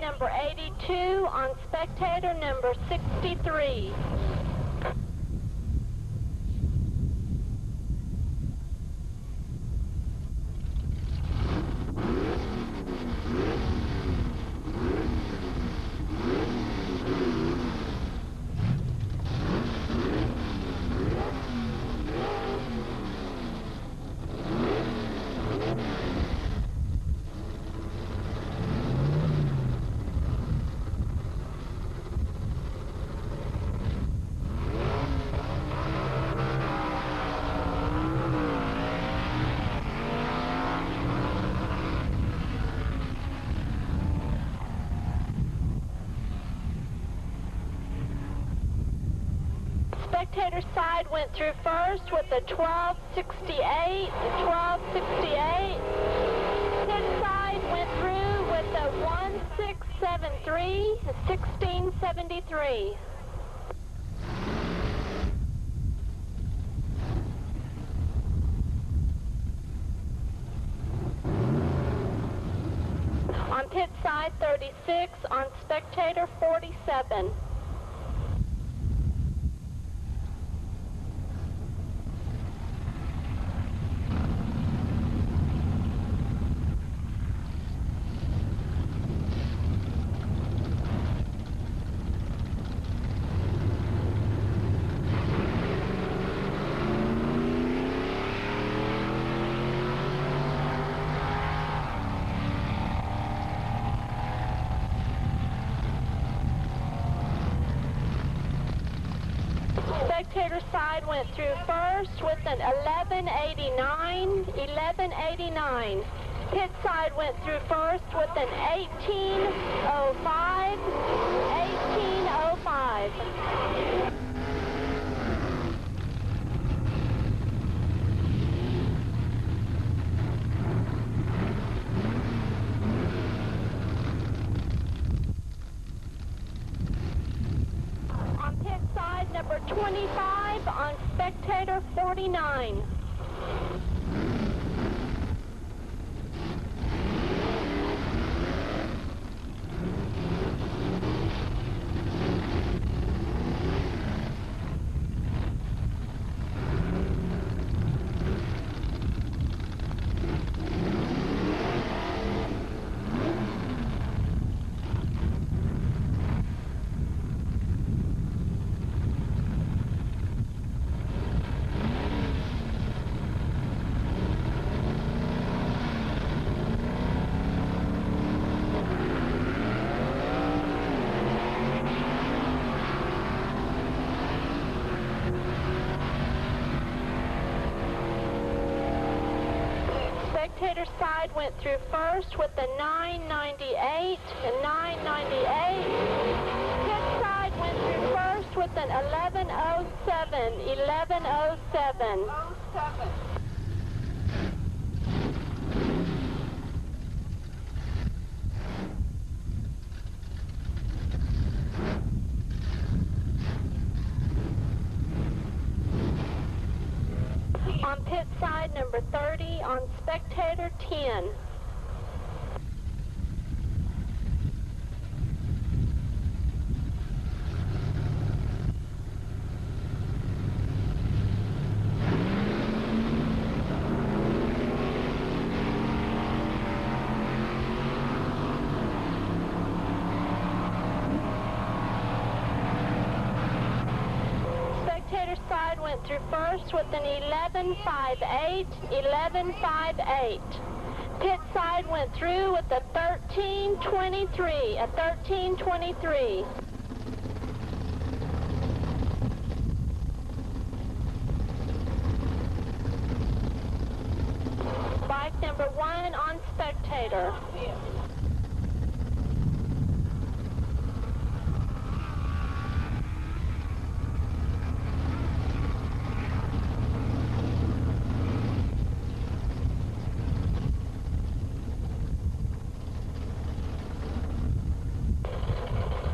number 82 on spectator number 63. Spectator side went through first with a 1268, a 1268. Pit side went through with a 1673, a 1673. On pit side 36, on spectator 47. Spectator side went through first with an 1189, 1189. Pit side went through first with an 1805, 1805. Number 25 on spectator 49. Spectator side went through first with a 998, a 998. Pit side went through first with an 1107, 1107. 07. On pit side number 30, on spectator 10. Spectator side went through first with an 1158, 1158. Pit side went through with a 1323, a 1323. Bike number 1 on spectator.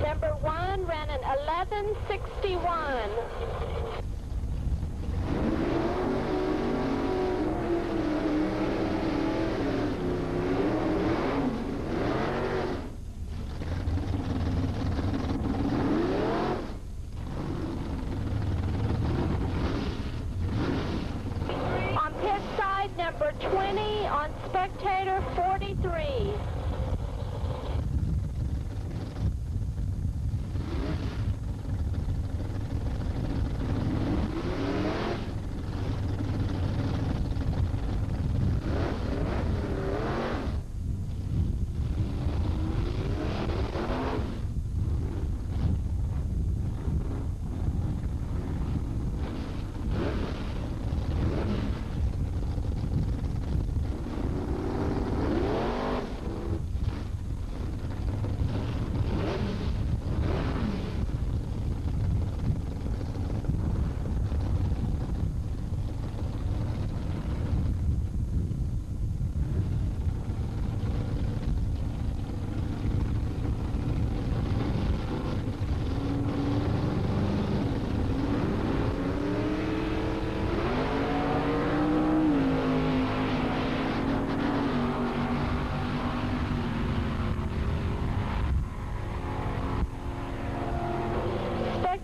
Number 1 ran an 1161.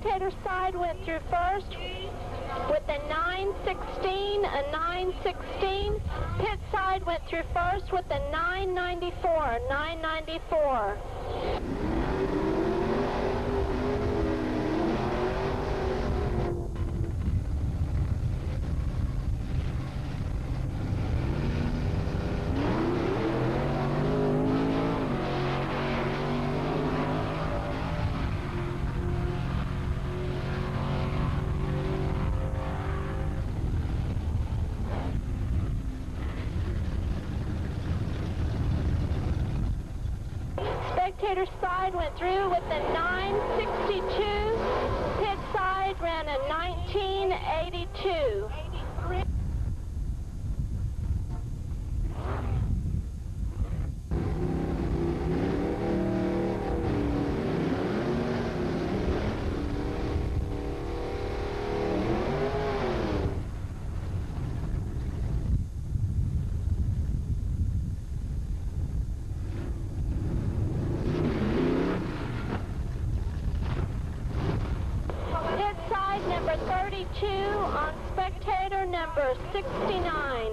Spectator side went through first with a 916, a 916. Pit side went through first with a 994, 994. Spectator side went through with a 962. Pit side ran a 1982. Number 32 on spectator number 69.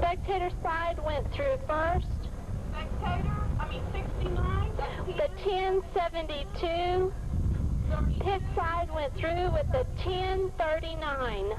Spectator side went through first. Spectator, 69. The 1072. Pit side went through with the 1039.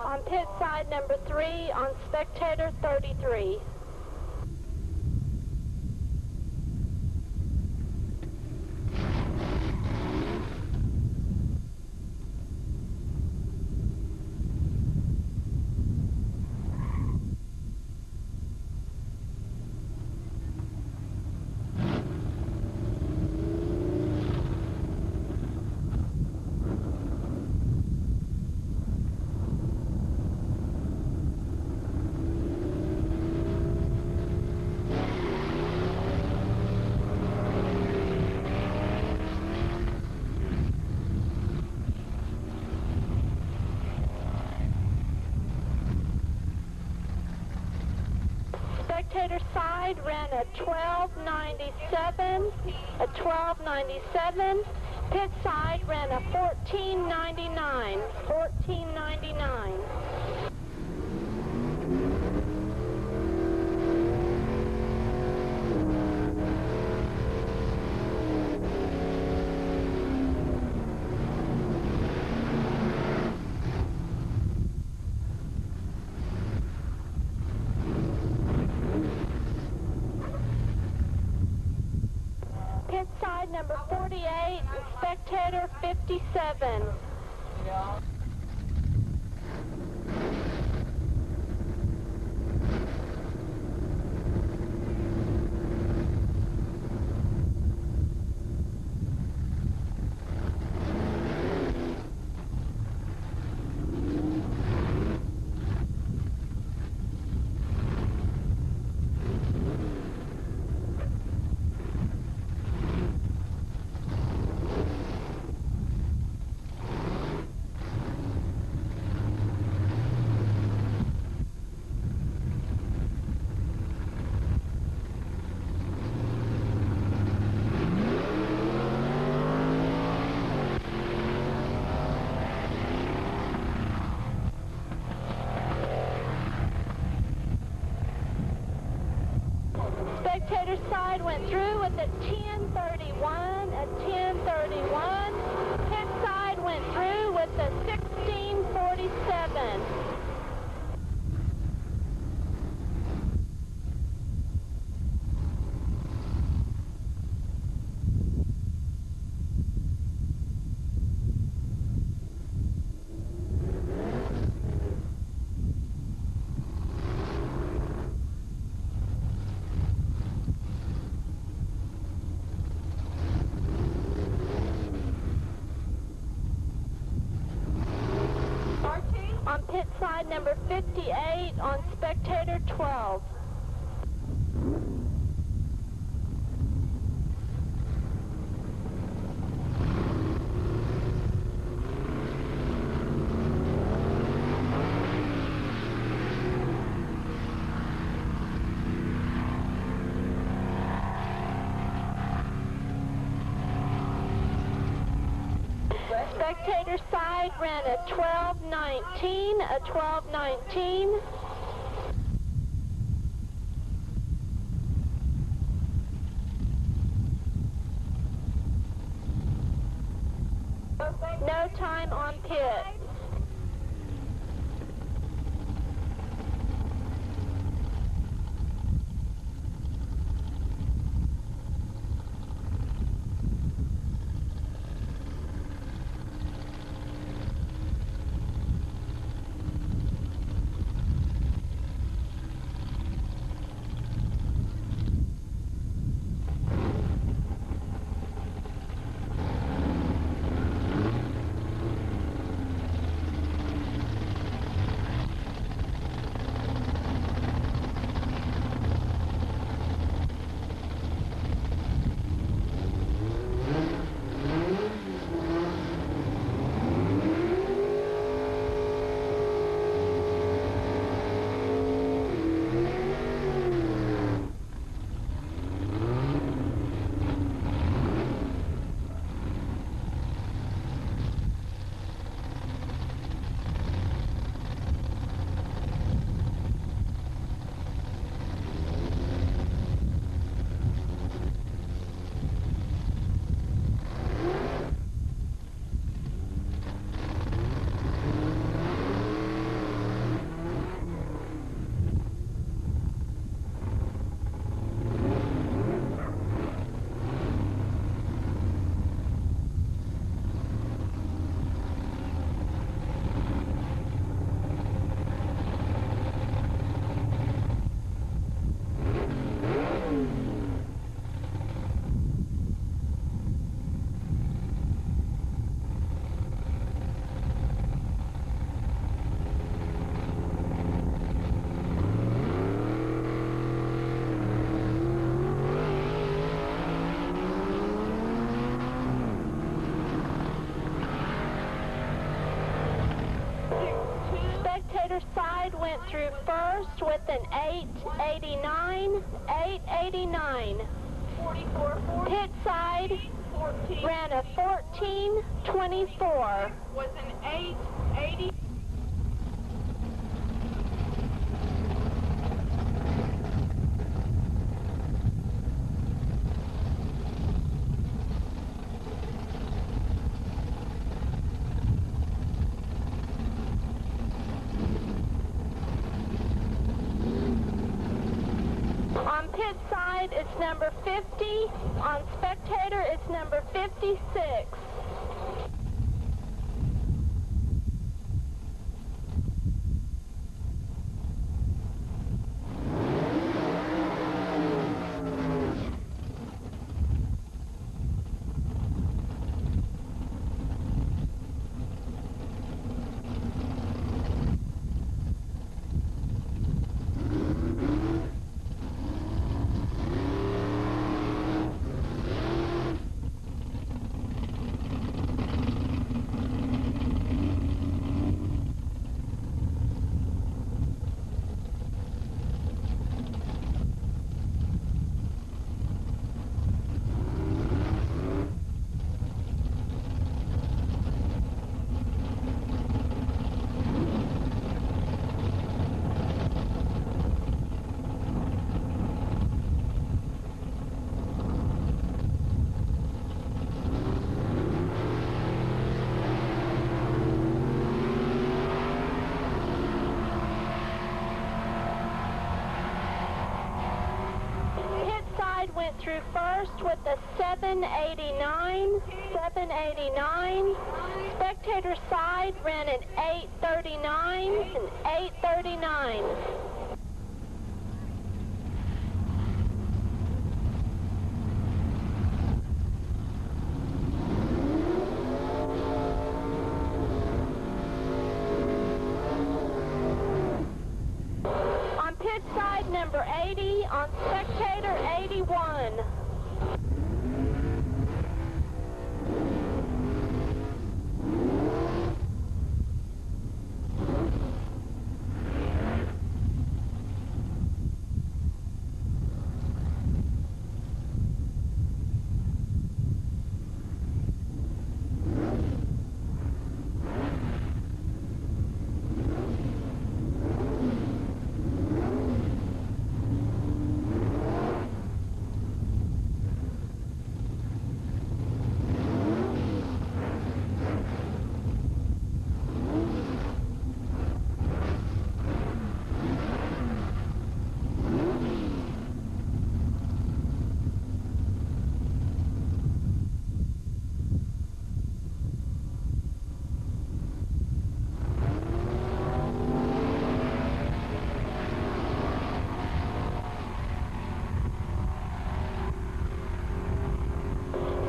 On pit side number 3 on spectator 33. Spectator side ran a 1297, a 1297. Pit side ran a 1499, 1499. Pit side number 48, spectator 57. Spectator side went through with a 1031, a 1031. Pit side went through with a 1647. number 58 on spectator 12. Spectator side ran a 12:19, a 12:19. No time on pit. Spectator side went through first with an 8:89, 8:89. 44. Pit side 14. ran a 14:24. Was an 8:80. On pit side, it's number 50. On spectator, it's number 56. Went through first with a 7:89, 7:89. Spectator side ran an 8:39, an 8:39. number 80 on spectator 81.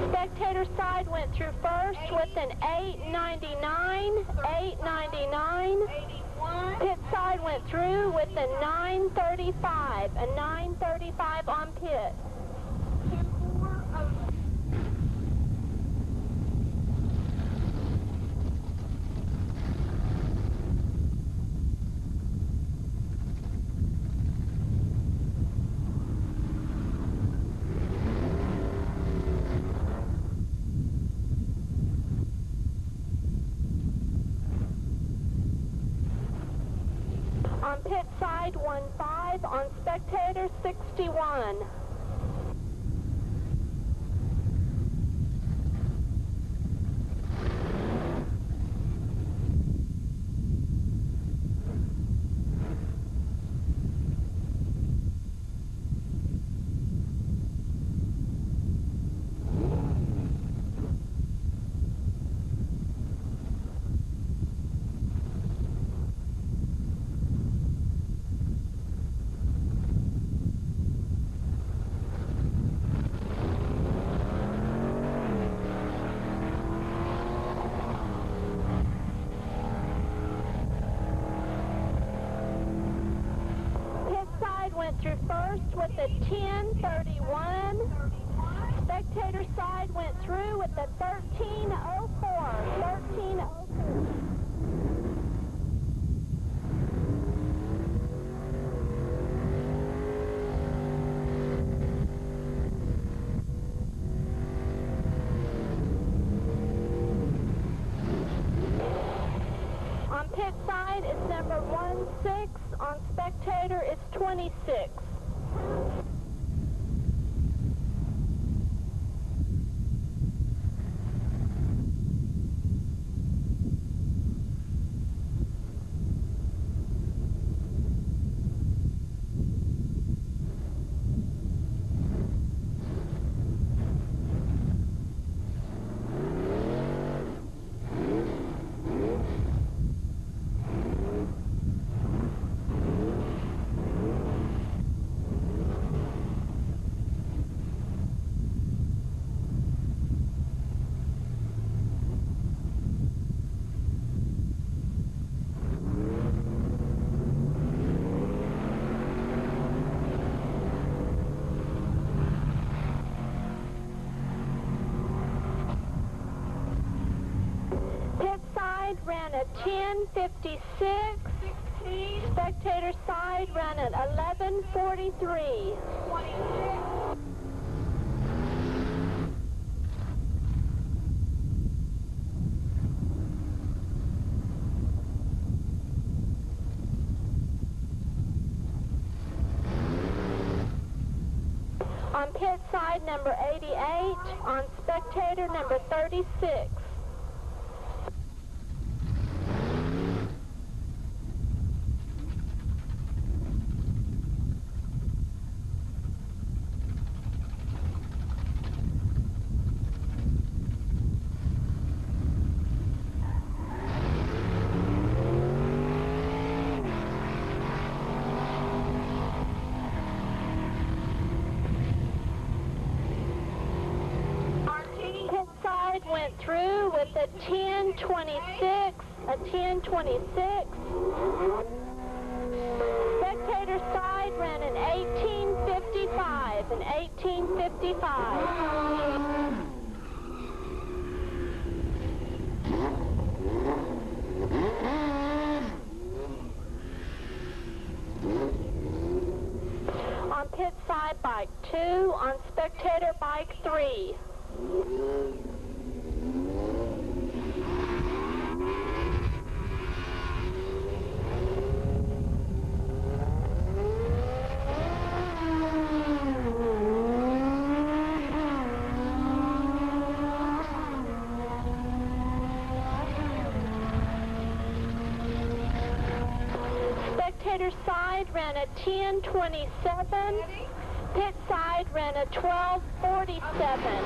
Spectator side went through first with an 899, 899. 81. Pit side went through with a 935, a 935 on pit. 24. On pit side 15, on spectator 61. Went through first with a 1031. Spectator side went through with a 1304. 1304. On pit side, it's number 16. On spectator, it's 26. Ran at 1056. 16. Spectator side ran at 1143. 26. On pit side, number 88. On spectator, number 36. Went through with a 1026, a 1026. Spectator side ran an 55. On pit side, bike 2. On spectator, bike 3. Spectator side ran a 10:27. Pit side ran a 12:47.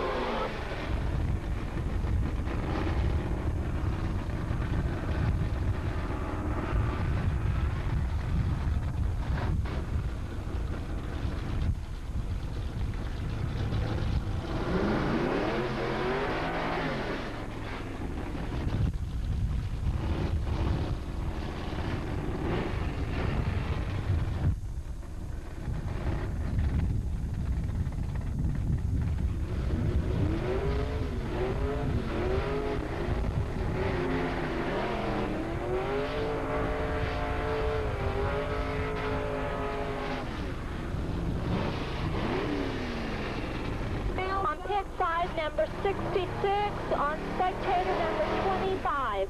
Pit side number 66, on spectator number 25.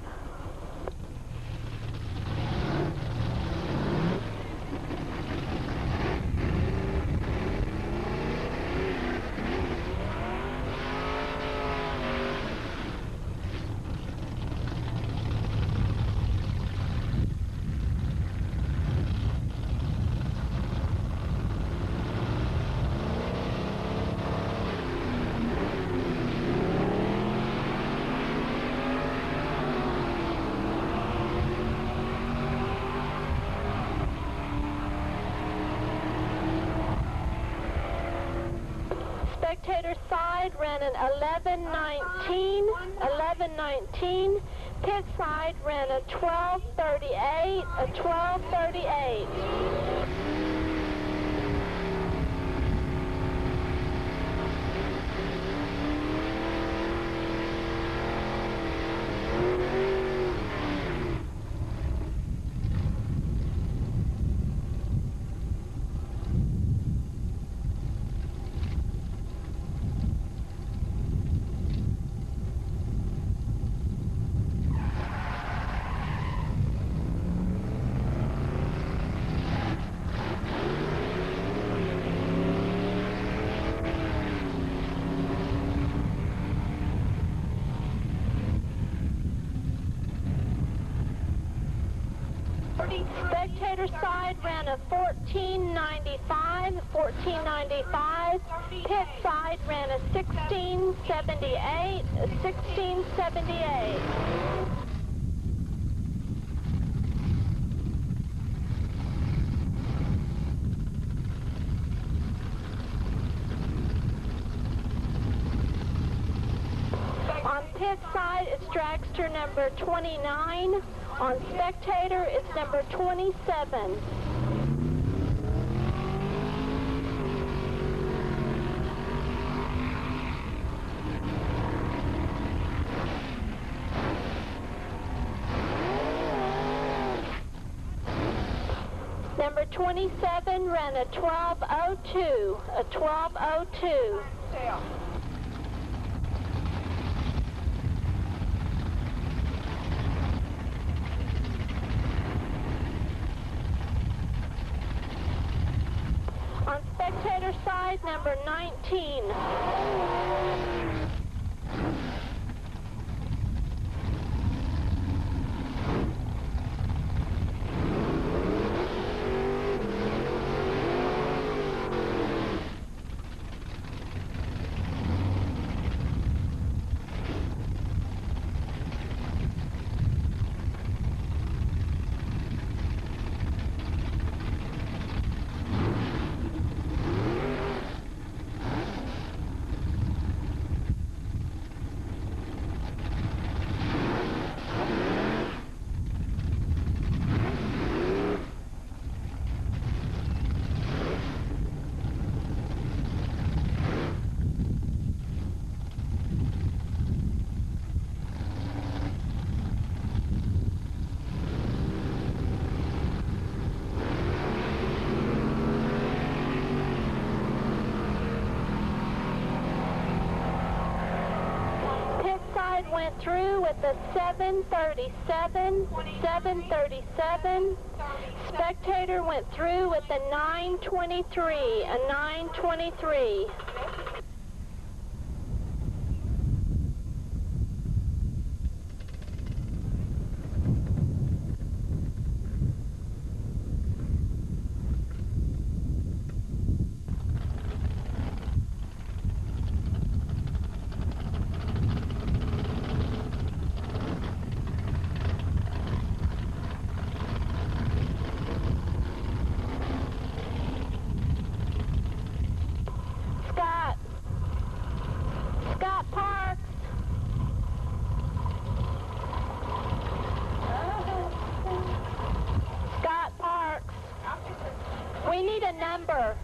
Spectator side ran an 11:19. Pit side ran a 12:38. Spectator side ran a 14:95. Pit side ran a 16:78. On pit side, it's dragster number 29. On spectator, it's number 27. Number 27 ran a 12:02. A 12:02. Stay. On spectator side, number 19. went through with a 737, 737. Spectator went through with a 923, a 923. Scott Parks. Scott Parks. We need a number.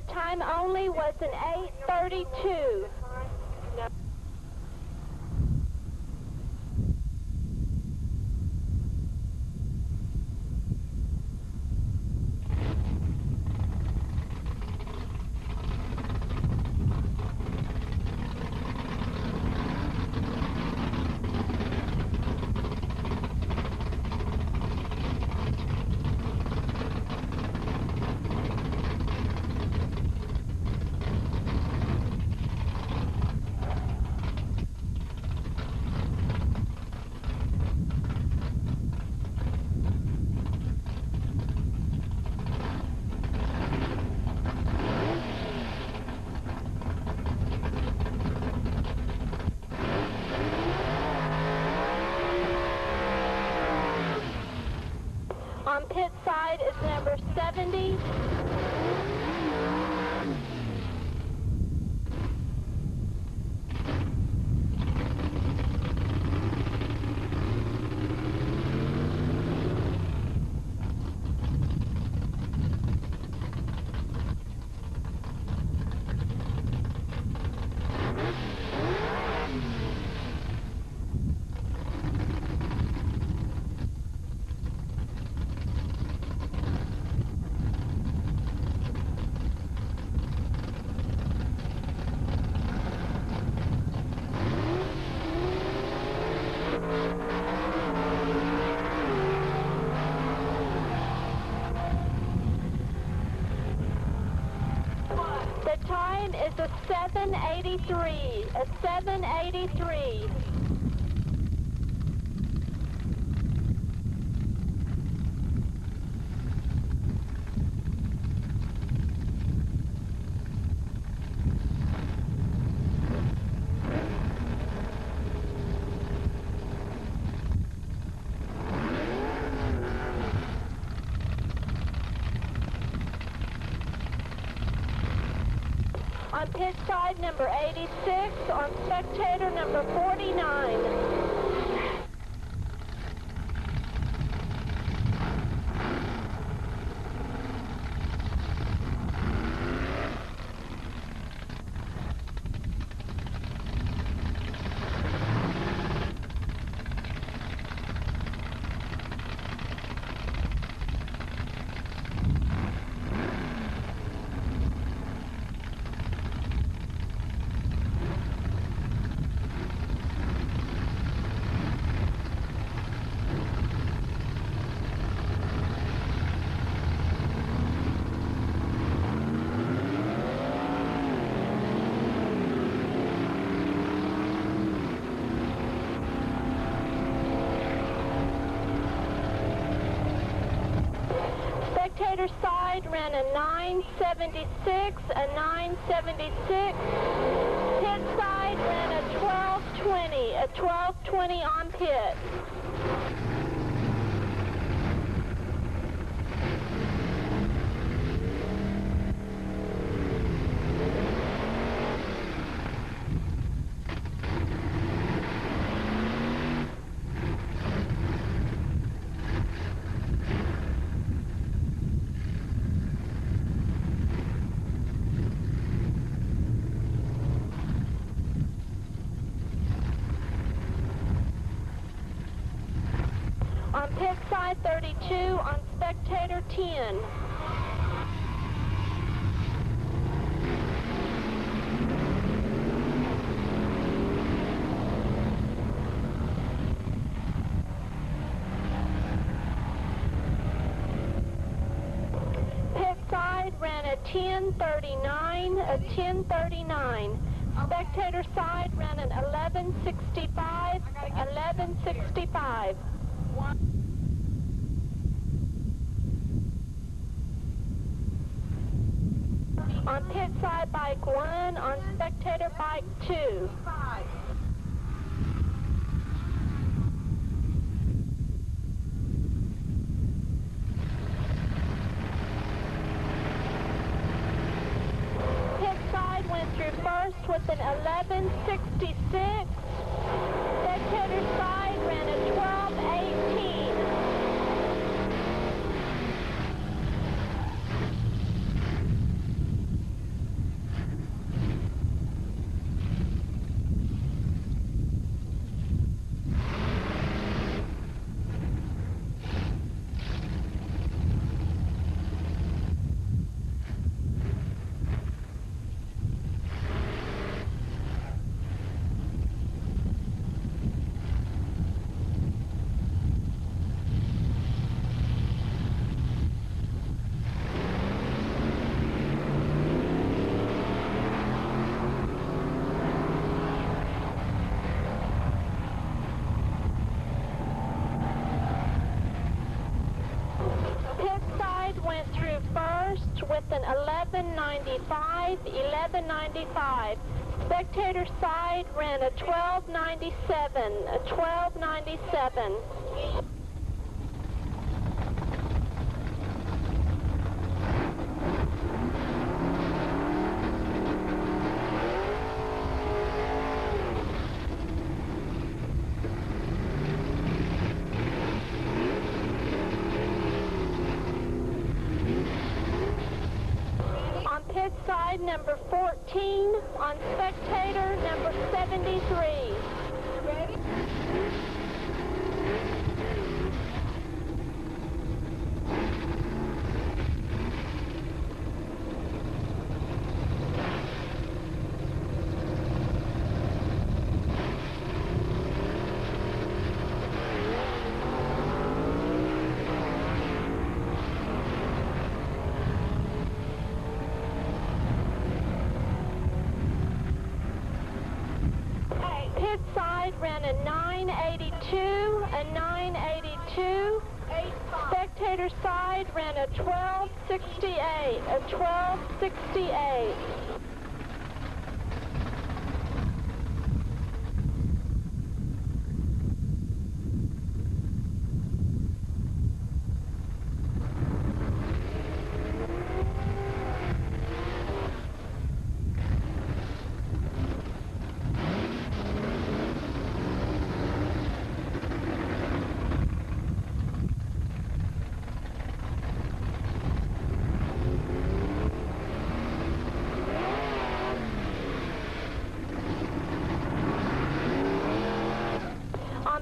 Time only was an 8:32. On pit side is number 70. The time is a 7:83, a 7:83. On pit side, number 86. On spectator, number 49. Spectator side ran a 976, a 976. Pit side ran a 1220, a 1220 on pit. On pit side 32, on spectator 10. Pit side ran a 1039, a 1039. Spectator side ran an 1165, 1165. On pit side bike 1, on spectator bike 2. Pit side went through first with an 1166. Spectator side ran a 1218. Went through first with an 1195, 1195. Spectator side ran a 1297, a 1297. Pit side number 14, on spectator number 73. Ready? Pit side ran a 982, a 982. Spectator side ran a 1268, a 1268.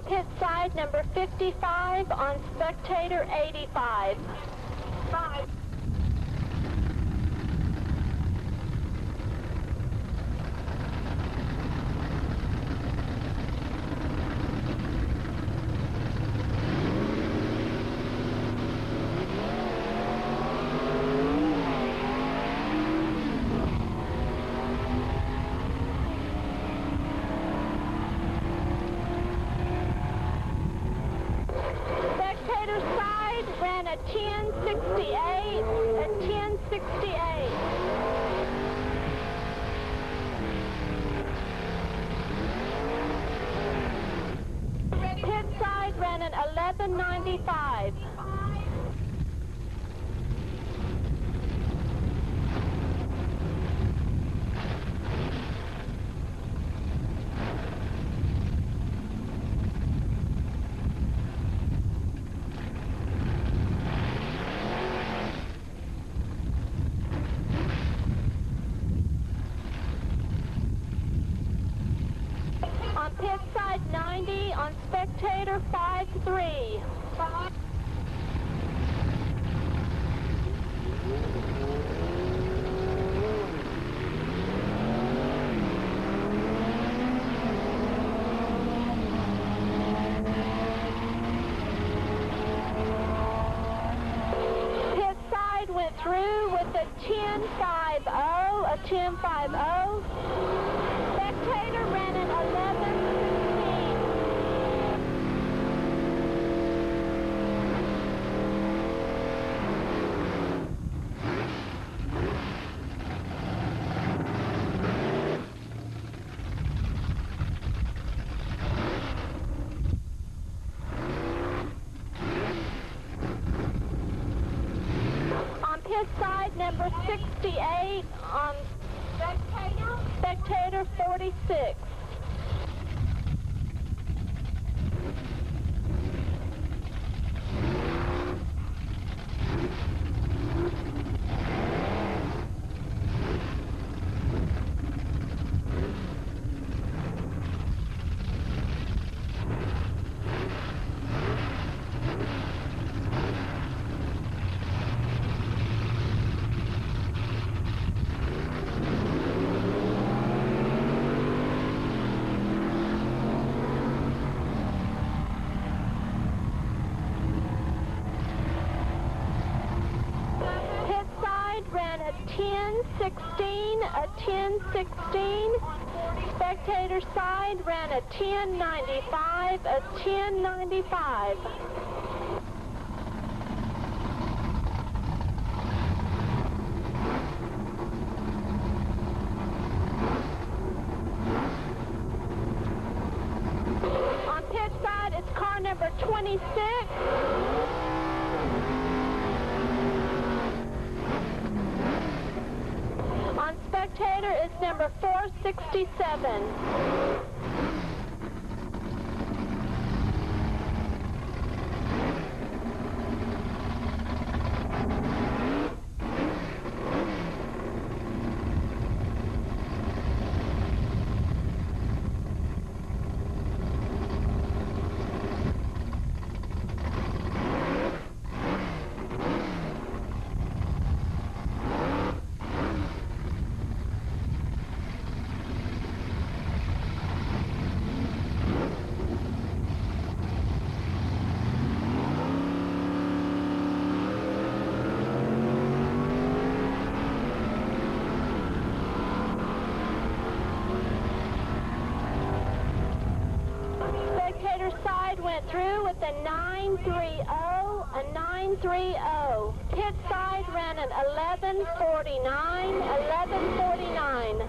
Pit side number 55, on spectator 85. 5. Ran a 1068, 68. Pit side ran at 1195. On pit side 90, on spectator 53. Pit side went through with a 10.50, a 10.50. Spectator ran at 11.16. On pit side number 68, on spectator 46. Pit side ran a 10.16, a 10.16. Spectator side ran a 10.95, a 10.95. On pit side, it's car number 26. On spectator, it's number 467. Spectator side went through with a 930, a 930. Pit side ran at 1149, 1149.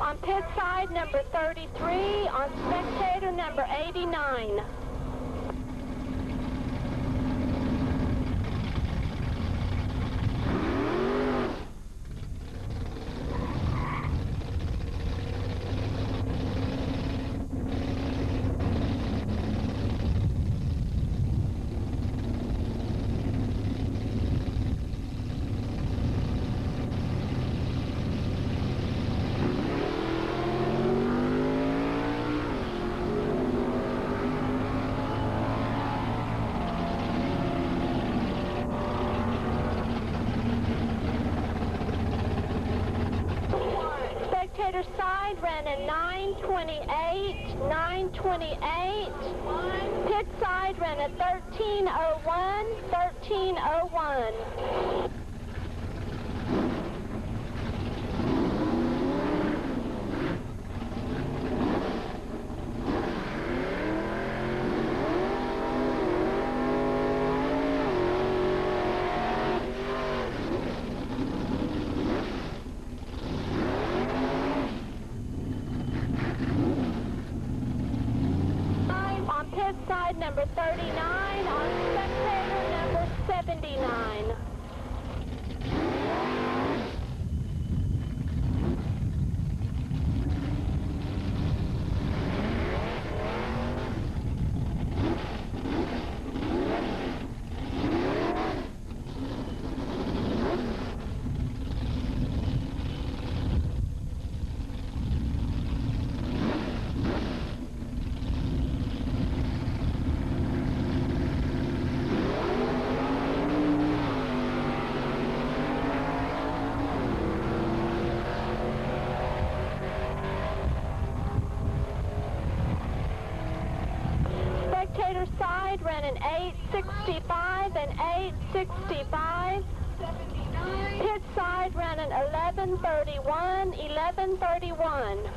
On pit side, number 33. On spectator, number 89. Spectator side ran a 9:28, 9:28. Pit side ran a 13:01, 13:01. Pit side number 39, on spectator number 79. Spectator side ran an 8:65 and 8:65. Pit side ran an 11:31, 11:31.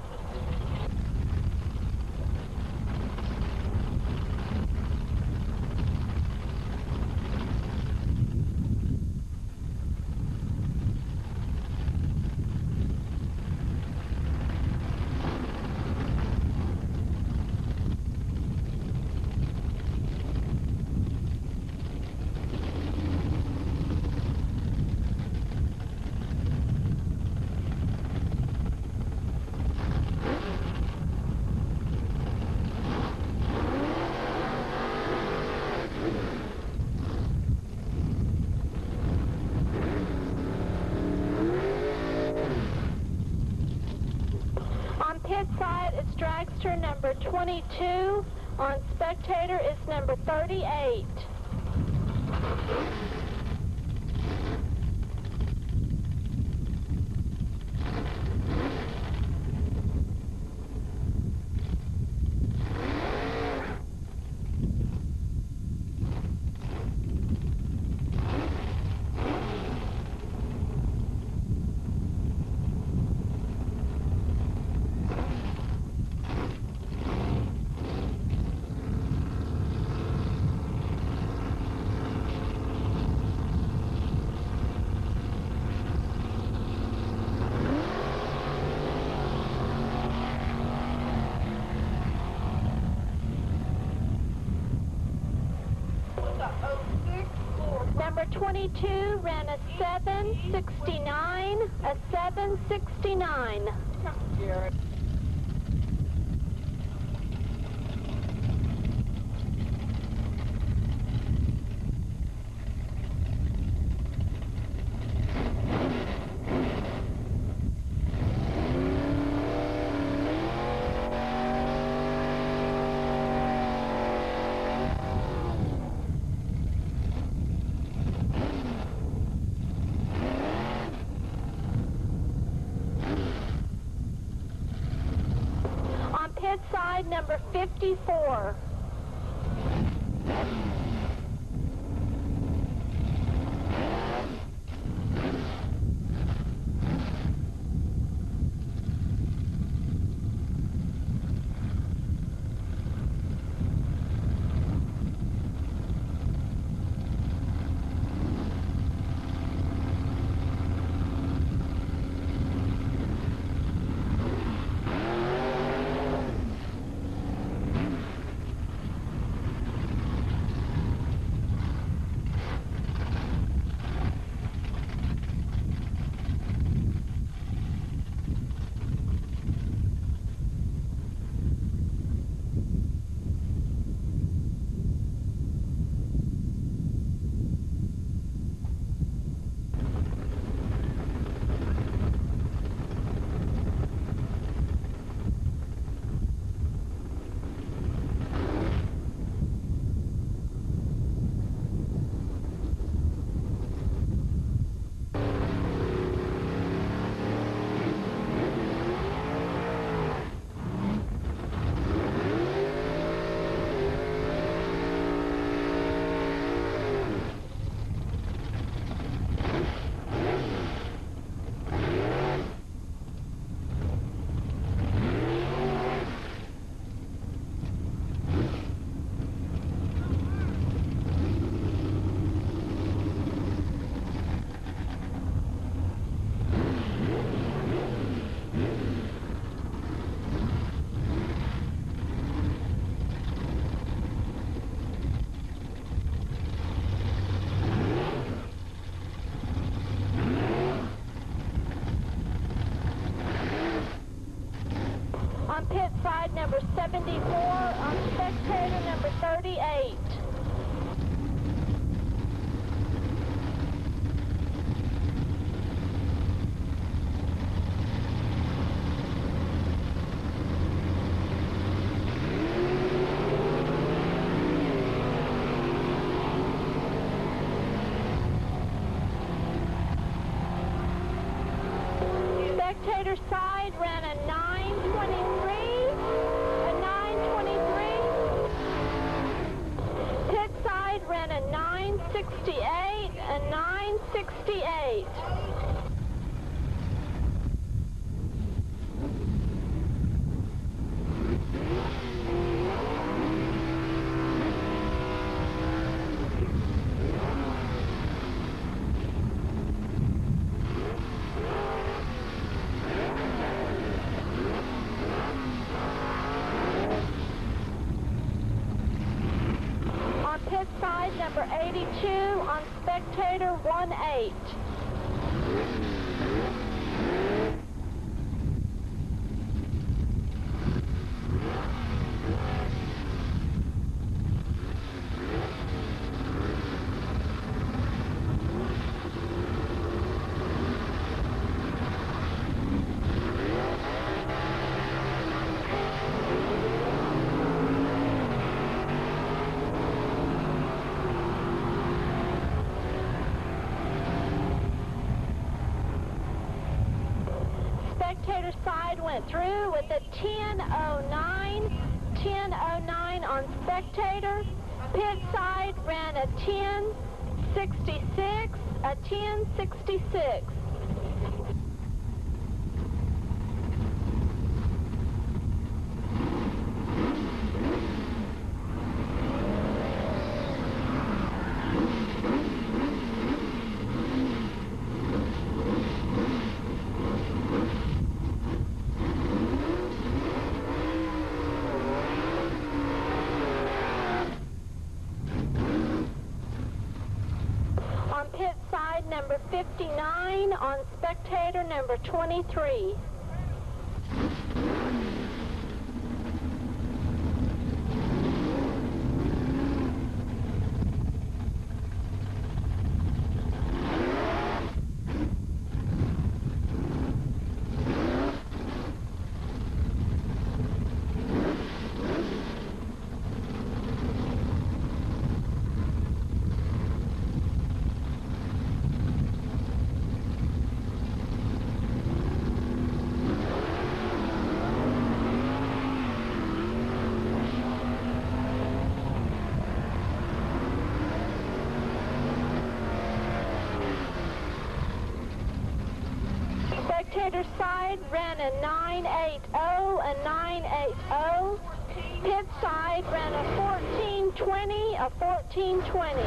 On pit side, it's dragster number 22. On spectator, it's number 38. Number 22 ran a 7:69, a 7:69. Pit side number 54. On pit side number 74, on spectator number 38. Spectator side ran a 923, a 923. Pit side ran a 968, a 968. On pit side number 82, on spectator 18. Spectator side went through with a 1009, 1009 on spectator. Pit side ran a 1066, a 1066. On pit side number 59, on spectator number 23. Spectator side ran a 980, a 980. Pit side ran a 1420, a 1420.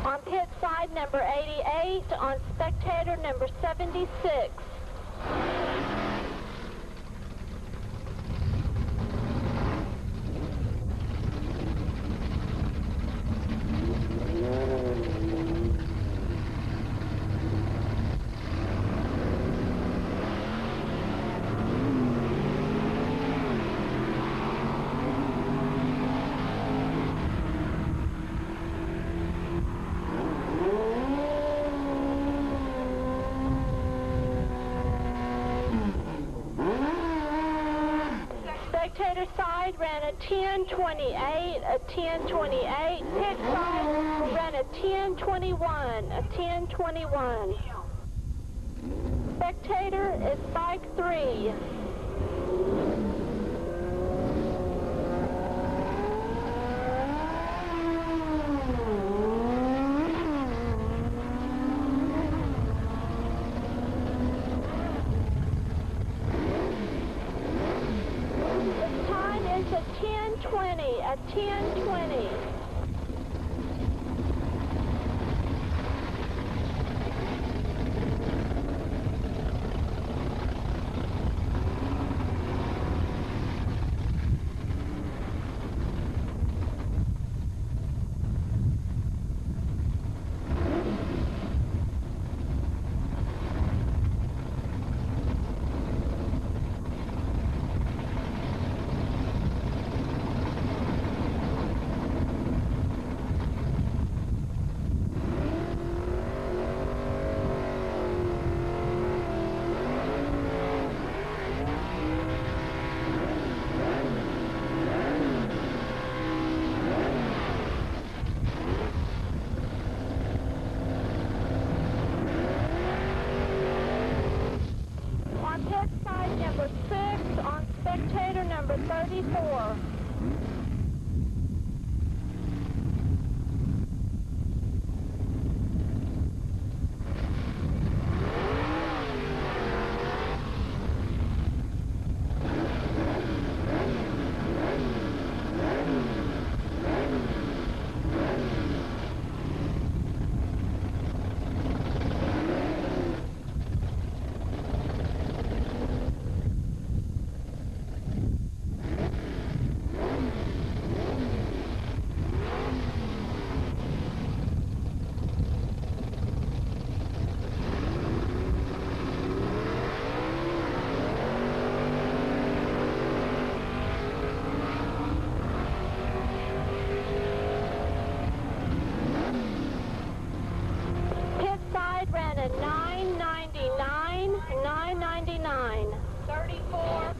On pit side number 88, on spectator number 76. Spectator side ran a 1028, a 1028. Pit side ran a 1021, a 1021. Spectator is bike 3. It's a 1020, a 1020. 34. Ran a 999, 999. 34.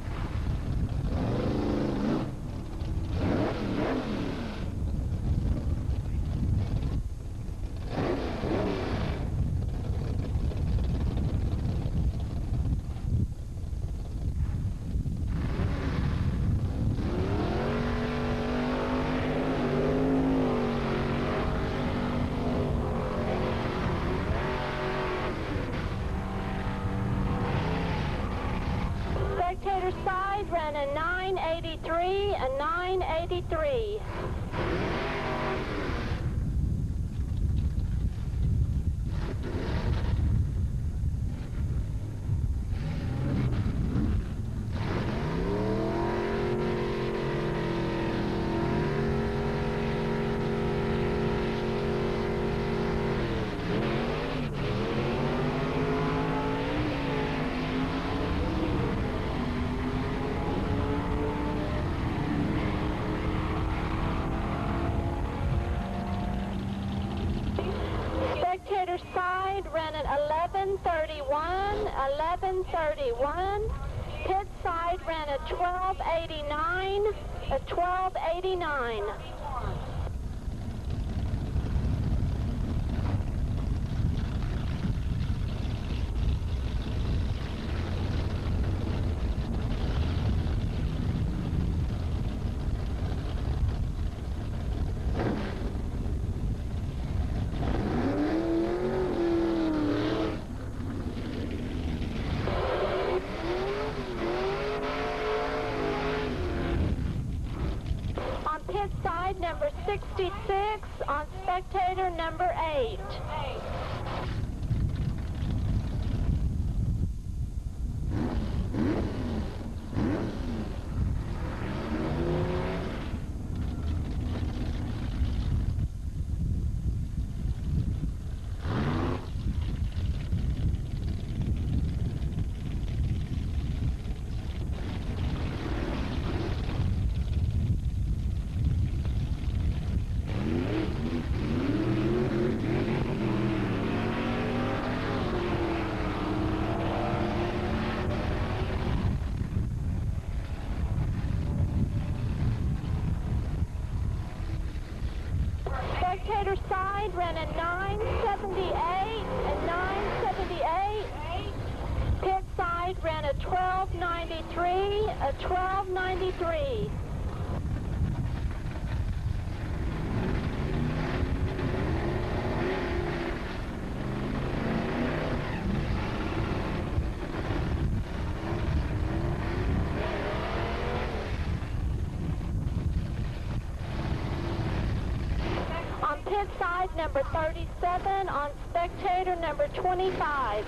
Spectator side ran a 983, a 983. Spectator side ran an 1131, 1131. Pit side ran a 1289, a 1289. Pit side number 66, on spectator number 8. Spectator side ran a 978, a 978. Pit side ran a 1293, a 1293. On pit side number 37, on spectator number 25.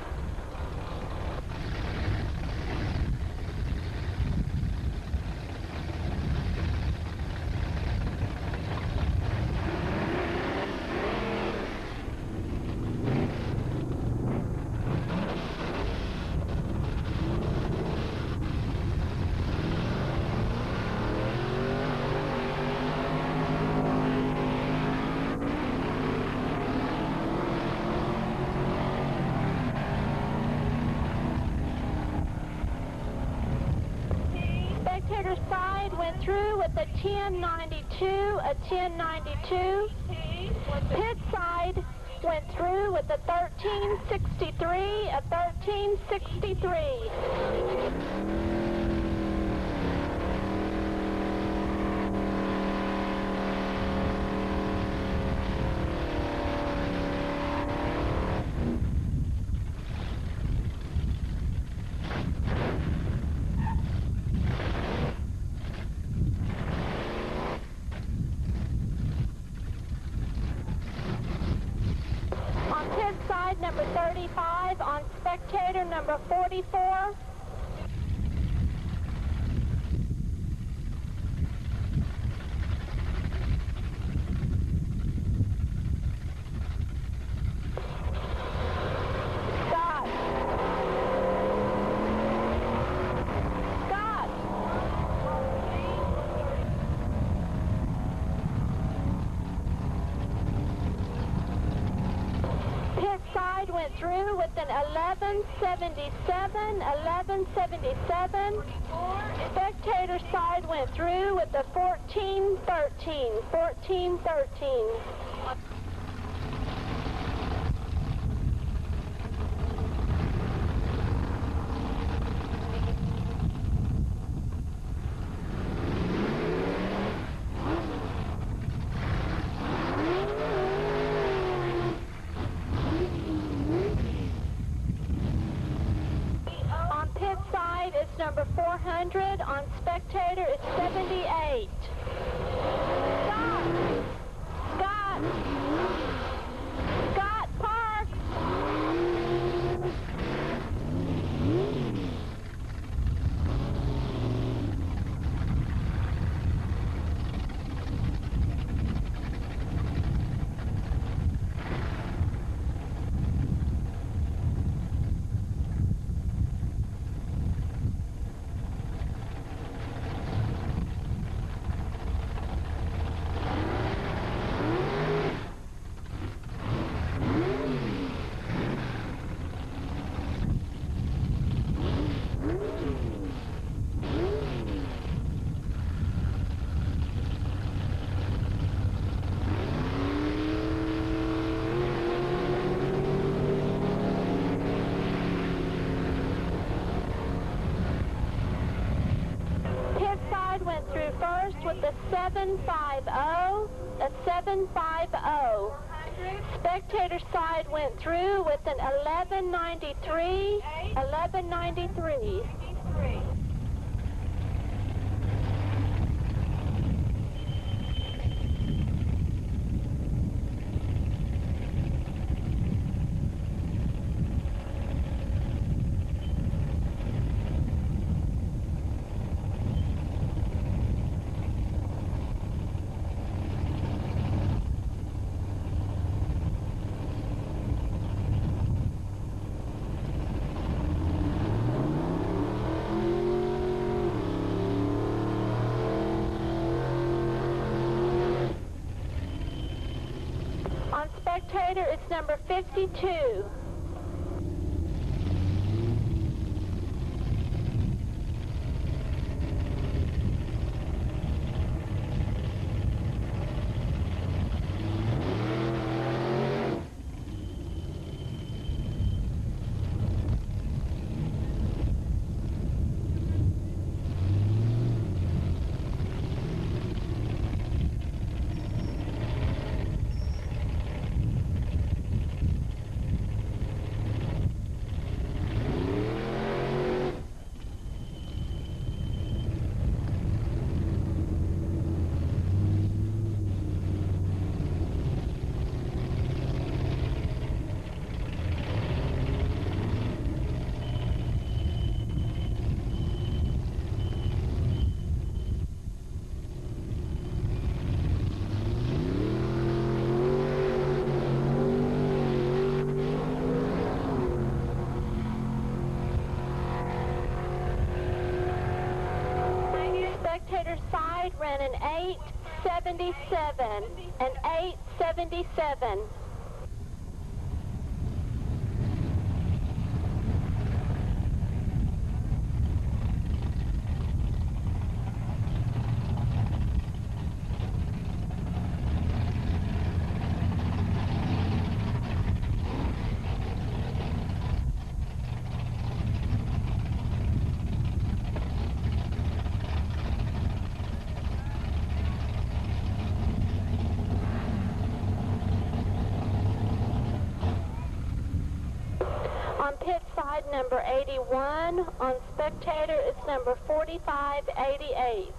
Spectator side went through with a 1092, a 1092. Pit side went through with a 1363, a 1363. number 44. Scott. Scott. Pit side went through with an 1177, 1177. Spectator side went through with a 1413, 1413. On pit side, it's number 400. On spectator, it's 78. Scott! Scott! Scott, park! Pit side went through first with a 750, a 750. Spectator side went through with an 1193, 1193. On spectator, it's number 52. Spectator side ran an 877, an 877. On pit side, number 81. On spectator, it's number 4588.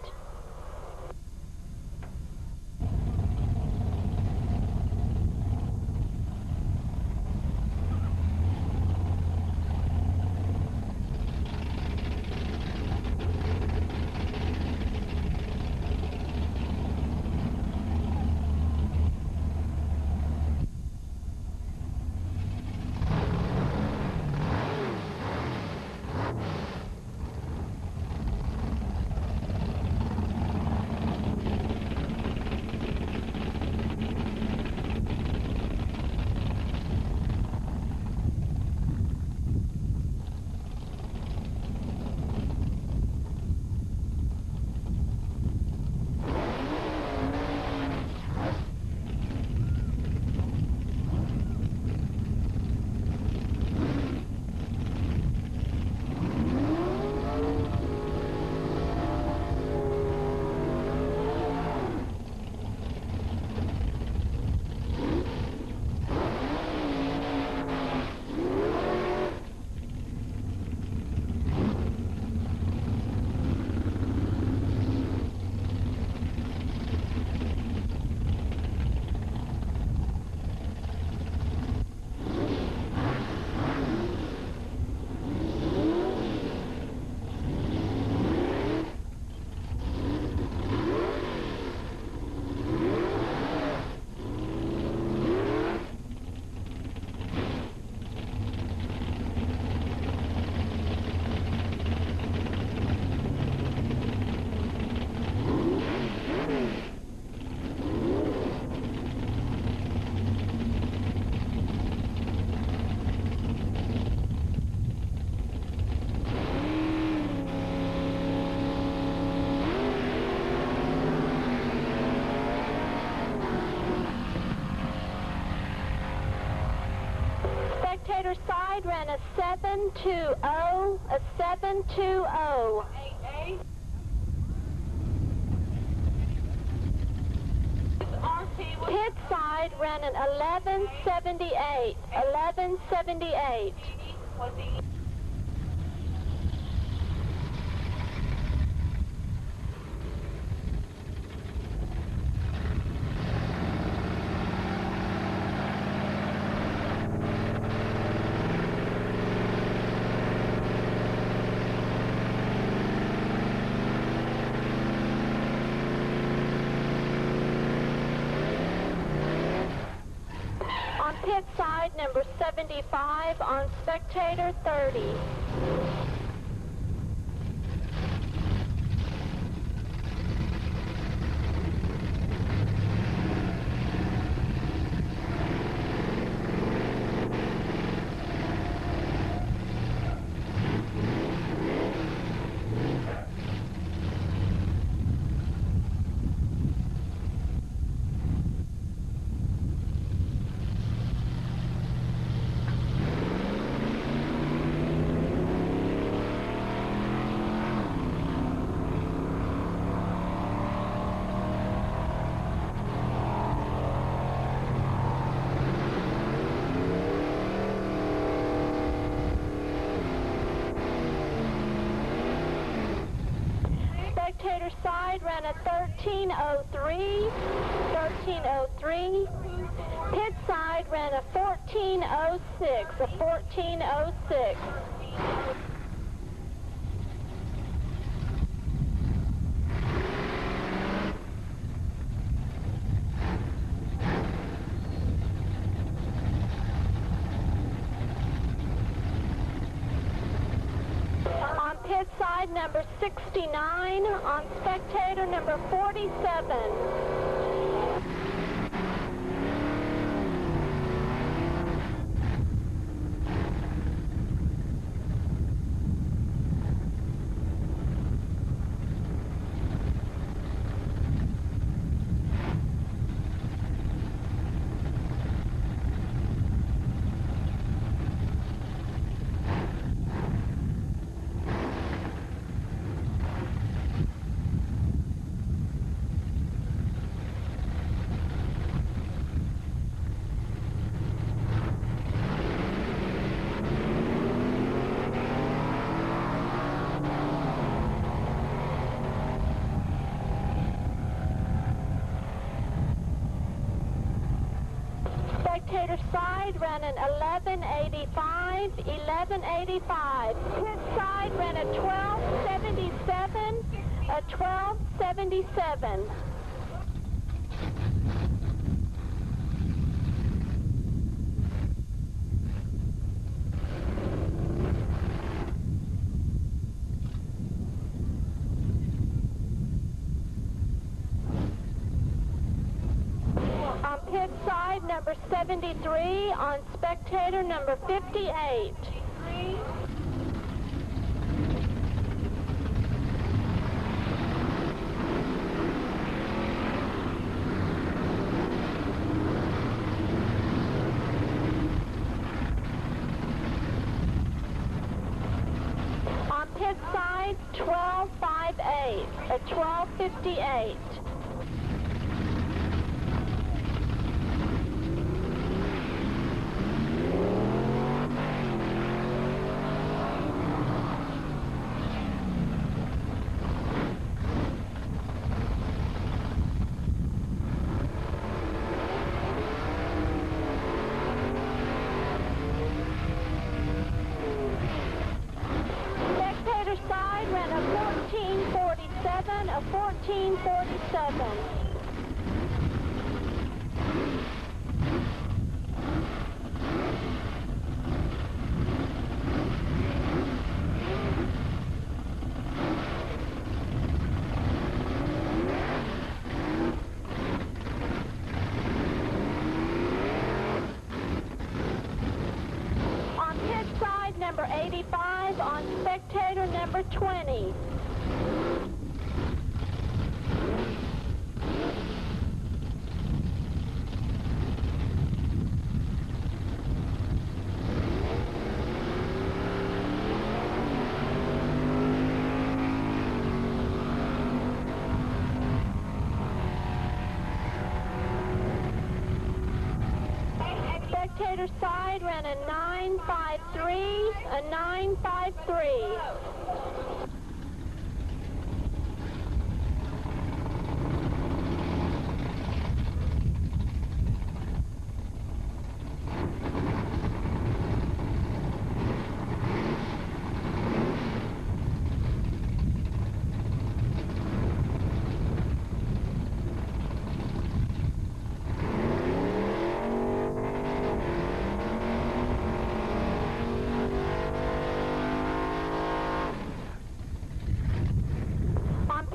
ran a 720, a 720. 88. RT was Pit side ran an 1178, 1178. was the On pit side, number 75, on spectator 30. Spectator side ran a 1303, 1303. Pit side ran a 1406, a 1406. On pit side, number 69. On spectator, number 47. Spectator side ran an 1185, 1185. Pit side ran a 1277, a 1277. On pit side, number 73. On spectator, number 58. On pit side, 1258, a 1258. Spectator side ran a 1447, a 1447. On pit side, number 85. On spectator, number 20. Spectator side ran a 953, a 953.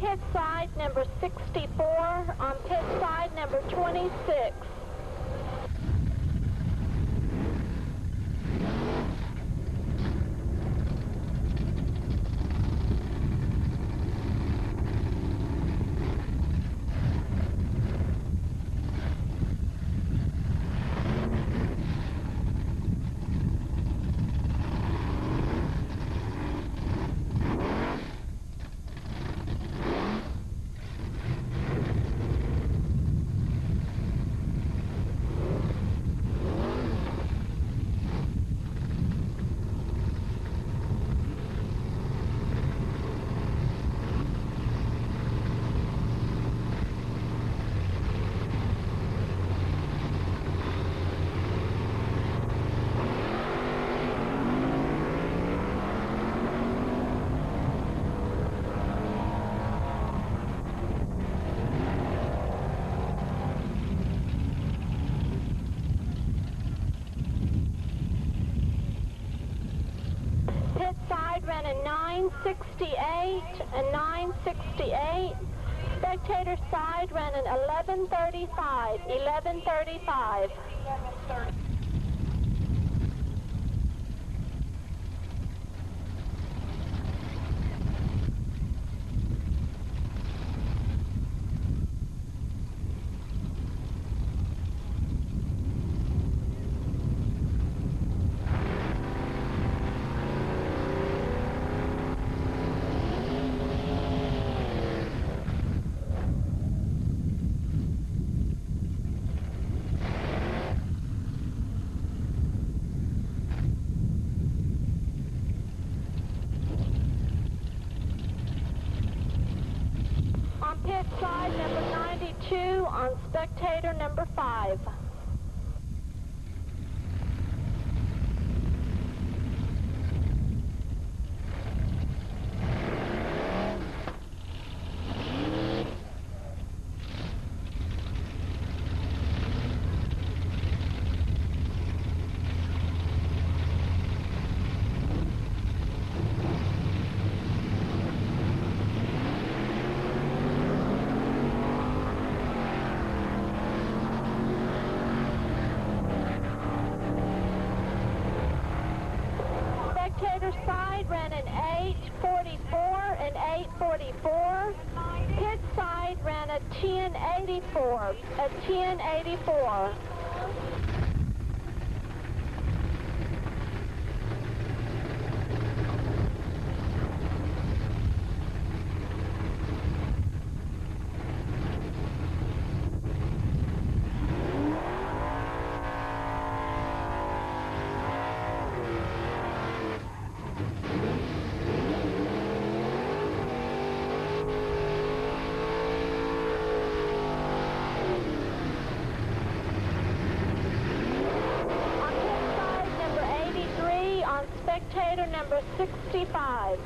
Pit side number 64, on pit side number 26. Pit side ran a 968, a 968. Spectator side ran an 1135, 1135. On pit side number 92, on spectator number 5. Spectator side ran an 844, an 844. Pit side ran a 1084, a 1084. Spectator number 65.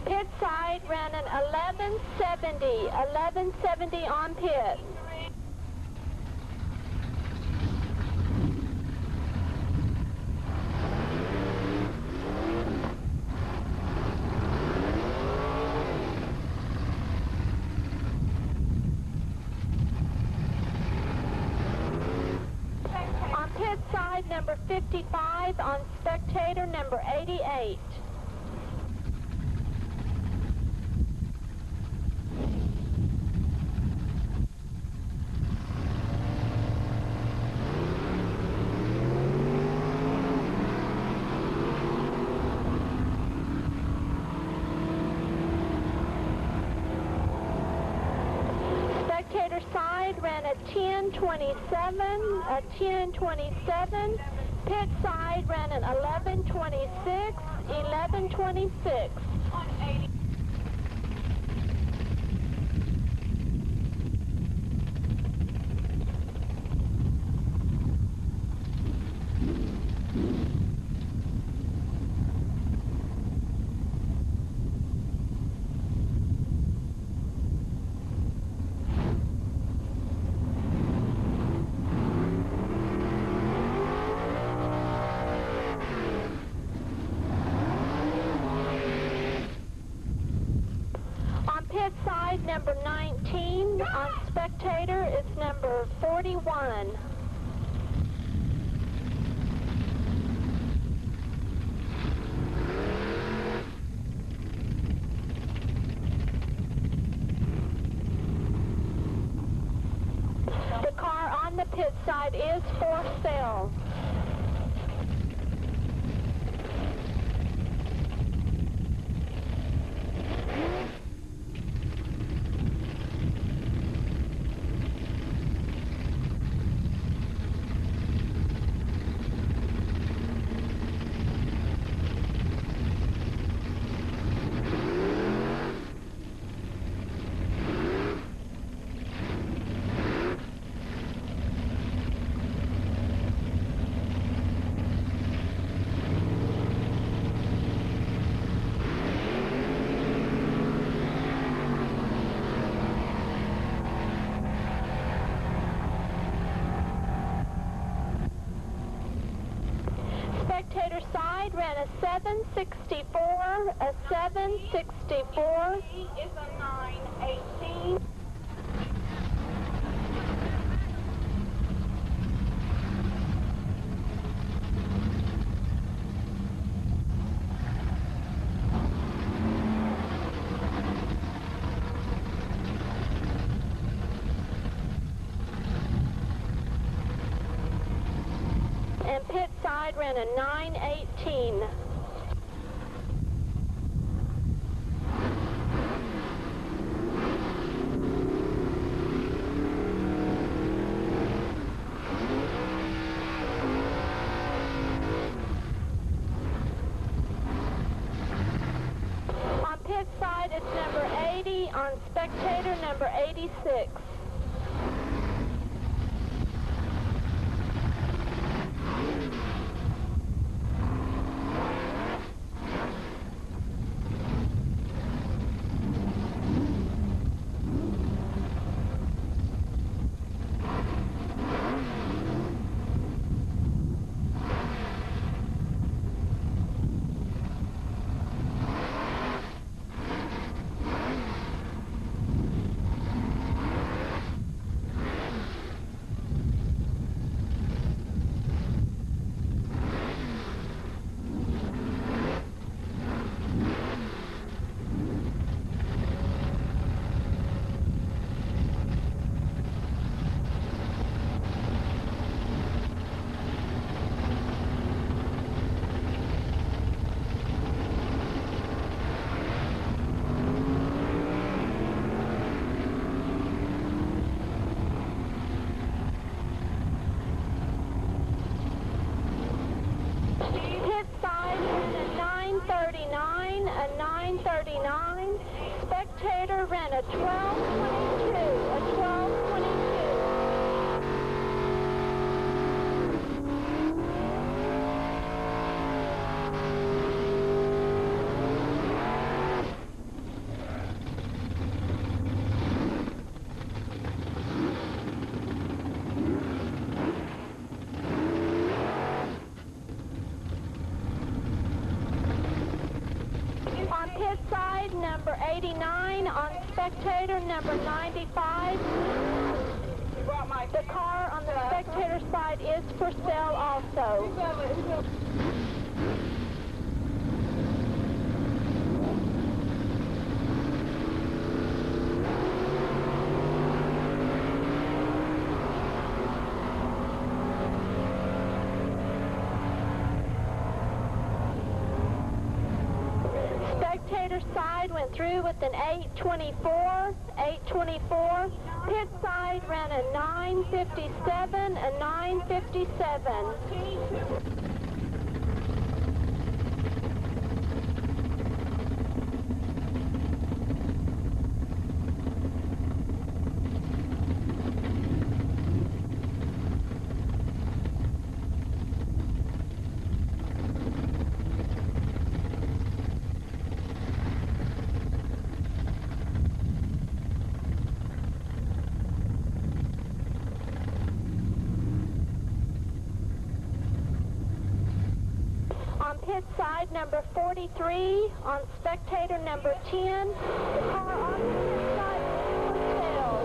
Pit side ran an 1170 on pit. On pit side number 55, on spectator number 88. Spectator side ran a 1027. Pit side ran an 1126. On 80. Pit side number 19, on spectator it's number 41. The car on the pit side is for sale. Spectator side ran a 764. Is a 918. And pit side ran a 918. On pit side it's number 80, on spectator number 86. Pit side ran a 939, Spectator ran a 1222. number 89 on spectator number 95. The car on the spectator side is for sale also. Spectator side went through with an 824. Pit side ran a 957, a 957. On pit side number 43, on spectator number 10, the car on the pit side is for sale.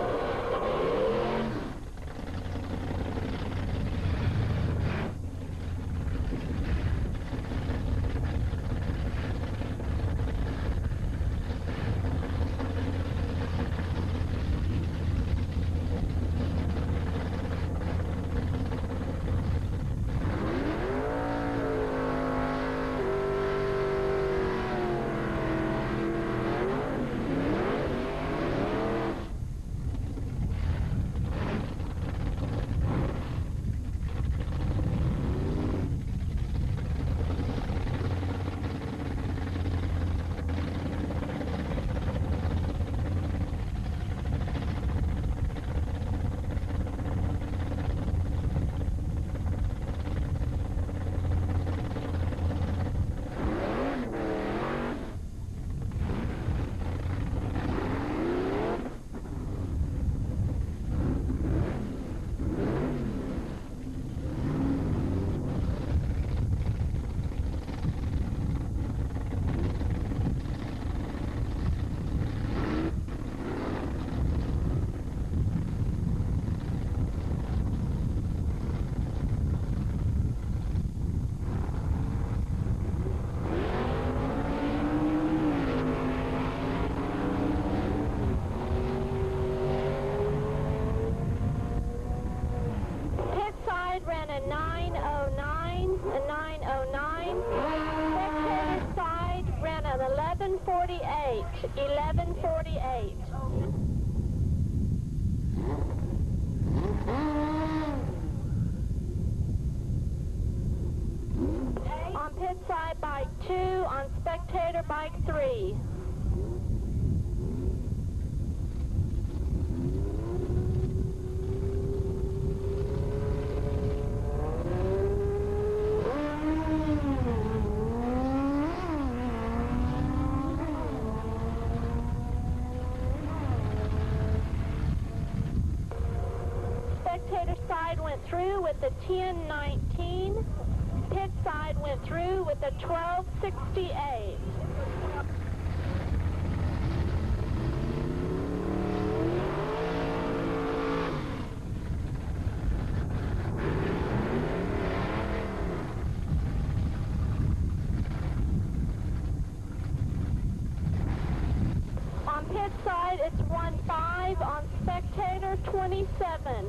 Ran a 909, a 909. Spectator side ran an 1148, 1148. On pit side bike 2, on spectator bike 3. Spectator side went through with the 1019. Pit side went through with the 1268. On pit side, it's 15. On spectator, 27.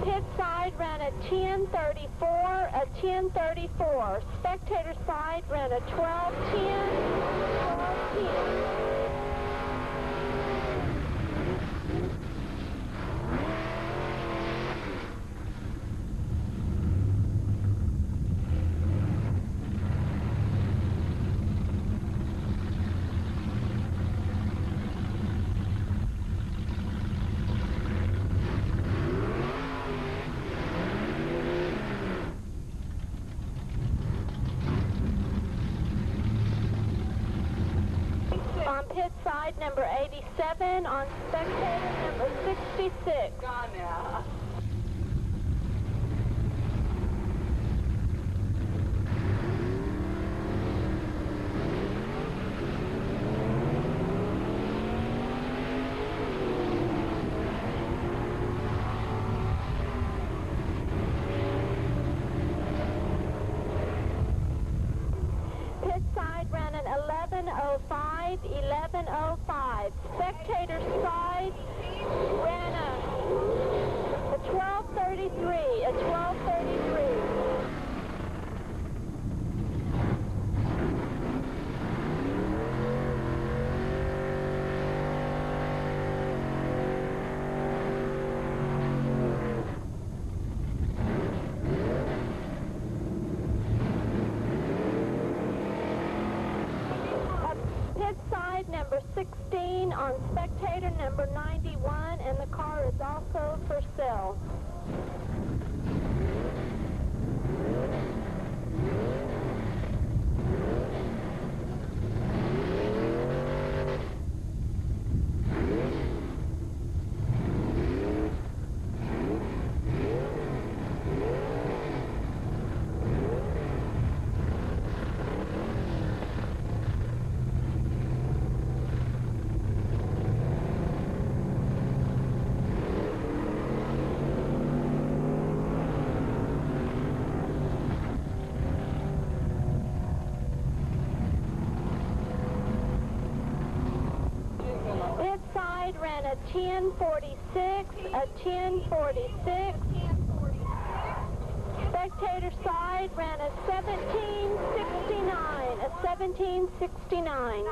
Pit side ran a 1034, a 1034. Spectator side ran a 1210, 1210. side number 87 on spectator number 66. Gone now. Pit side ran an 11:05, 11:05. Spectator side ran a 12:33, a 12:33. Pit side number 16 on spectator number 91, and the car is also for sale. Pit side ran a 10:46, a 10:46. Spectator side ran a 17:69, a 17:69.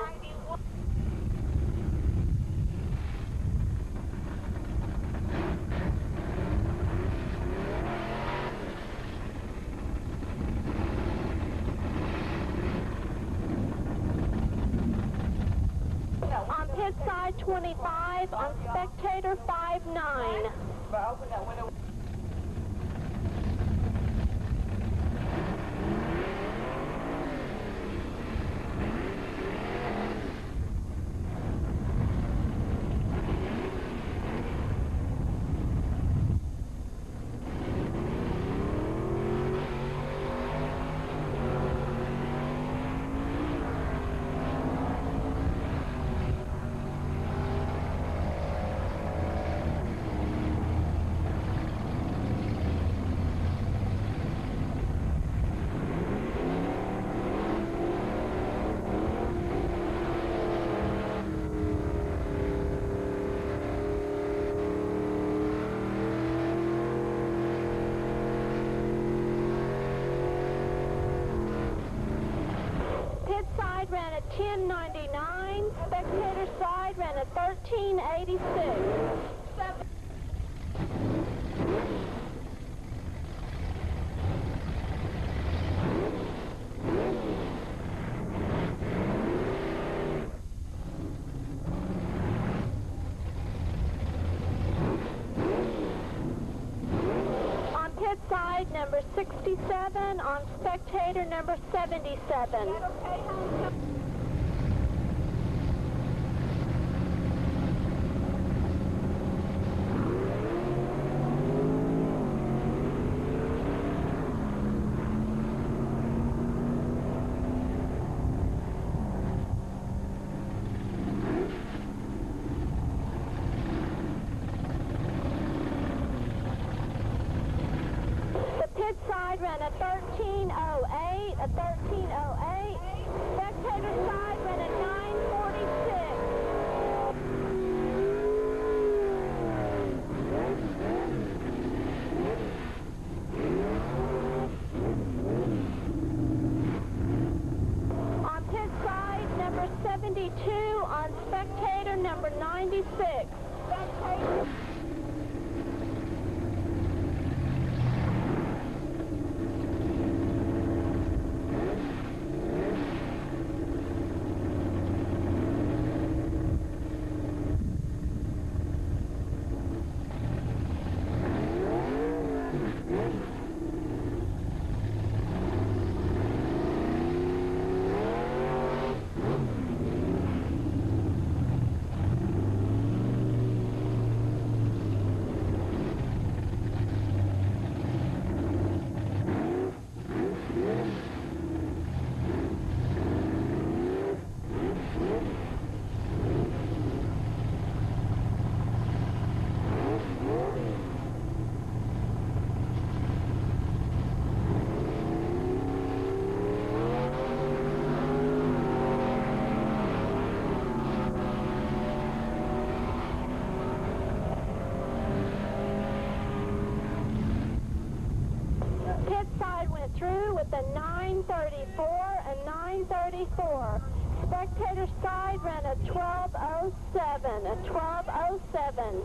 On pit side 25, on spectator 59. Pit side ran a 10:99, spectator side ran a 13:86. On pit side number 67, on spectator number 77. The pit side ran a 13:08, a 13:08. Spectator side ran a 9:46. On pit side number 72, on spectator number 96. Spectator. through with a 934 and 934. Spectator side ran a 1207, a 1207.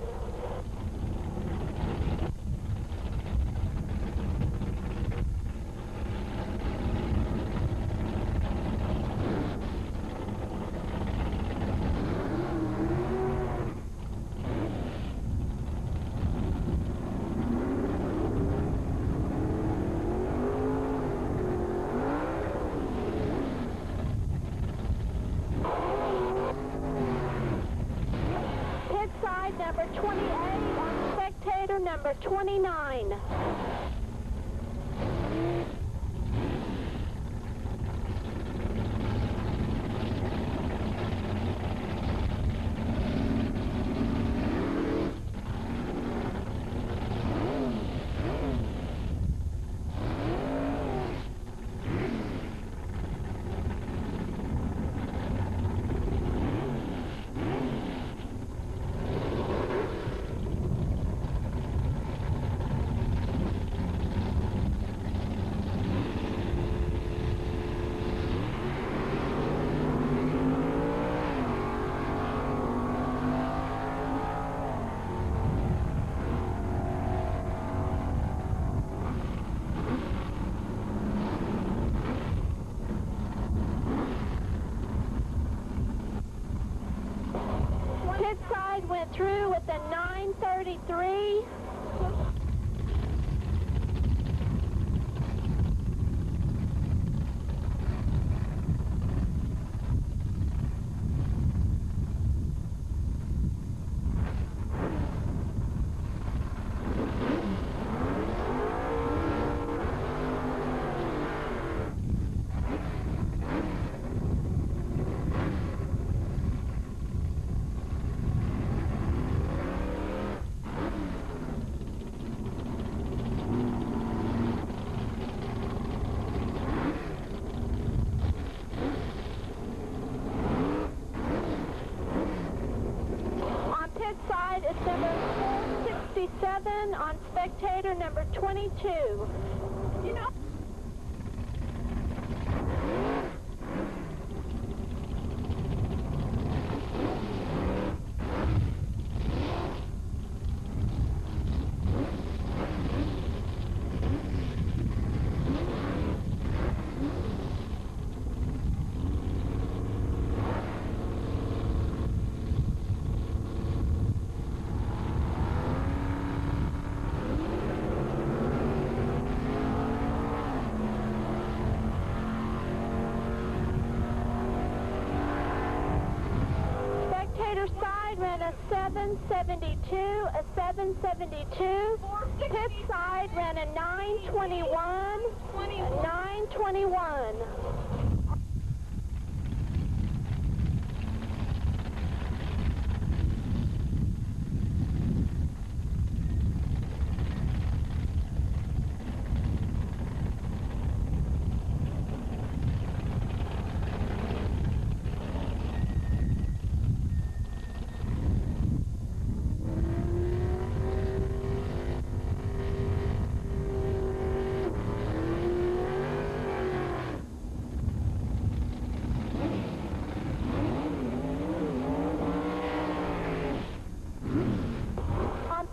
Number 28 on spectator number 29. Pit side went through with a 933. Side is number 467 on spectator number 22. You know. Side ran a 772, a 772. Pit side ran a 921, a 921.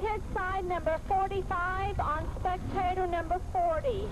Pit side number 45 on spectator number 40.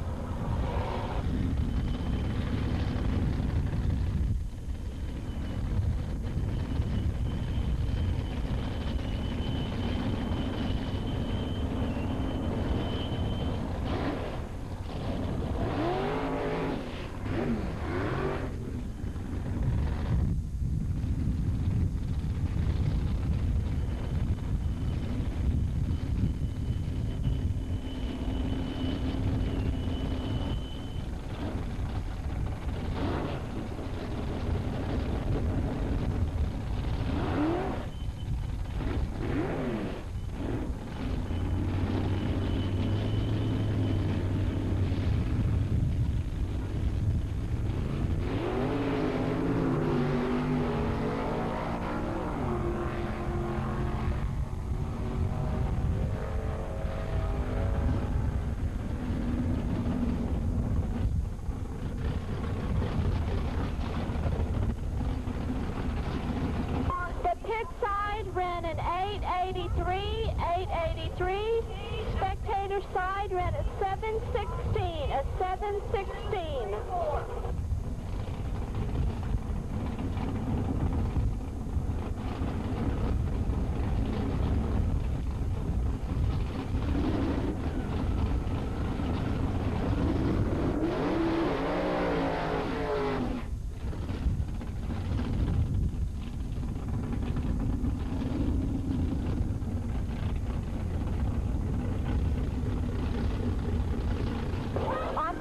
883. Spectator side ran at 716, a 716.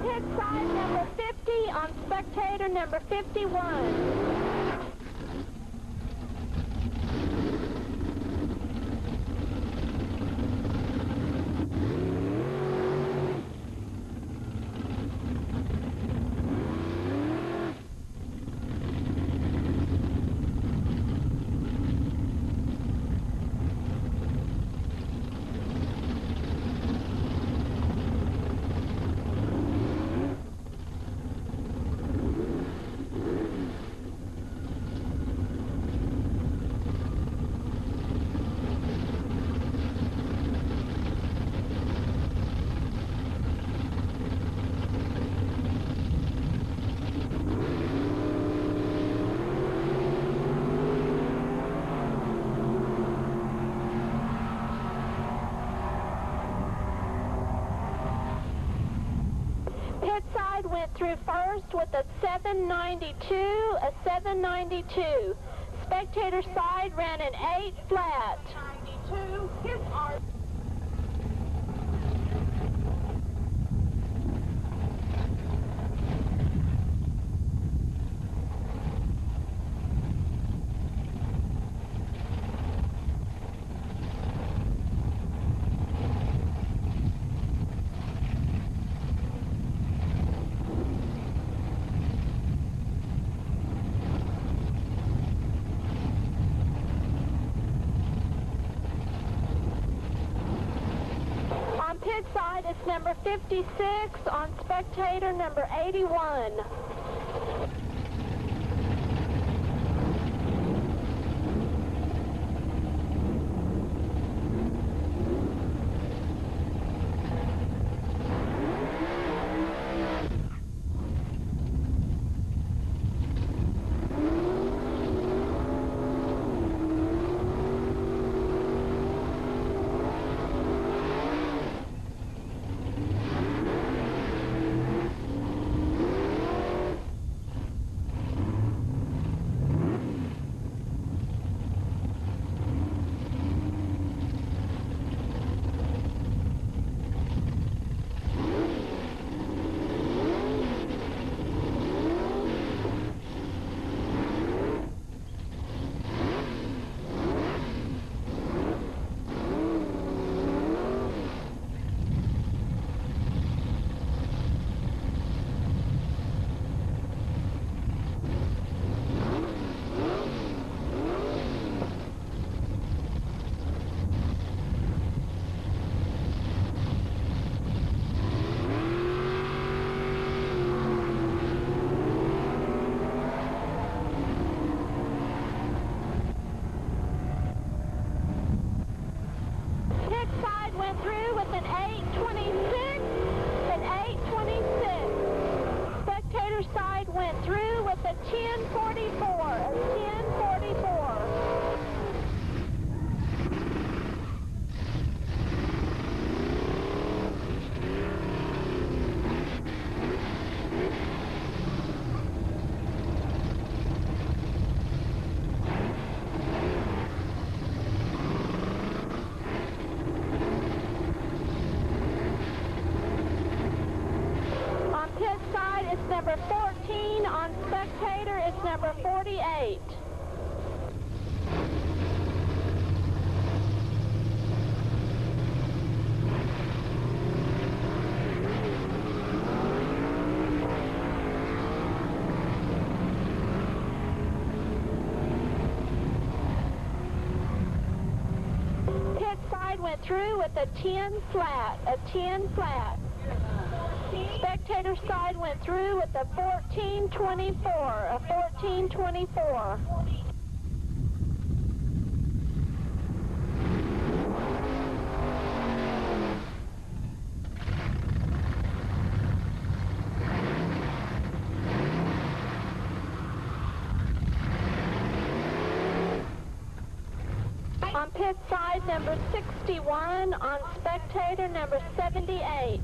Pit side number 50 on spectator number 51. Pit side went through first with a 792, a 792. Spectator side ran an 8 flat. 92. Here's our... Pit side is number 56 on spectator number 81. Through with an 826, an 826. Spectator side went through with a 1044, a 1044. Pit side is number 14, on spectator is number 48. Pit side went through with a 10 flat, a 10 flat. Spectator side went through with a 1424, a 1424. On pit side, number 61. On spectator, number 78.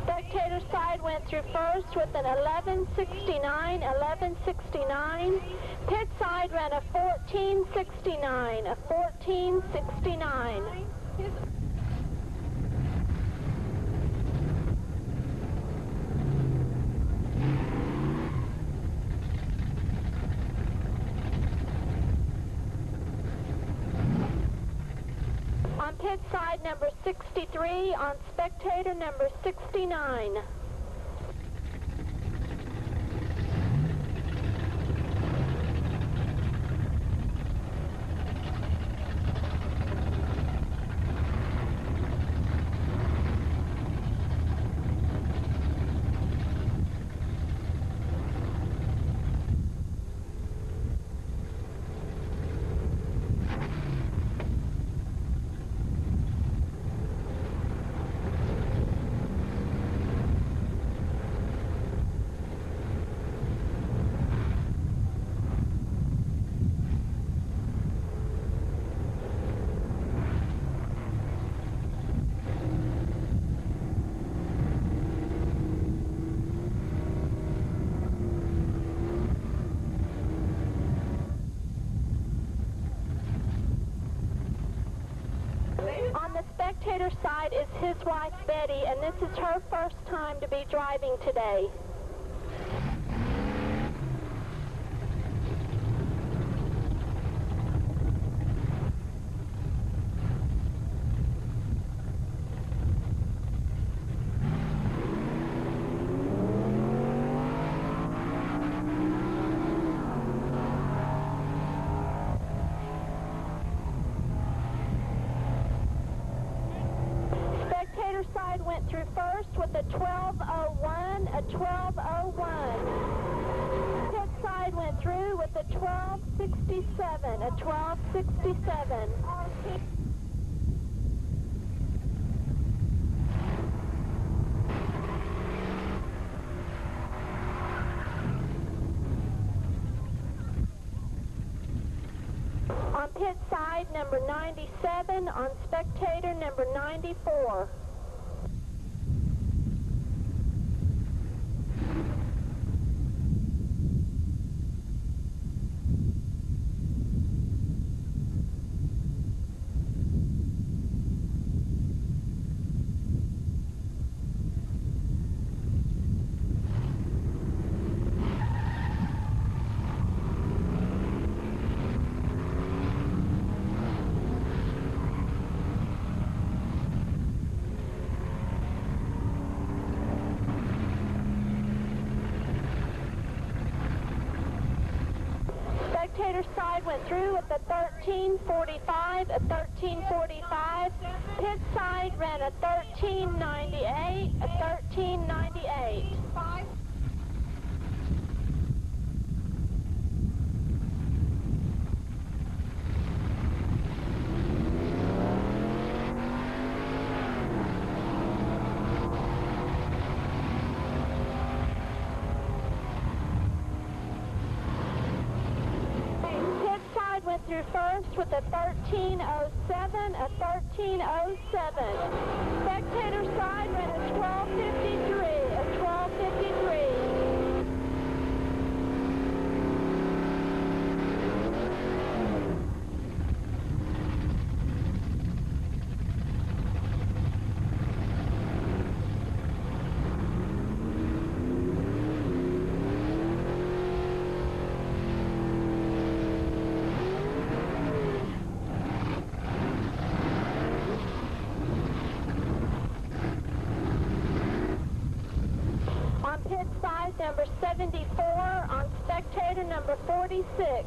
Spectator side went through first with an 1169. Pit side ran a 1469. On pit side, number 63. On spectator, number 69. On the spectator side is his wife, Betty, and this is her first time to be driving today. Spectator side went through first with a 1201. Pit side went through with a 1267. On pit side, number 97. On spectator, number 94. Spectator side went through with a 1345. Pit side ran a 1398. Went through first with a 1307. Spectator side ran a 1253. On 46.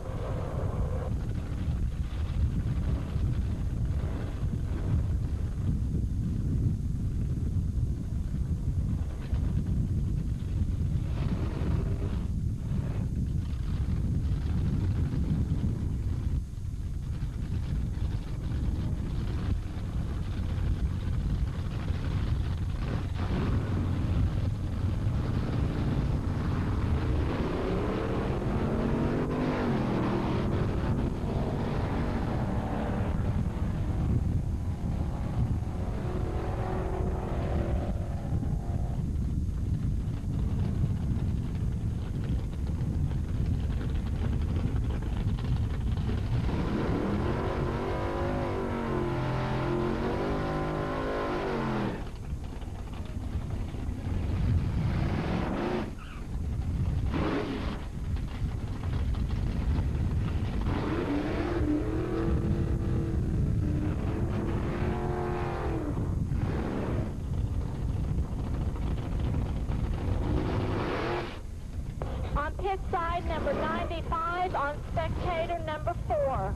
On pit side number 95, on spectator number 4.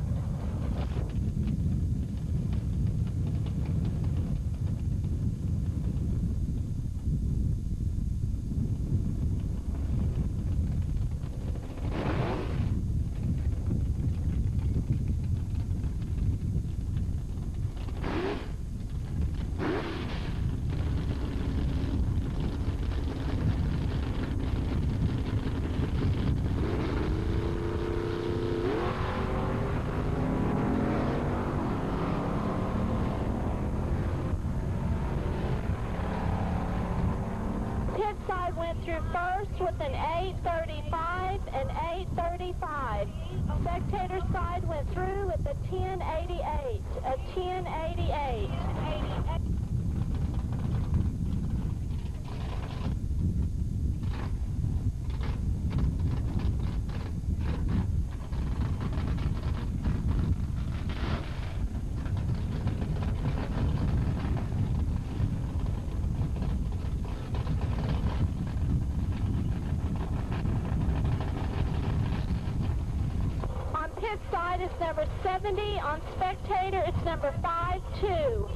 Pit side went through first with an 835 and 835. Spectator side went through with a 1088, a 1088. Pit side is number 70. On spectator, it's number 52.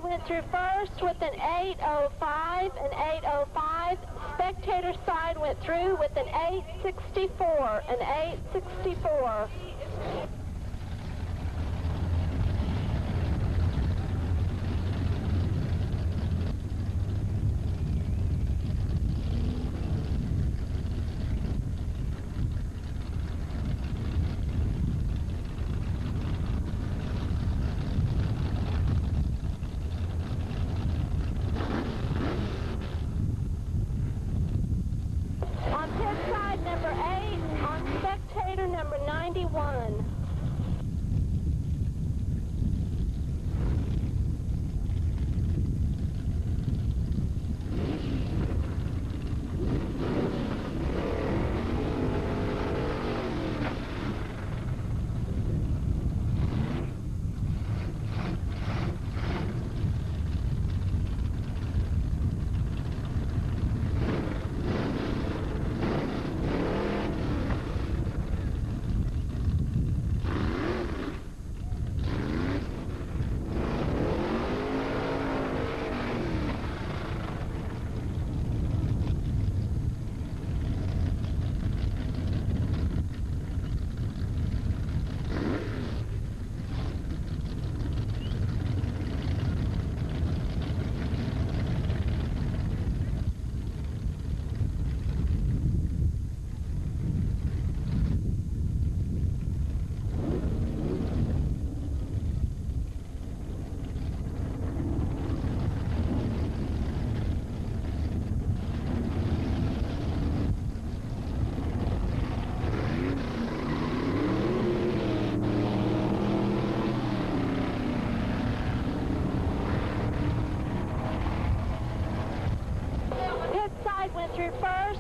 Went through first with an 805 and 805. Spectator side went through with an 864 and 864. Number 8, on spectator number 91.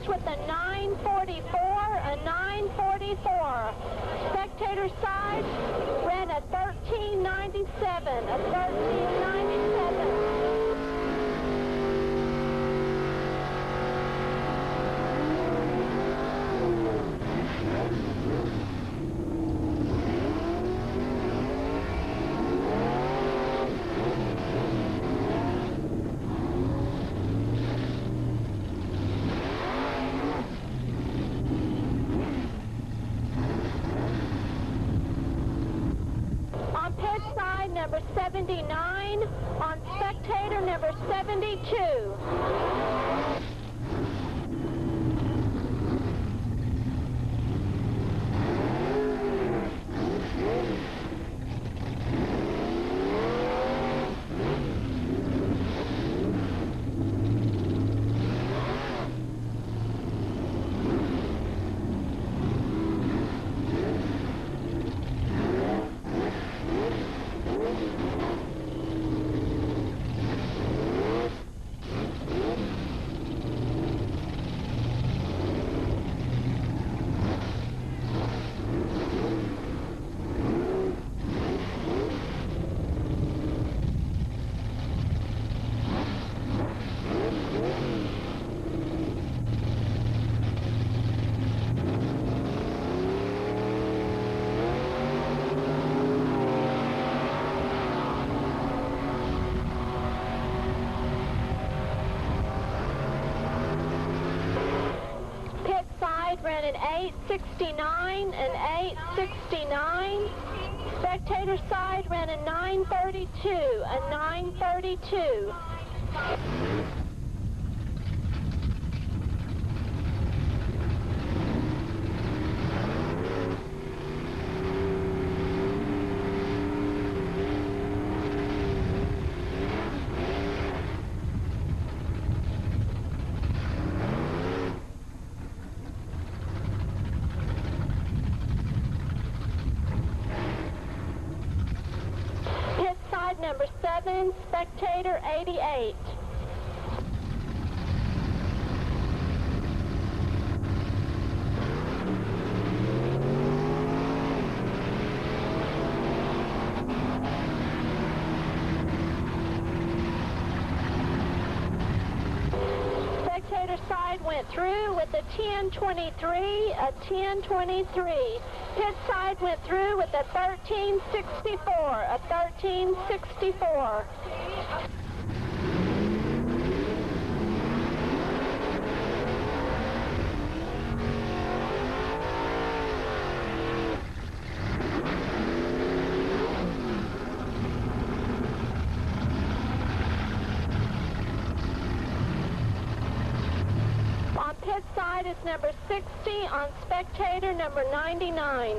first with a 944, a 944. Spectator side ran a 1397, a 1397. Number 79, on spectator number 72. Ran an 869, an 869. Spectator side ran a 932, a 932. Number 7, spectator 88. Spectator side went through with a 1023, a 1023. Pit side went through with a 1364, a 1364. On pit side is number 60, on spectator number 99.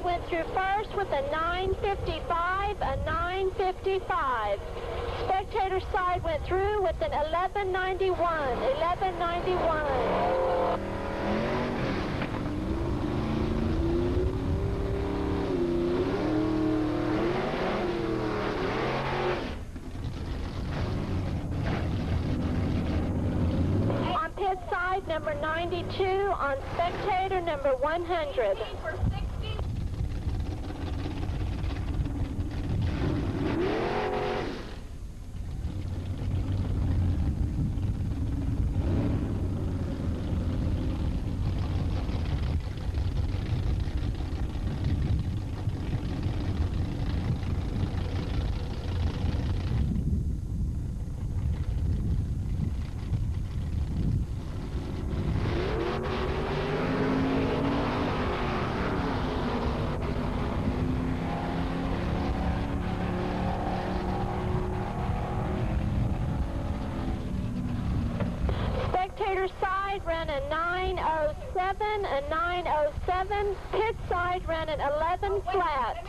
Went through first with a 955, a 955. Spectator side went through with an 1191, 1191. On pit side, number 92, on spectator, number 100. Spectator side ran a 907, a 907. Pit side ran an 11 flat.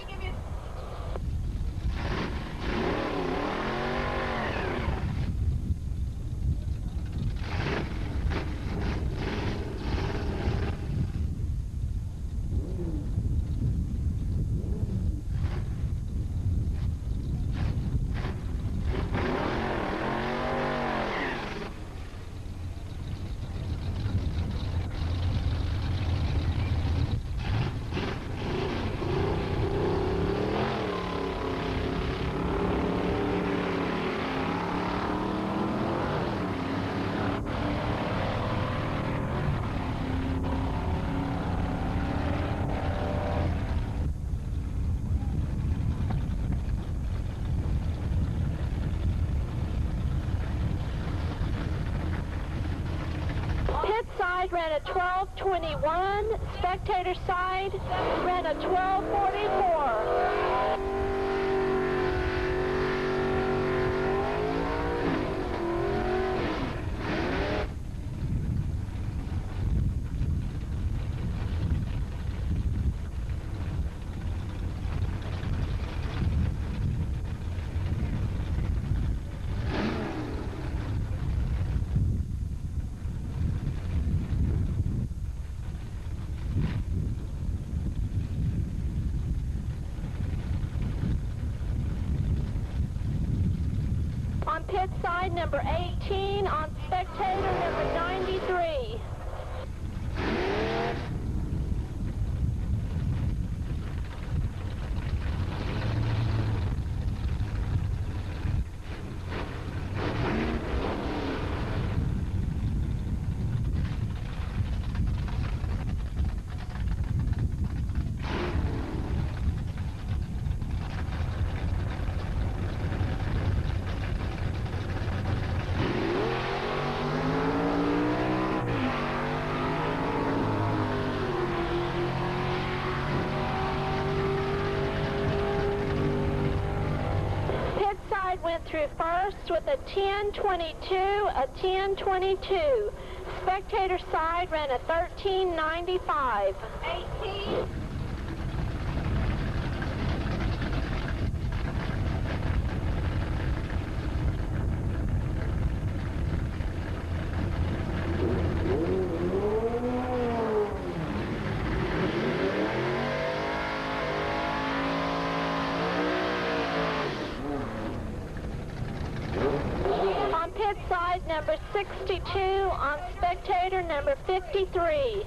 Pit side ran a 1221. Spectator side ran a 1244. On pit side, number 18. On spectator, number 93. Went through first with a 1022, a 1022. Spectator side ran a 1395. 18. Pit side number 62, on spectator number 53.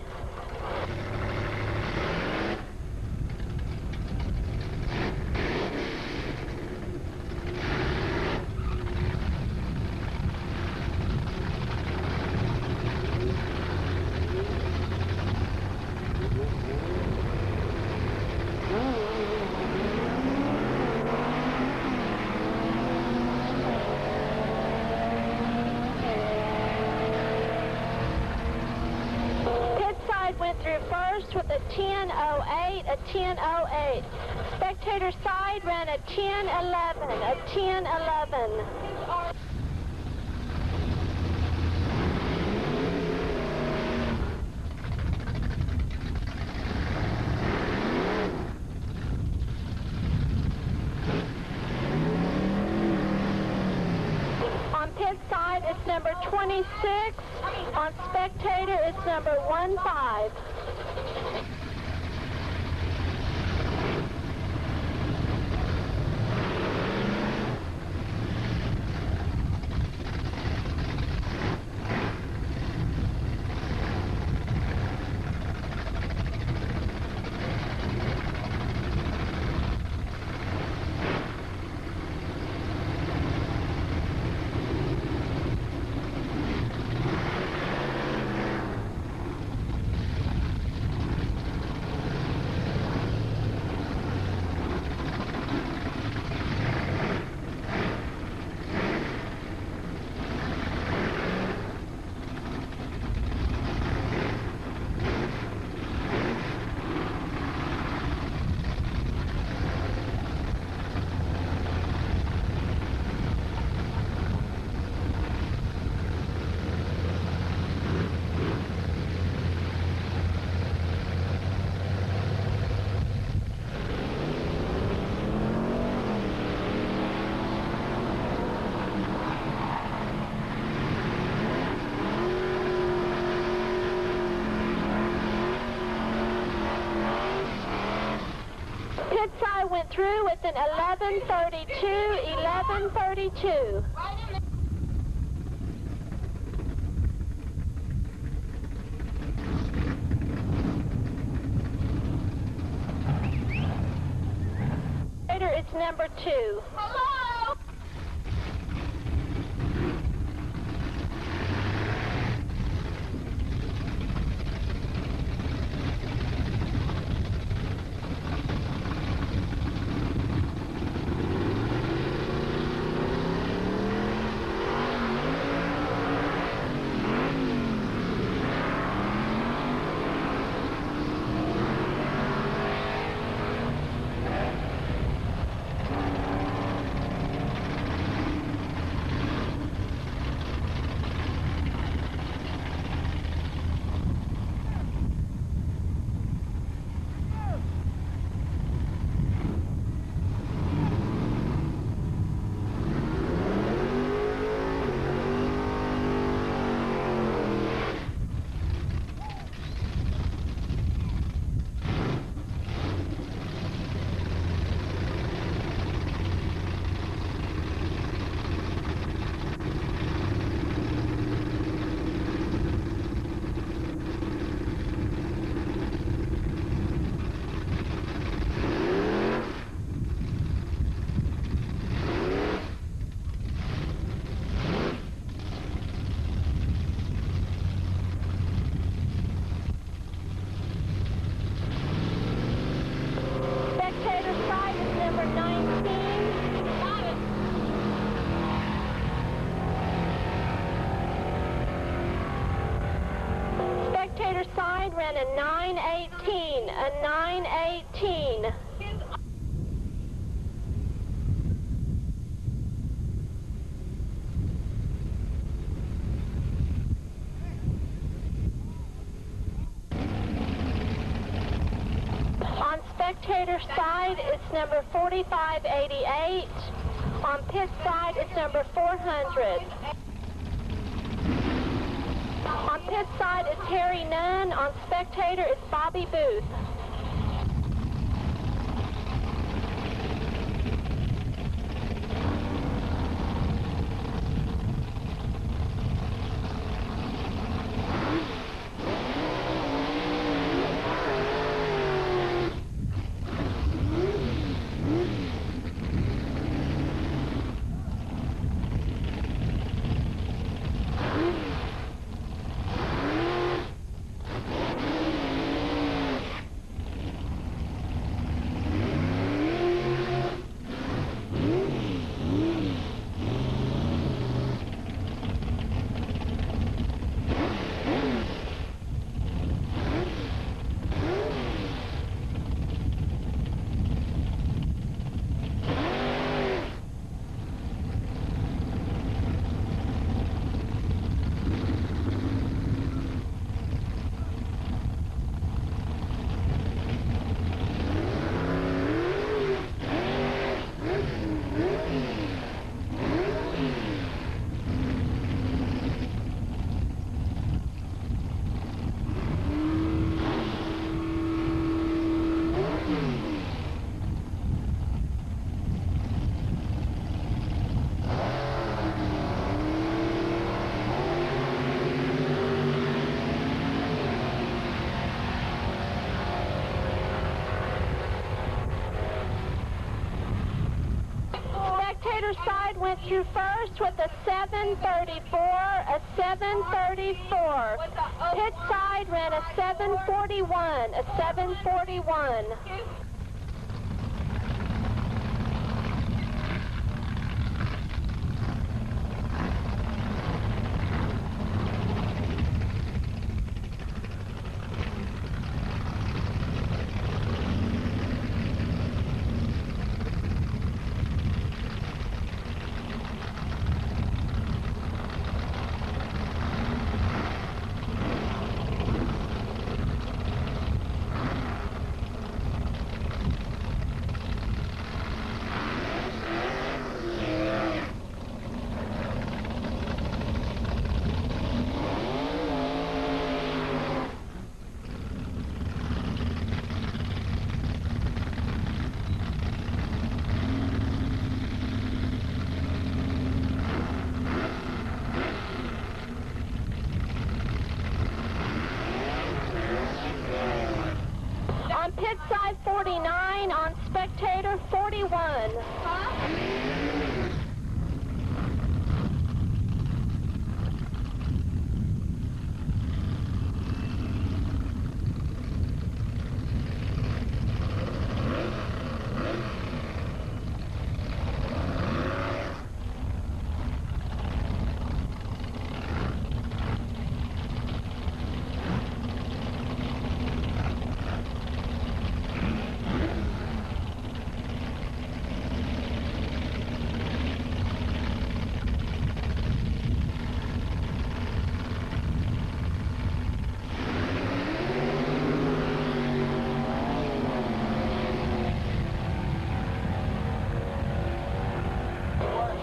Went through first with a 1008, a 1008. Spectator side ran a 1011, a 1011. On pit side, it's number 26. On spectator, it's number 15. Pit side went through with an 11:32, 11:32. It's number 2. Hello? Side ran a 9:18, a 9:18. On spectator side, it's number 4588. On pit side, it's number 400. On pit side, it's Harry Nunn. On spectator, it's Bobby Booth. Side went through first with a 734, a 734. Pit side ran a 741, a 741. Pit side 49 on spectator 41.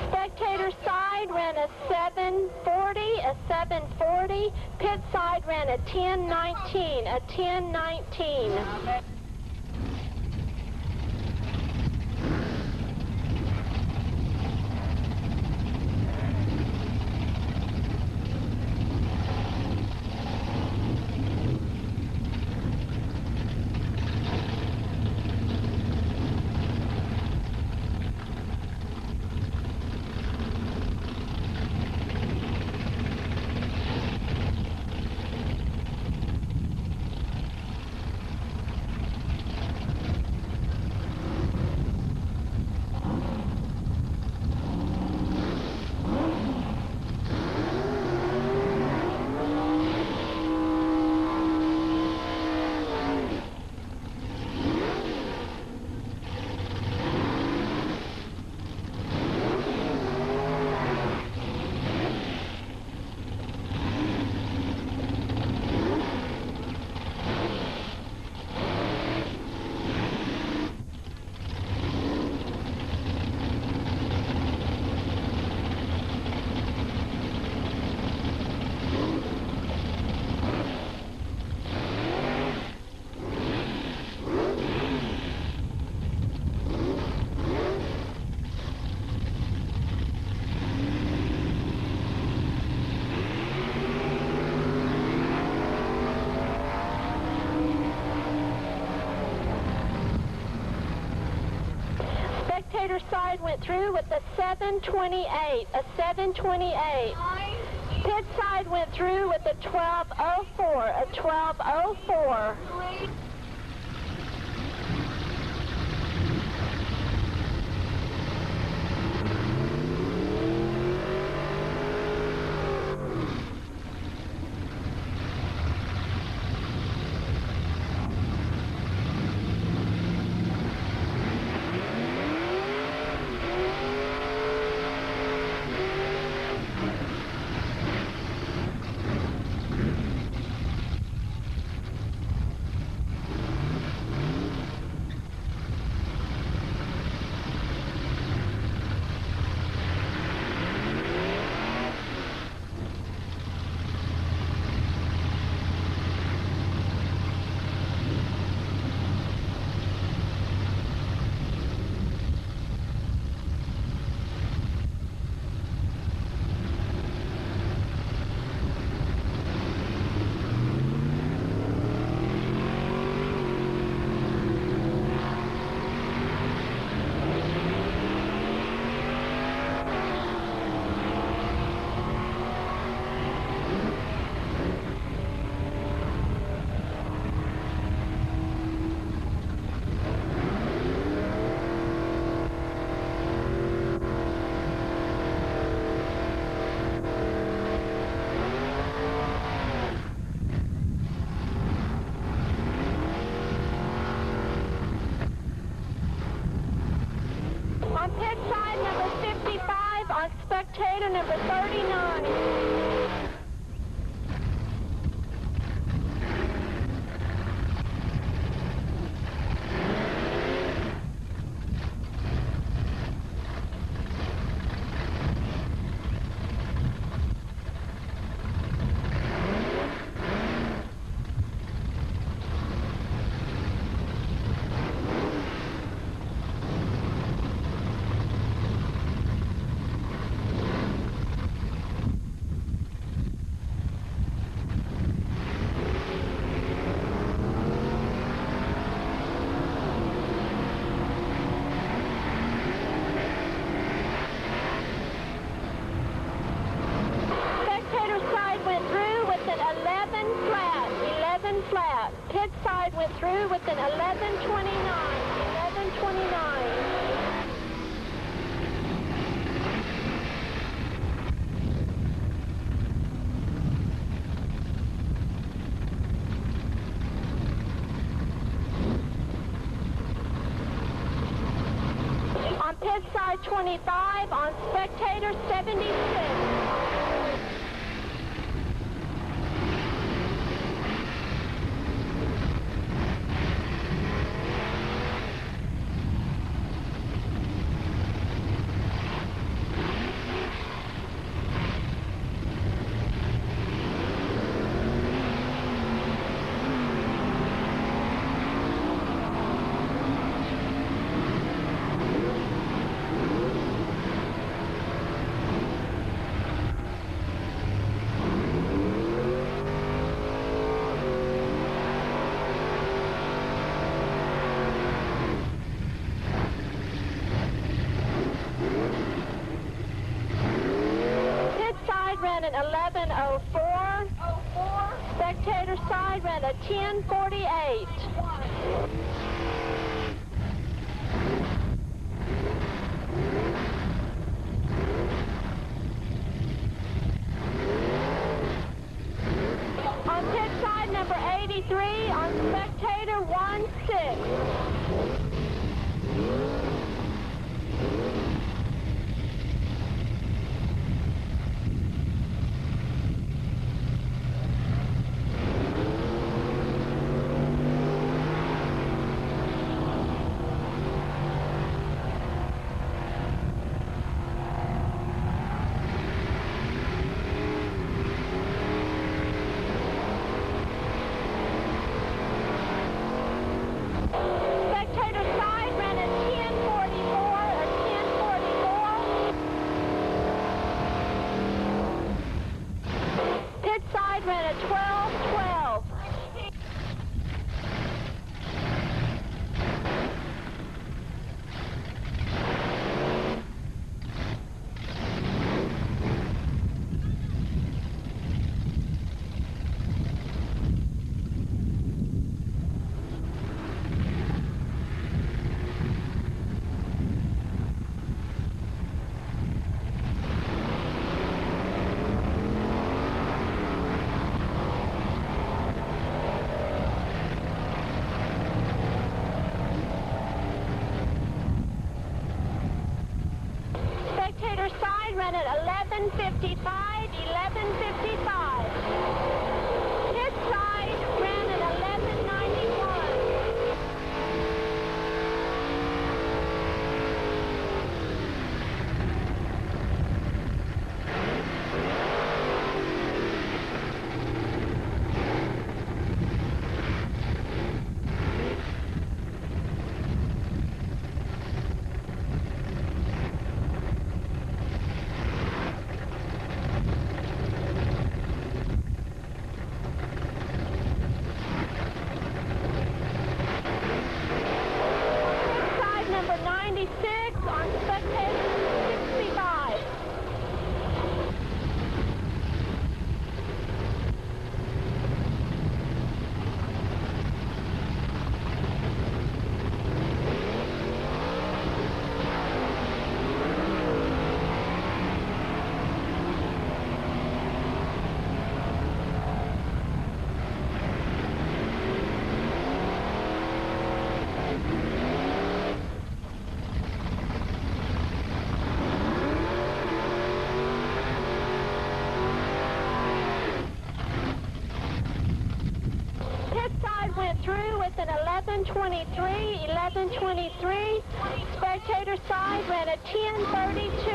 Spectator side ran a 740, a 740. Pit side ran a 1019, a 1019. Spectator side went through with a 728, a 728. Pit side went through with a 1204, a 1204. flat. Pit side went through with an 1129. 1129. On pit side 25, on spectator 76. Ran at 1104. Spectator side ran at 1048. On pit side number 83, on spectator 16. Ran at 1212. Side ran at 1155, 1155. Pit side ran at 1191. Number 96 on spectator 65. Went through with an 1123, 1123. Spectator side ran at 1032.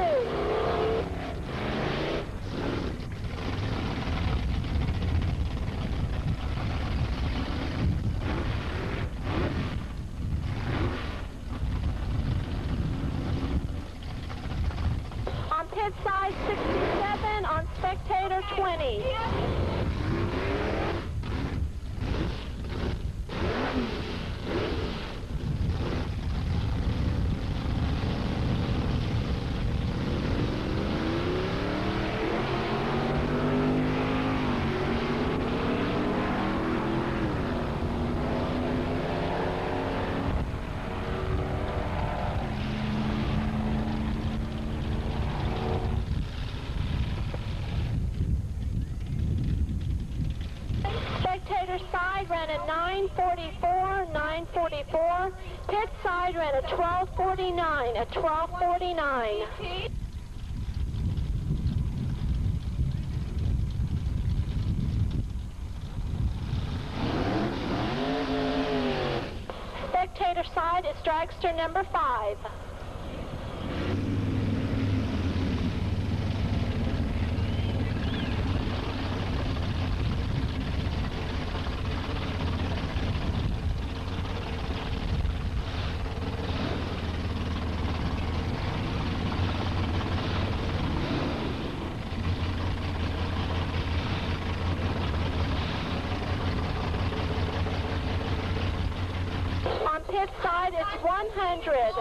On pit side 67, on spectator 20. Spectator side ran a 9:44. Pit side ran a 12:49. Spectator side is dragster number 5. On pit side, it's 100.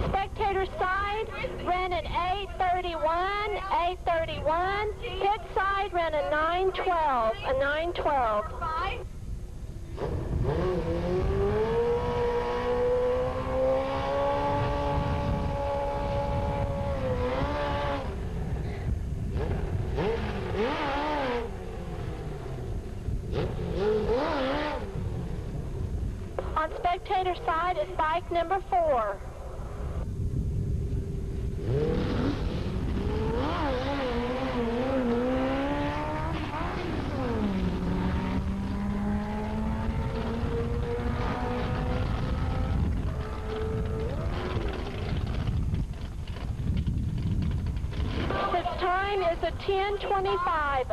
Spectator side ran an 8:31. Pit side ran a 9:12. On spectator side is bike number 4. His time is a 10:25.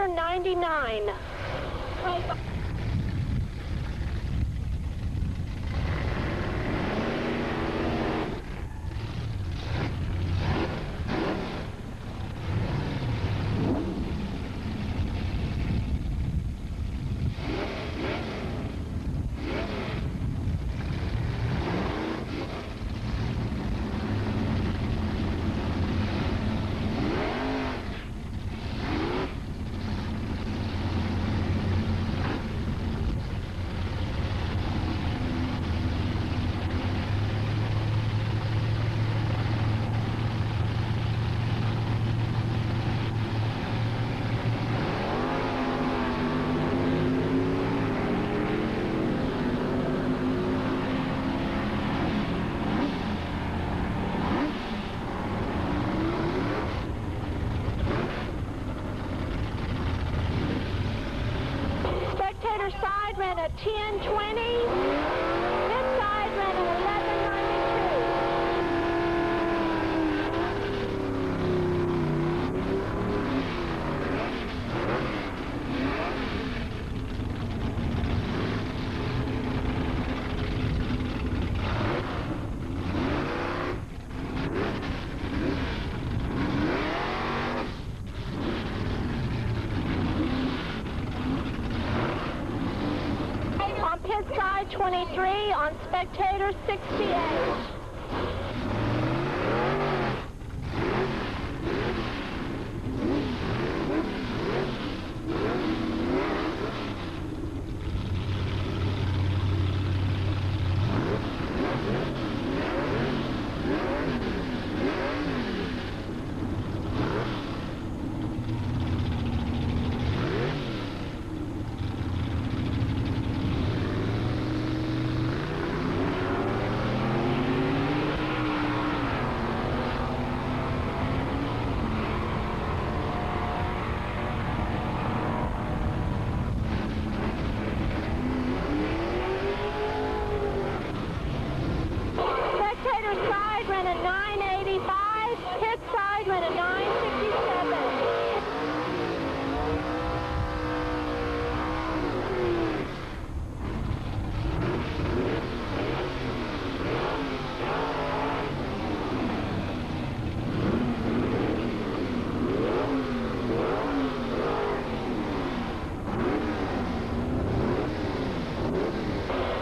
spectator 99. Spectator side ran a 1020. Pit side ran an 1192. On pit side 23, on spectator 68. Spectator side ran a 985, pit side ran a 967.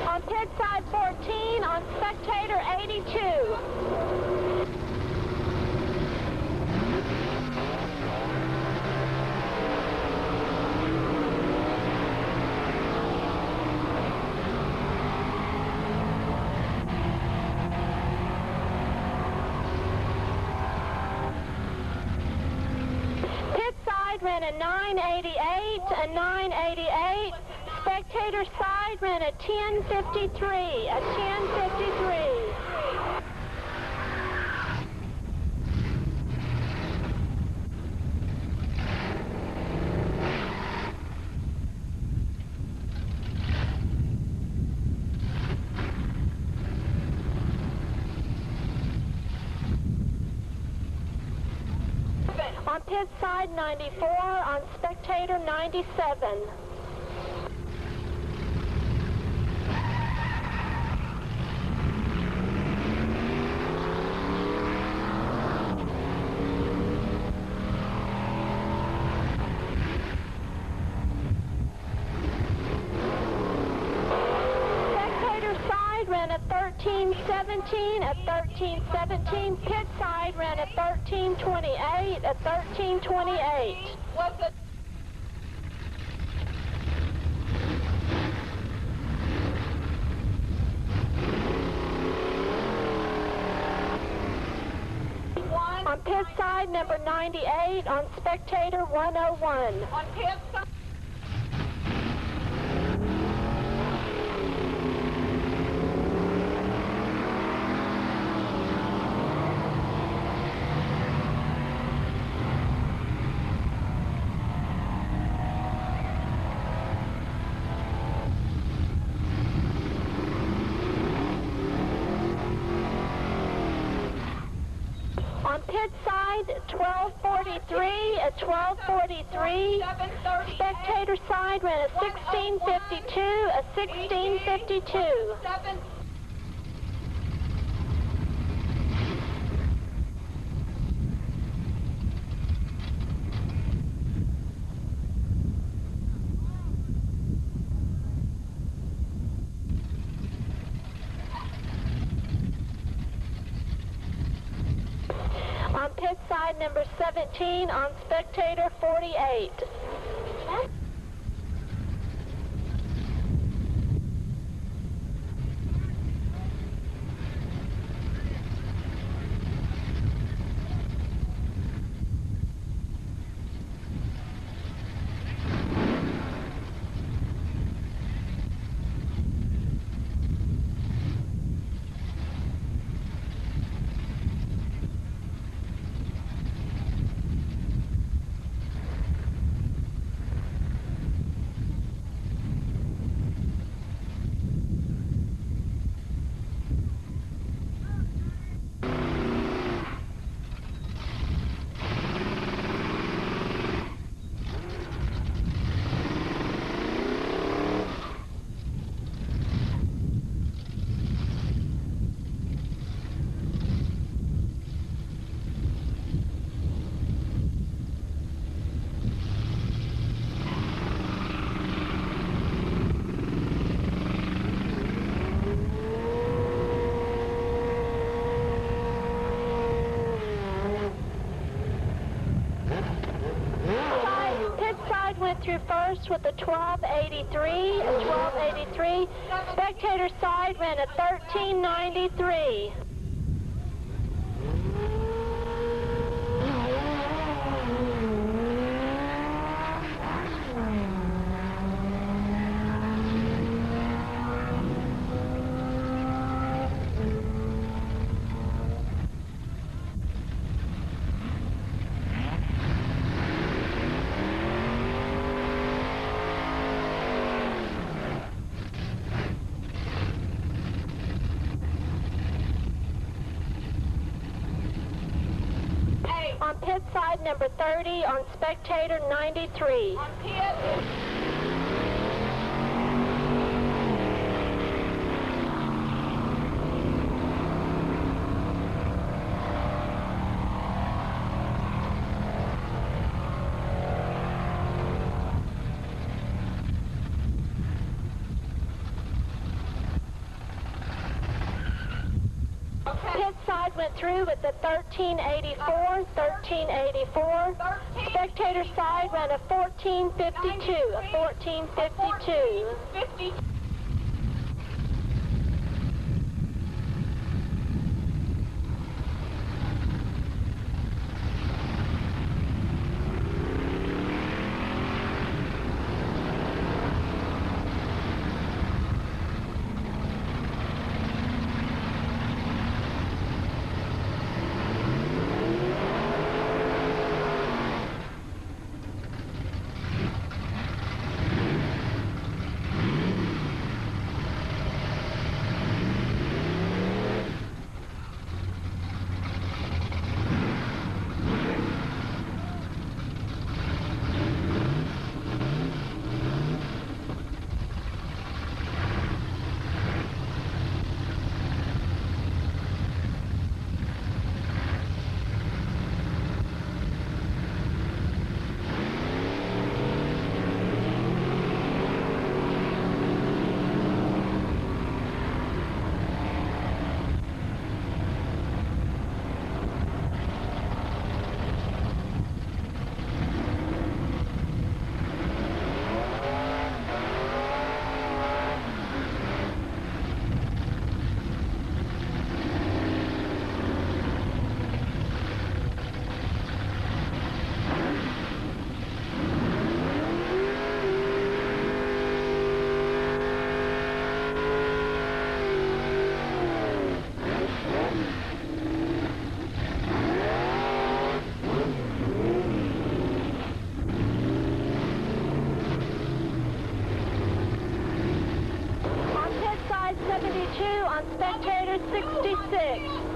On pit side 14, on spectator 82. Pit side ran a 988, a 988. Spectator side ran a 1053, a 1053. On pit side 94, on spectator 97. Spectator side ran a 1317, a 1317. Pit side ran a 1328, a 1328. Was it? On pit side number 98, on spectator 101. On pit side. On pit side side, 12:43 at 12:43. Spectator side ran a 16:52, a 16:52. On pit side number 17, on spectator 48. Through first with a 12:83, a 12:83. Spectator side ran a 13:93. On pit side number 30, on spectator 93. On pit. Pit side went through with the 1384, 1384. Spectator side ran a 1452, a 1452. On spectator 66.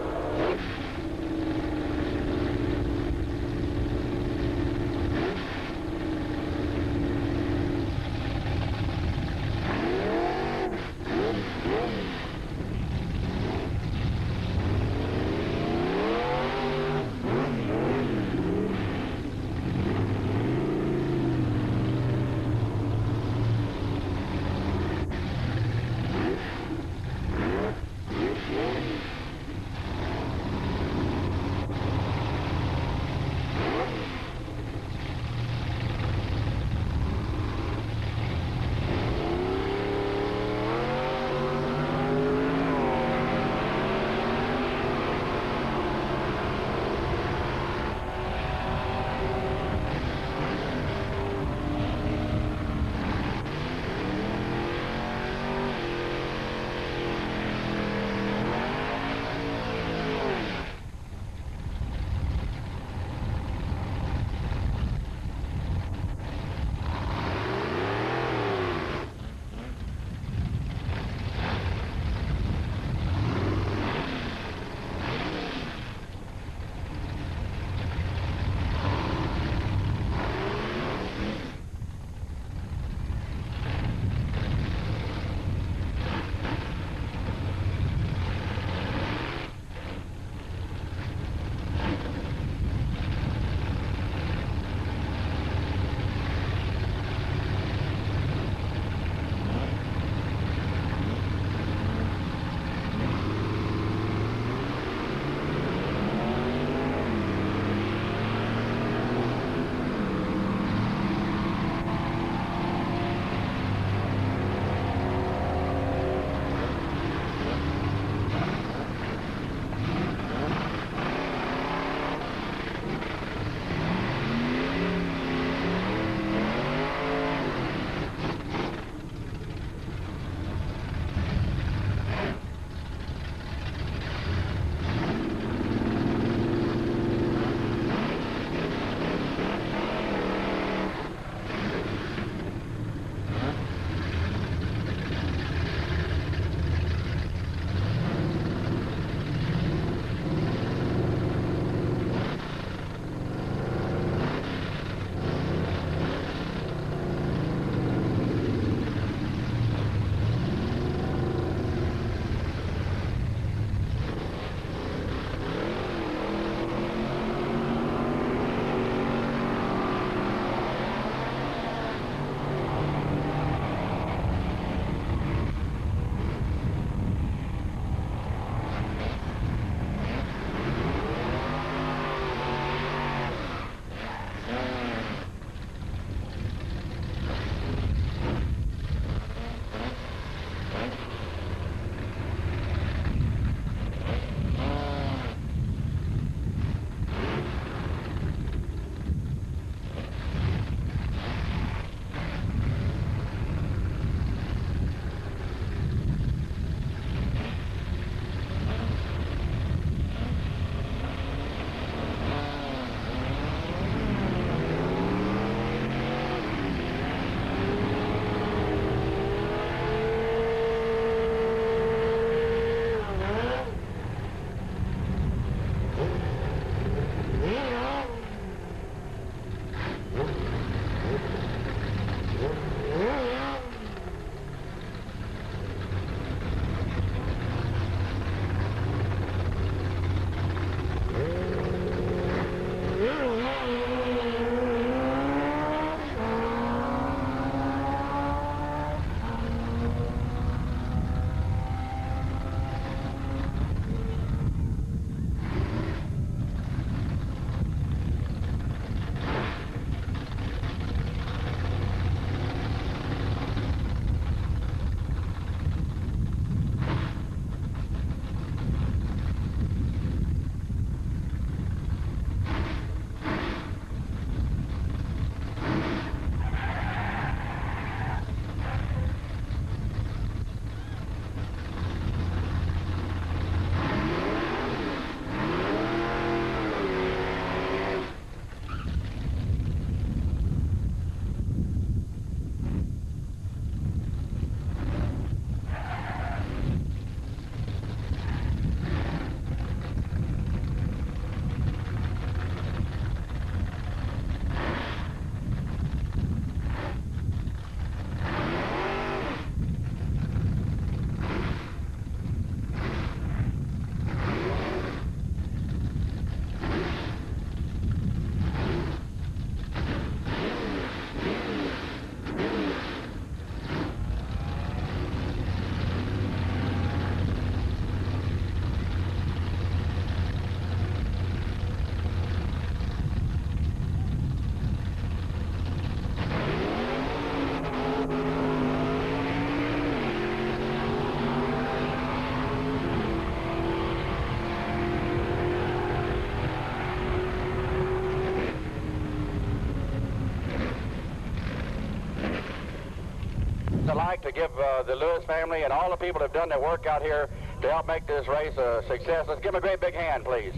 I'd like to give the Lewis family and all the people who have done their work out here to help make this race a success. Let's give them a great big hand, please.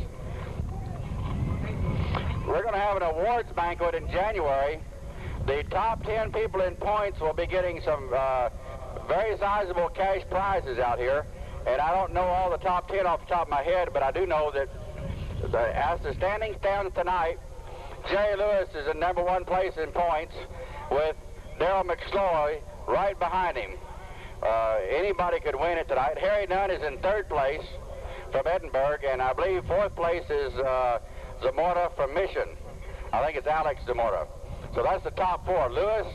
We're going to have an awards banquet in January. The top 10 people in points will be getting some very sizable cash prizes out here. And I don't know all the top 10 off the top of my head, but I do know that as the standing stands tonight, Jerry Lewis is in #1 place in points with Daryl McSloy right behind him. Anybody could win it tonight. Harry Dunn is in 3rd place from Edinburgh, and I believe 4th place is Zamora from Mission. I think it's Alex Zamora. So that's the top 4. Lewis,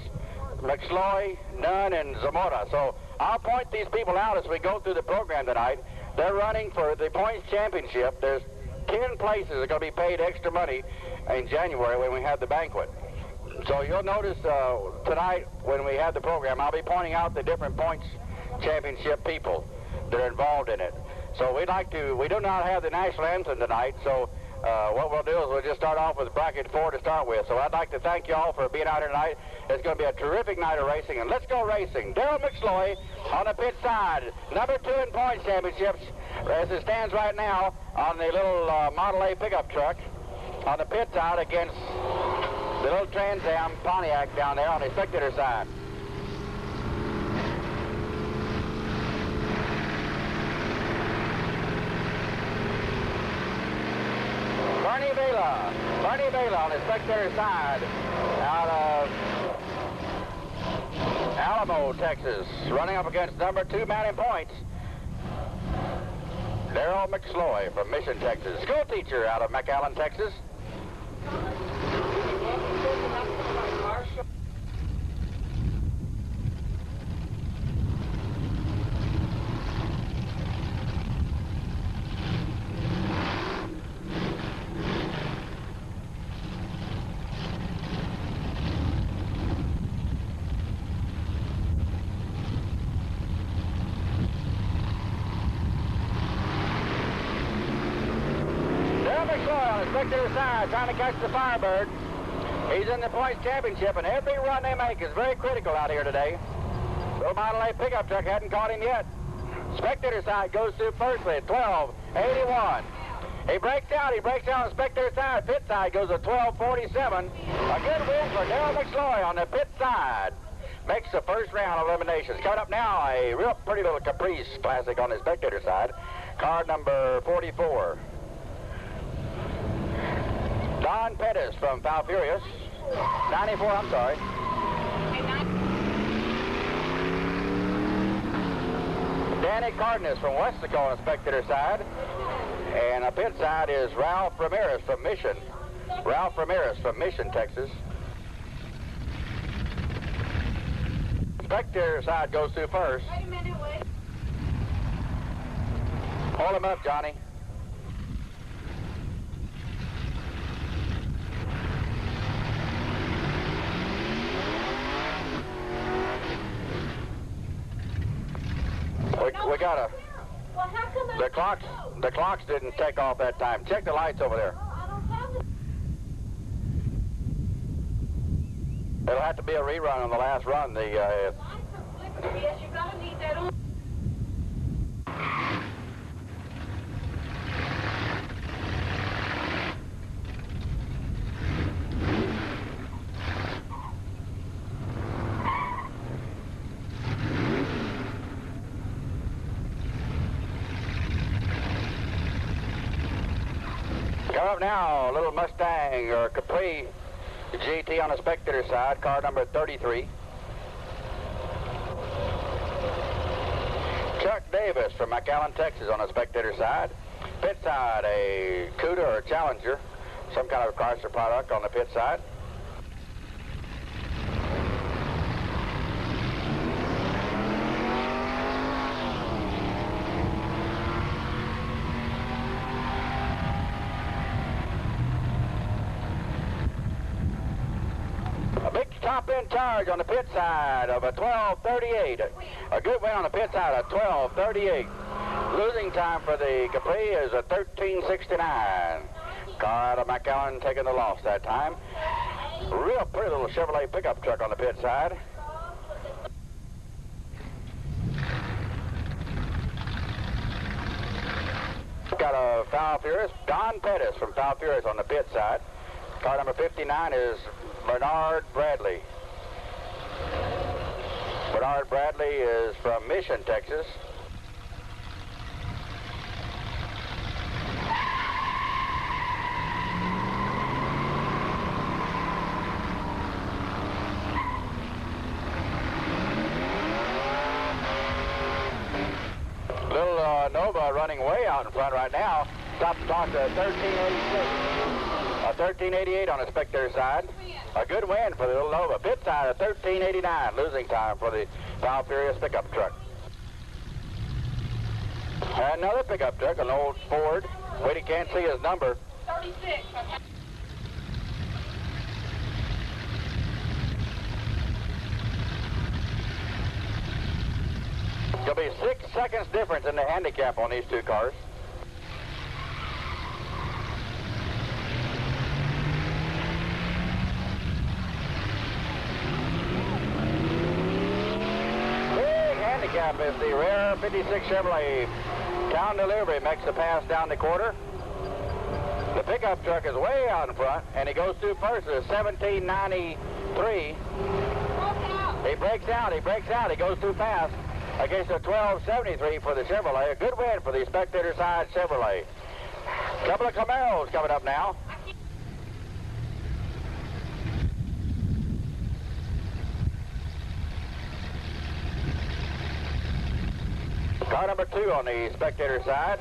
McSloy, Dunn, and Zamora. So I'll point these people out as we go through the program tonight. They're running for the points championship. There's 10 places that are going to be paid extra money in January when we have the banquet. So you'll notice tonight when we have the program, I'll be pointing out the different points championship people that are involved in it. So we do not have the national anthem tonight, so what we'll do is we'll just start off with bracket 4 to start with. So I'd like to thank you all for being out here tonight. It's going to be a terrific night of racing, and let's go racing. Daryl McSloy on the pit side, #2 in points championships, as it stands right now on the little Model A pickup truck on the pit side against the little Trans Am Pontiac down there on the spectator side. Bernie Vela on the spectator side out of Alamo, Texas, running up against #2 man in points, Daryl McSloy from Mission, Texas. School teacher out of McAllen, Texas. Spectator side, trying to catch the Firebird. He's in the points championship, and every run they make is very critical out here today. Little Model A pickup truck hadn't caught him yet. Spectator side goes through first with 12.81. He breaks out on the spectator side. Pit side goes to 12.47. A good win for Daryl McSloy on the pit side. Makes the first round of eliminations. Coming up now, a real pretty little Caprice Classic on the spectator side. Car number 44. Don Pettis from Falfurious. 94, I'm sorry. Danny Cardenas from Westaco on the spectator side. And the pit side is Ralph Ramirez from Mission. Ralph Ramirez from Mission, Texas. Spectator side goes through first. Wait a minute, wait. Hold him up, Johnny. We got a... Well, how come The clocks didn't take off that time. Check the lights over there. I don't have it. It'll have to be a rerun on the last run. Yes, you gotta need that on. Coming up now, a little Mustang or Capri GT on the spectator side, car number 33. Chuck Davis from McAllen, Texas on the spectator side. Pit side, a Cuda or Challenger, some kind of Chrysler product on the pit side. Top end charge on the pit side of a 12.38. A good win on the pit side of 12.38. Losing time for the Capri is a 13.69. Car out of McAllen taking the loss that time. Real pretty little Chevrolet pickup truck on the pit side. got a Foul Furious. Don Pettis from Foul Furious on the pit side. Car number 59 is Bernard Bradley. Bernard Bradley is from Mission, Texas. Little Nova running way out in front right now. Top to talk to 1386. 1388 on the spectator side. A good win for the little Nova. Pit side of 1389, losing time for the Foul Furious pickup truck. Another pickup truck, an old Ford. Wait, he can't see his number. 36. There'll be 6 seconds difference in the handicap on these two cars. Handicap is the rare 56 Chevrolet Town Delivery makes the pass down the quarter. The pickup truck is way out in front, and he goes through first at 1793. He breaks out, he goes too fast against a 1273 for the Chevrolet. A good win for the spectator side Chevrolet. Couple of Camaros coming up now. Car number 2 on the spectator side.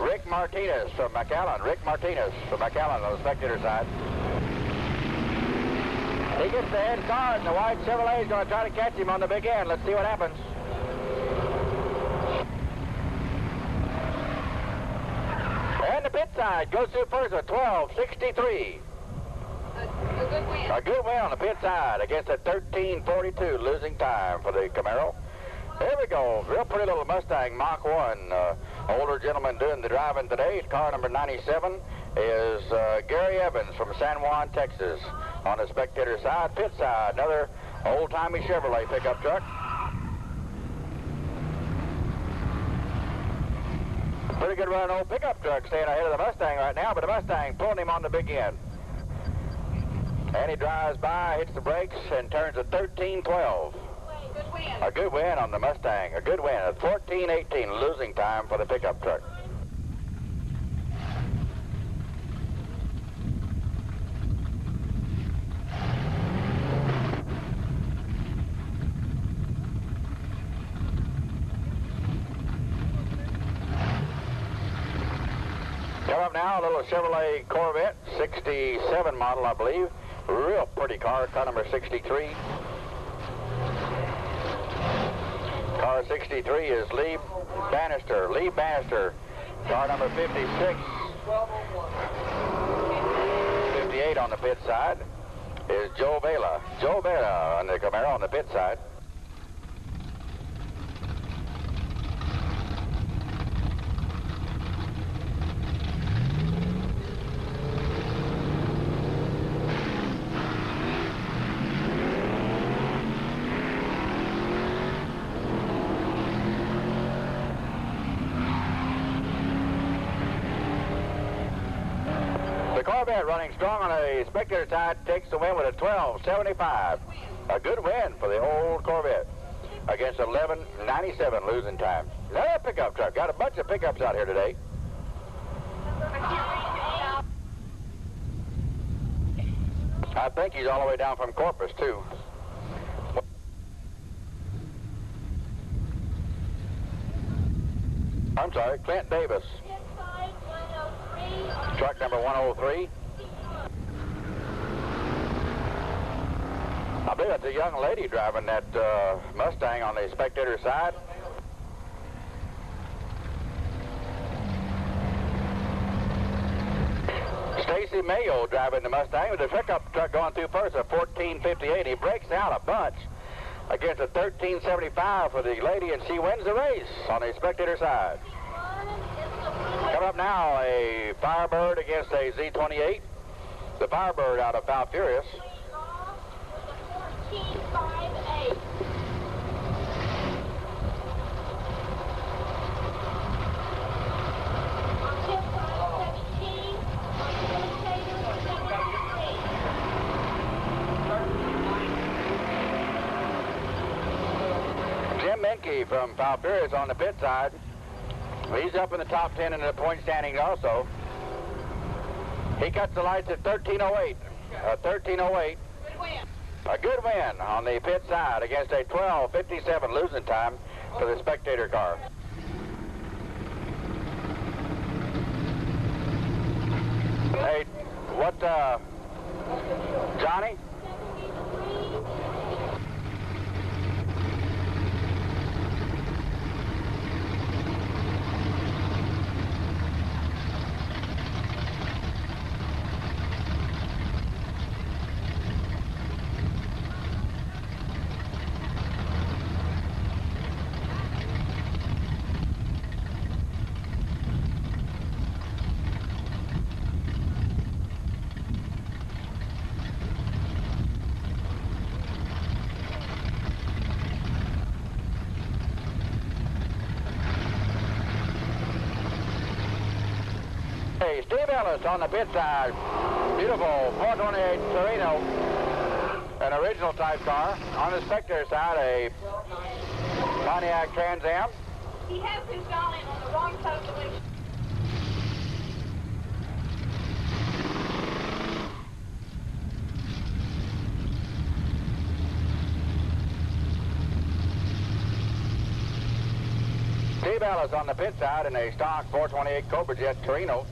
Rick Martinez from McAllen. Rick Martinez from McAllen on the spectator side. He gets the head start, and the white Chevrolet is going to try to catch him on the big end. Let's see what happens. And the pit side goes through first at 1263. A good win. A good win on the pit side against a 1342, losing time for the Camaro. There we go. Real pretty little Mustang Mach 1. Older gentleman doing the driving today. Car number 97 is Gary Evans from San Juan, Texas. On the spectator side, pit side, another old-timey Chevrolet pickup truck. Pretty good run old pickup truck staying ahead of the Mustang right now, but the Mustang pulling him on the big end. And he drives by, hits the brakes, and turns at 1312. Good win. A good win on the Mustang. A good win at 1418, losing time for the pickup truck. Come up now, a little Chevrolet Corvette, 67 model, I believe. Real pretty car, car number 63. Car 63 is Lee Bannister. Lee Bannister. Car number 56. 58 on the pit side is Joe Vela. Joe Vela on the Camaro on the pit side. The Corvette running strong on the spectator side takes the win with a 1275. A good win for the old Corvette against 1197 losing time. Another pickup truck. Got a bunch of pickups out here today. I think he's all the way down from Corpus too. I'm sorry, Clint Davis. Truck number 103. I believe that's a young lady driving that Mustang on the spectator side. Stacy Mayo driving the Mustang with the pickup truck going through first at 1458. He breaks out a bunch against a 1375 for the lady, and she wins the race on the spectator side. Coming up now, a Firebird against a Z28. The Firebird out of Foul Furious. Menke from Falfurrias on the pit side. He's up in the top 10 in the point standings also. He cuts the lights at 13:08. 13:08. Good win. A good win on the pit side against a 12:57 losing time for the spectator car. Hey, what, Johnny? Hey, Steve Ellis on the pit side. Beautiful 428 Torino, an original type car. On the spectator side, a Pontiac Trans Am. He has his dial in on the wrong side of the windshield. Steve Ellis on the pit side in a stock 428 Cobra Jet Torino.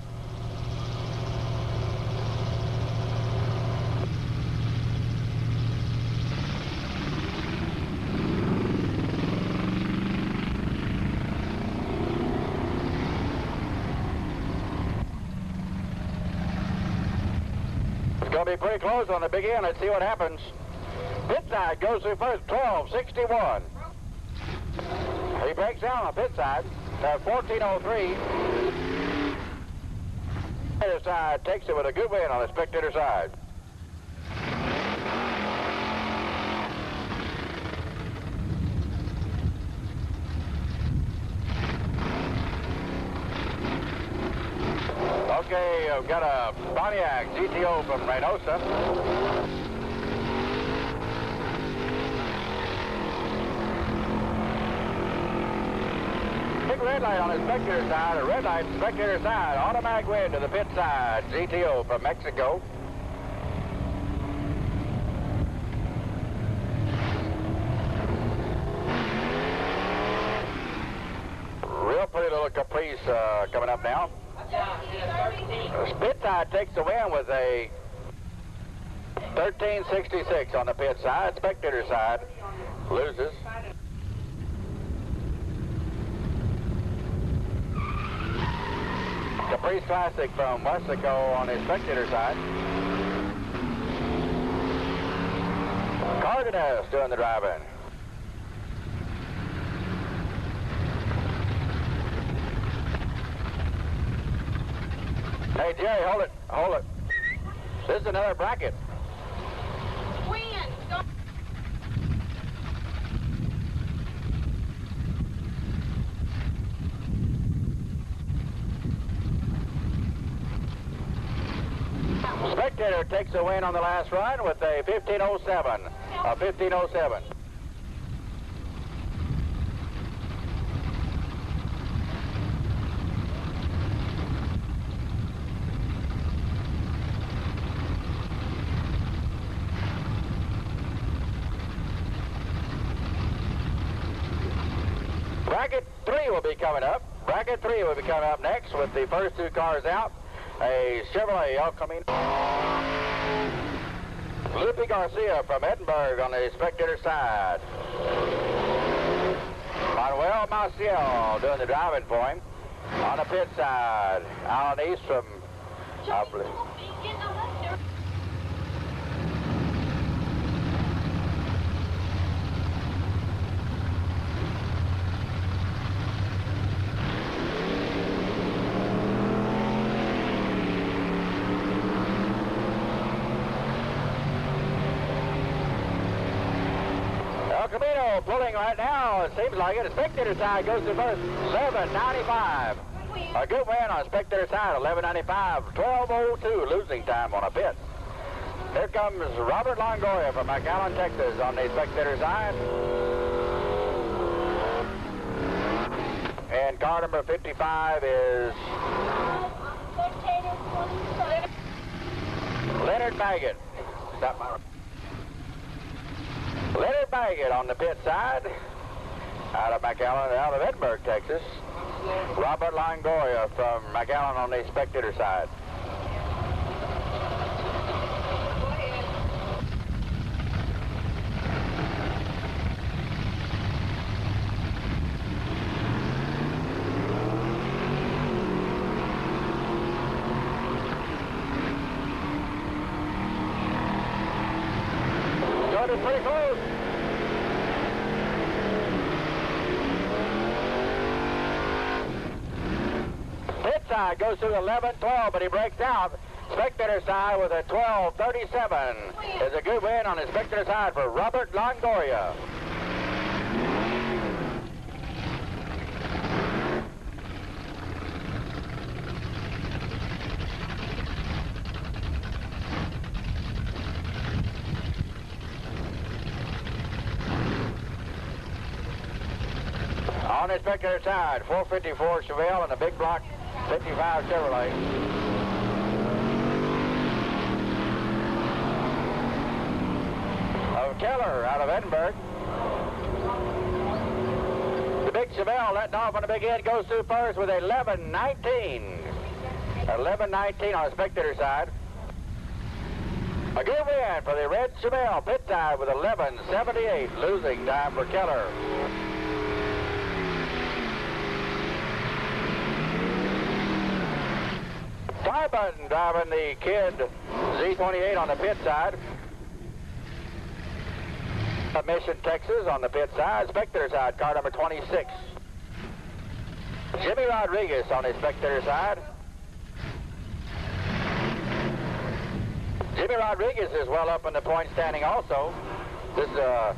It's going to be pretty close on the big end. Let's see what happens. Pit side goes through first, 12:61. He breaks down on the pit side at 14:03. Spectator side takes it with a good win on the spectator side. Okay, I've got a Pontiac GTO from Reynosa. Red light on the spectator side, a red light spectator side, automatic win to the pit side, GTO from Mexico. Real pretty little Caprice coming up now. The pit side takes the win with a 13:66 on the pit side, spectator side loses. Caprice Classic from Mexico on the spectator side. Cardenas doing the driving. Hey, Jerry, hold it, hold it. This is another bracket. Win. Don't. Spectator takes a win on the last run with a 15:07. A 15:07. Bracket 3 will be coming up. Bracket 3 will be coming up next with the first two cars out. A Chevrolet El Camino. Lupe Garcia from Edinburgh on the spectator side. Manuel Maciel doing the driving for him. On the pit side, Alan East from Upland. Camino pulling right now. It seems like it. The spectator side goes to first. 11:95. A good win on spectator side. 11:95. 12:02 losing time on a pit. Here comes Robert Longoria from McAllen, Texas on the spectator side. car number 55 is Leonard Baggett. Stop my... Leonard Baggett on the pit side, out of McAllen, out of Edinburgh, Texas. Robert Longoria from McAllen on the spectator side. Started pretty close. Pit side goes through 11-12, but he breaks out. Spectator side with a 12-37. Is a good win on the spectator side for Robert Longoria. On the spectator side, 454 Chevelle and a big block 55 Chevrolet. Of Keller out of Edinburgh. The big Chevelle letting off on the big end goes through first with 11-19. 11-19 on the spectator side. A good win for the red Chevelle pit side with 11-78, losing time for Keller. Ty Button driving the Kid Z28 on the pit side. Mission, Texas on the pit side. Spectator side, car number 26. Jimmy Rodriguez on the spectator side. Jimmy Rodriguez is well up in the point standing also. This is a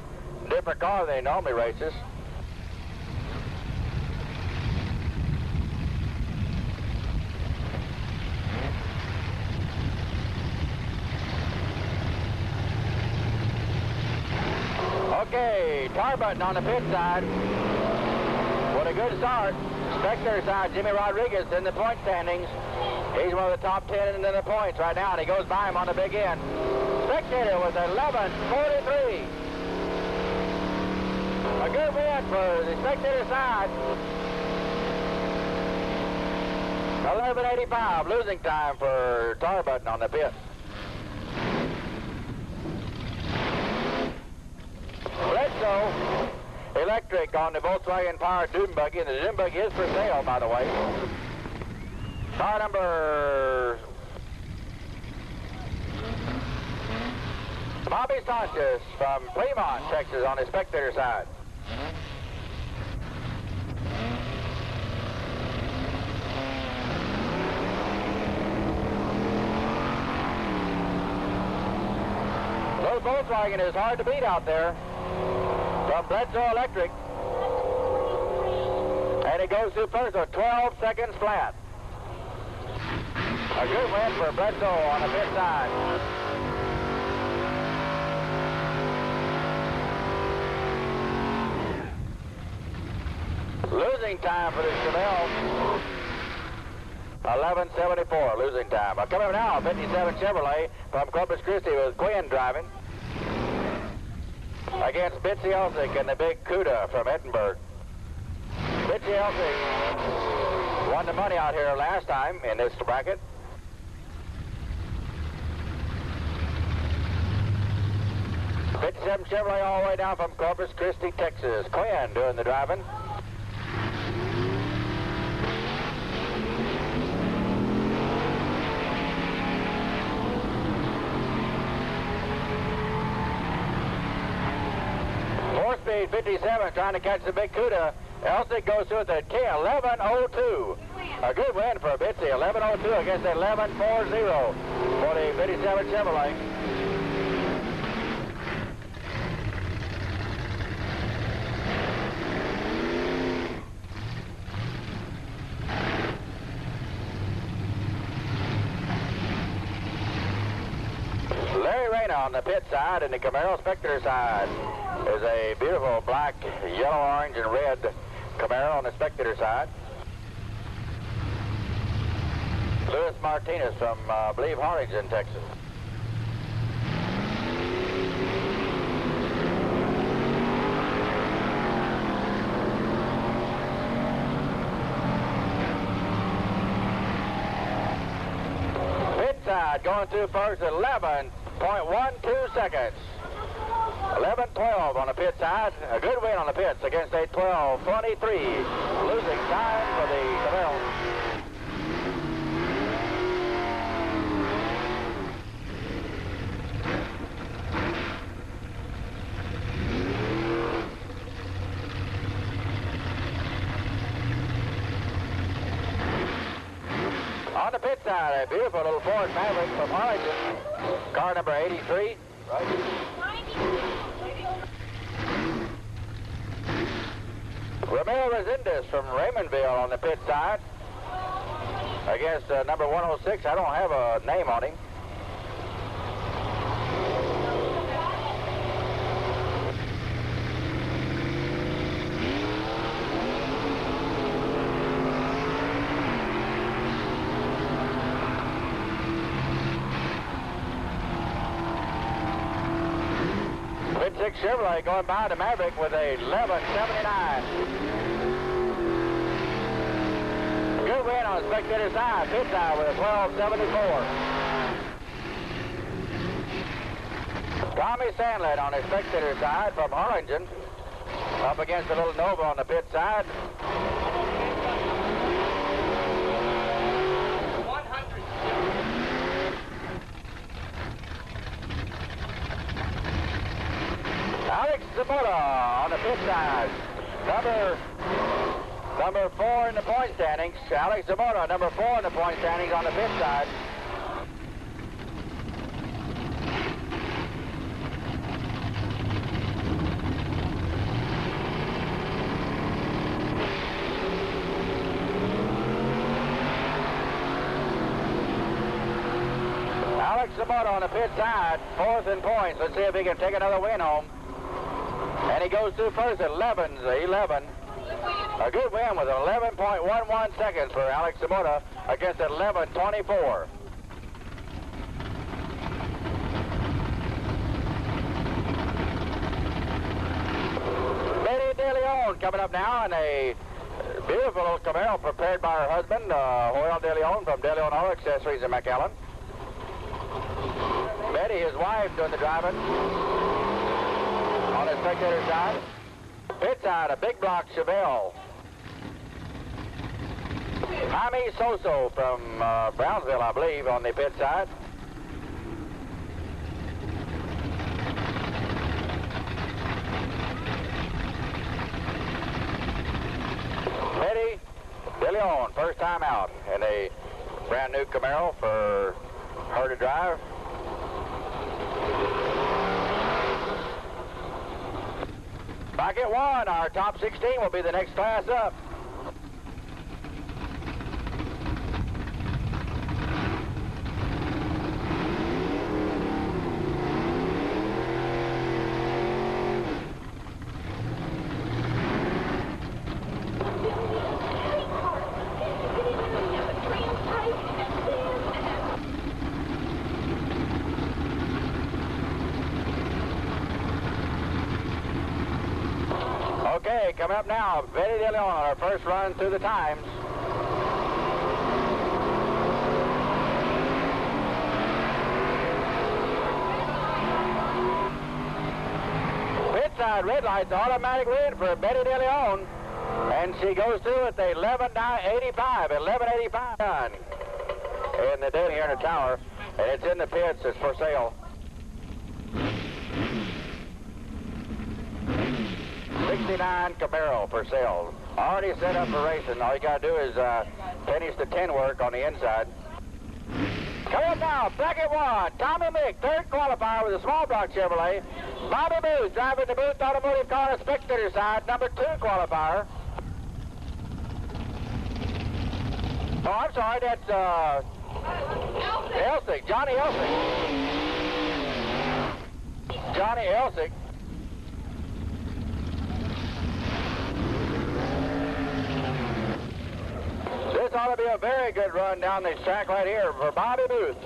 different car than he normally races. Okay, Tar Button on the pit side. What a good start. Spectator side, Jimmy Rodriguez in the point standings. He's one of the top 10 in the points right now, and he goes by him on the big end. Spectator with 11-43. A good win for the spectator side. 11-85, losing time for Tar Button on the pit. Bledsoe Electric on the Volkswagen powered dune buggy, and the dune buggy is for sale, by the way. Car number Bobby Sanchez from Fremont, Texas on the spectator side. Those Volkswagen is hard to beat out there. From Bledsoe Electric. And he goes through first with 12 seconds flat. A good win for Bledsoe on the pit side. Losing time for the Chevelle. 11:74, losing time. Coming up now, 57 Chevrolet from Corpus Christi with Quinn driving. Against Bitsy Elsick and the big Cuda from Edinburgh. Bitsy Elsick won the money out here last time in this bracket. '57 Chevrolet all the way down from Corpus Christi, Texas. Quinn doing the driving. Speed 57 trying to catch the big Cuda. Elsick goes through at the 11:02. A good win for Bitsy. 11:02 against 11:40 for the 57 Chevrolet. Larry Reyna on the pit side, and the Camaro spectator side is a beautiful black, yellow, orange, and red Camaro on the spectator side. Louis Martinez from, I believe, Harlingen, Texas. Pit side going through first at 11.12 seconds. 11:12 on the pit side. A good win on the pits against a 12:23. Losing time for the Camaro. On the pit side, a beautiful little Ford Maverick from Harlingen. Car number 83. Right. Ramiro Resendez from Raymondville on the pit side. Against number 106. I don't have a name on him. Pit 6 Chevrolet going by the Maverick with a 11.79. Good win on the spectator side. Pit side with a 12.74. Tommy Sandlin on the spectator side from Harlingen. Up against the little Nova on the pit side. Alex Zamora on the pit side. Number 4 in the point standings. Alex Zamora, number 4 in the point standings on the pit side. Alex Zamora on the pit side, 4th in points. Let's see if he can take another win home. And he goes through first at 11. A good win with 11.11 seconds for Alex Zamora against 11.24. Betty De Leon coming up now in a beautiful little Camaro prepared by her husband, Hoyle De Leon from De Leon Auto Accessories in McAllen. Betty, his wife, doing the driving. On the spectator side. Pit side, a big block Chevelle. Jaime Soso from Brownsville, I believe, on the pit side. Betty De Leon, first time out in a brand new Camaro for her to drive. Bracket 1, our top 16 will be the next class up. Okay, coming up now, Betty De Leon on our first run through the times. Pit side red lights, automatic win for Betty De Leon. And she goes through at the 11.85 done. And they're down here in the tower, and it's in the pits, it's for sale. 69 Camaro for sale. Already set up for racing. All you got to do is finish the tin work on the inside. Coming up now, bracket 1, Tommy Mick, 3rd qualifier with a small block Chevrolet. Bobby Booth driving the Booth Automotive car, spectator side, number 2 qualifier. Oh, I'm sorry, that's Elsick, Johnny Elsick. Johnny Elsick. This this ought to be a very good run down this track right here for Bobby Booth.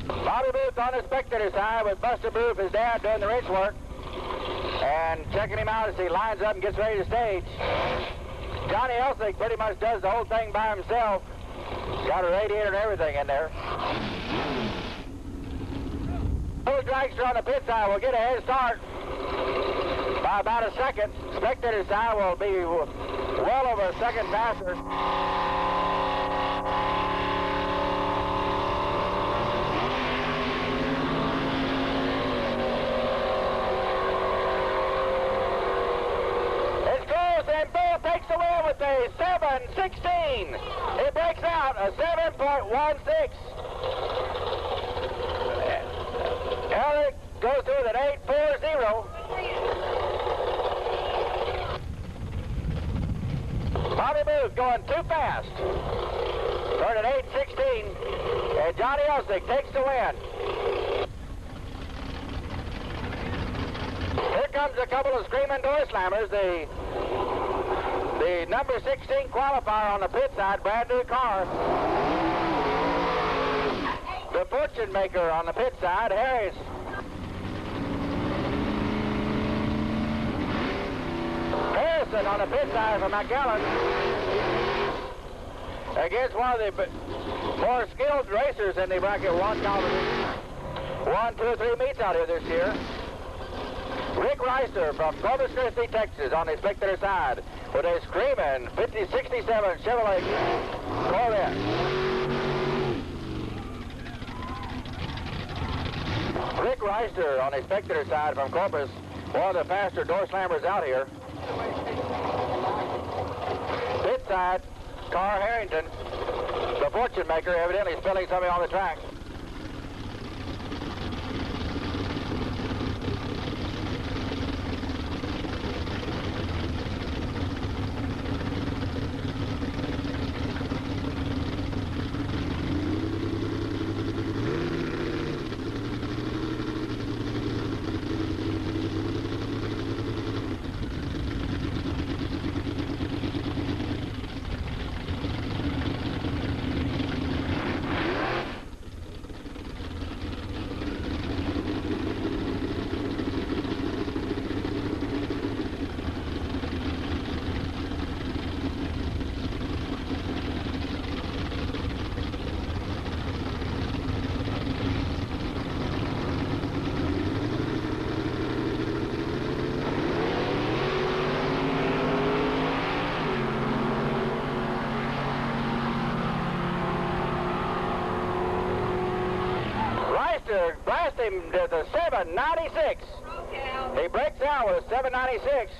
Bobby Booth on the spectator side with Buster Booth, his dad, doing the wrench work and checking him out as he lines up and gets ready to stage. Johnny Elsick pretty much does the whole thing by himself. Got a radiator and everything in there. Old dragster on the pit side will get a head start by about a second. Spectator side will be well over a second faster. And Bill takes the win with a 7:16. It breaks out a 7.16. Eric goes through with an 8.40. Bobby Booth going too fast. Started at 8:16. And Johnny Elsick takes the win. Here comes a couple of screaming door slammers. The number 16 qualifier on the pit side, brand new car. The fortune maker on the pit side, Harris. Harrison on the pit side for McAllen. Against one of the more skilled racers in the bracket 1 competition. 1, 2, 3 meets out here this year. Rick Reister from Corpus Christi, Texas on the spectator side with a screaming 5067 Chevrolet Corvette. Rick Reister on the spectator side from Corpus, one of the faster door slammers out here. Pit side, Carr Harrington, the fortune maker, evidently spilling something on the track. Blast him to the 796. He breaks out with a 796.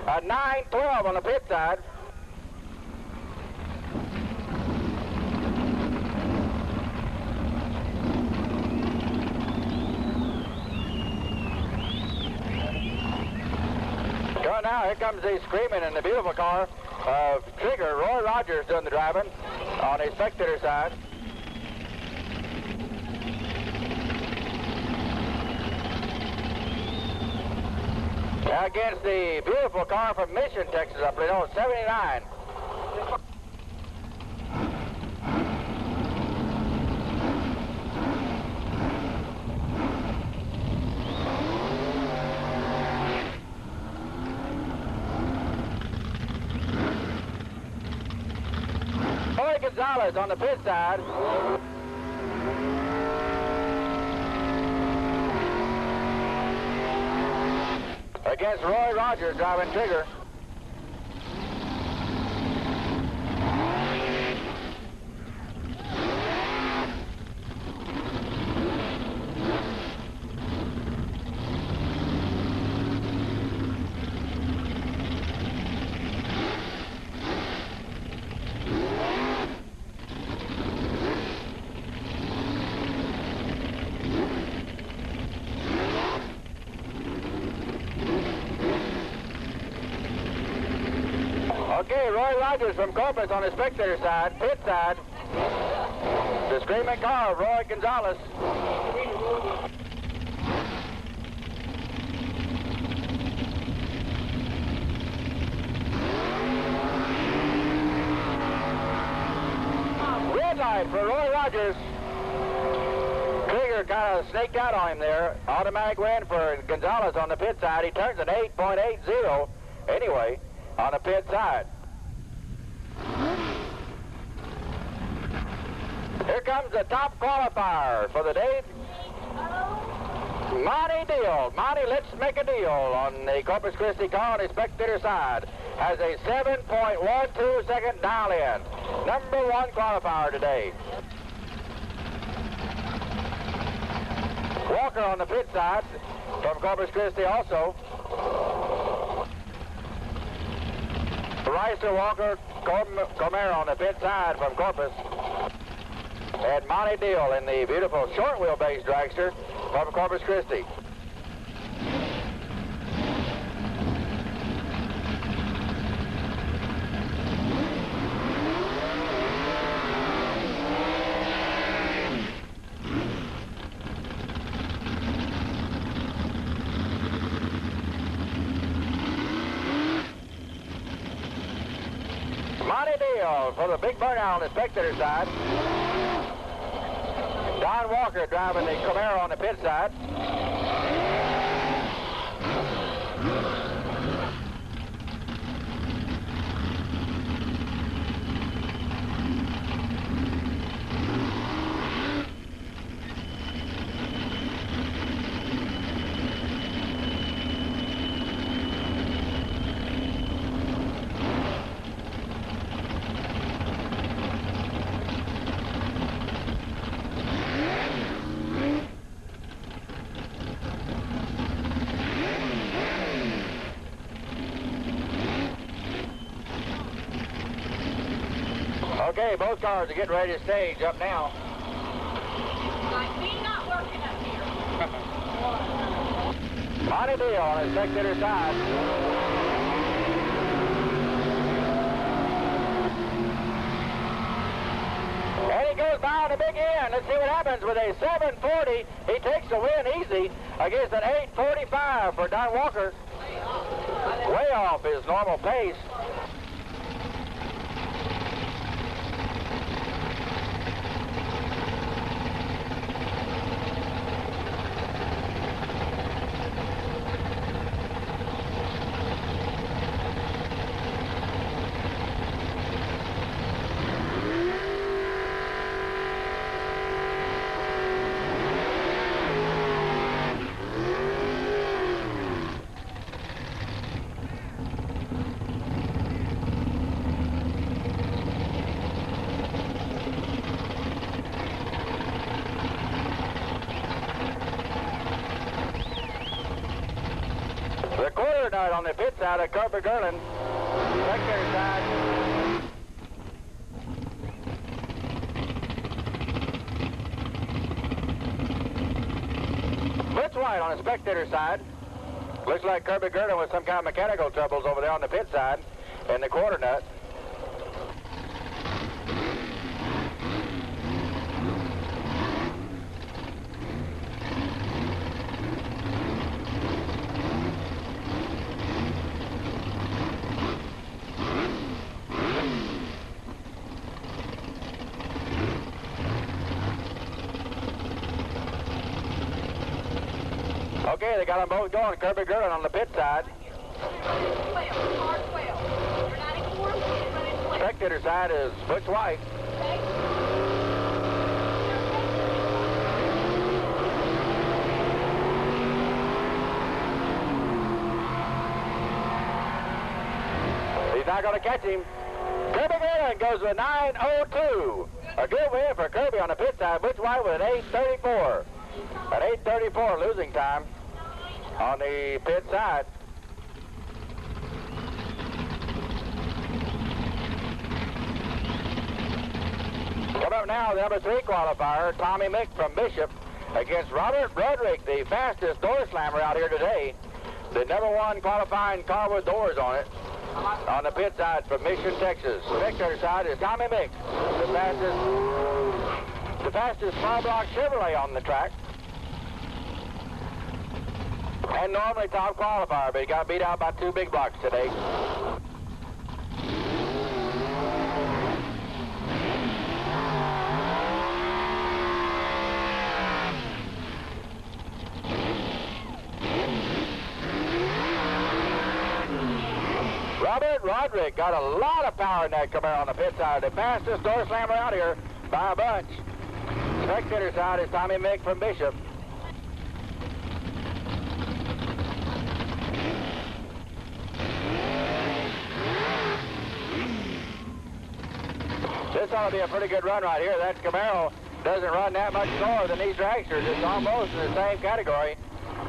A 912 on the pit side. So now here comes the screaming in the beautiful car of Trigger. Roy Rogers doing the driving on the spectator side. Against the beautiful car from Mission, Texas, I believe, 79. Roy Gonzalez on the pit side. Against Roy Rogers driving Trigger. Okay, Roy Rogers from Corpus on the spectator side, pit side. The screaming car of Roy Gonzalez. Red light for Roy Rogers. Krieger kind of snaked out on him there. Automatic win for Gonzalez on the pit side. He turns an 8.80 anyway on the pit side. Here comes the top qualifier for the day. Monty Deal. Monty, let's make a deal on the Corpus Christi car on the spectator side. Has a 7.12 second dial in. Number one qualifier today. Walker on the pit side from Corpus Christi also. Ricer, Walker, Comero on the pit side from Corpus. And Monty Deal in the beautiful short wheelbase dragster from Corpus Christi. Monty Deal for the big burnout on the spectator side. Don Walker driving the Camaro on the pit side. Okay, both cars are getting ready to stage up now. Like me not working up here. Monty Deal on his spectator side. And he goes by on the big end. Let's see what happens with a 740. He takes the win easy against an 845 for Don Walker. Way off his normal pace. The quarter nut on the pit side of Carper Gerlin. Spectator side. Blitz white on the spectator side. Looks like Kirby Gerlin with some kind of mechanical troubles over there on the pit side and the quarter nut. Okay, they got them both going. Kirby Gerlin on the pit side. Spectator side is Butch White. He's not going to catch him. Kirby Gerlin goes with 9:02. A good win for Kirby on the pit side. Butch White with an 8:34. An 8:34 losing time on the pit side. Coming up now, the number 3 qualifier, Tommy Mick from Bishop, against Robert Broderick, the fastest door slammer out here today. The number 1 qualifying car with doors on it. On the pit side from Mission, Texas. Spectator side is Tommy Mick, the fastest small block Chevrolet on the track. And normally top qualifier, but he got beat out by 2 big blocks today. Robert Roderick got a lot of power in that Camaro on the pit side. The fastest door slammer out here by a bunch. Spectator side is Tommy Mick from Bishop. This ought to be a pretty good run right here. That Camaro doesn't run that much slower than these dragsters. It's almost in the same category.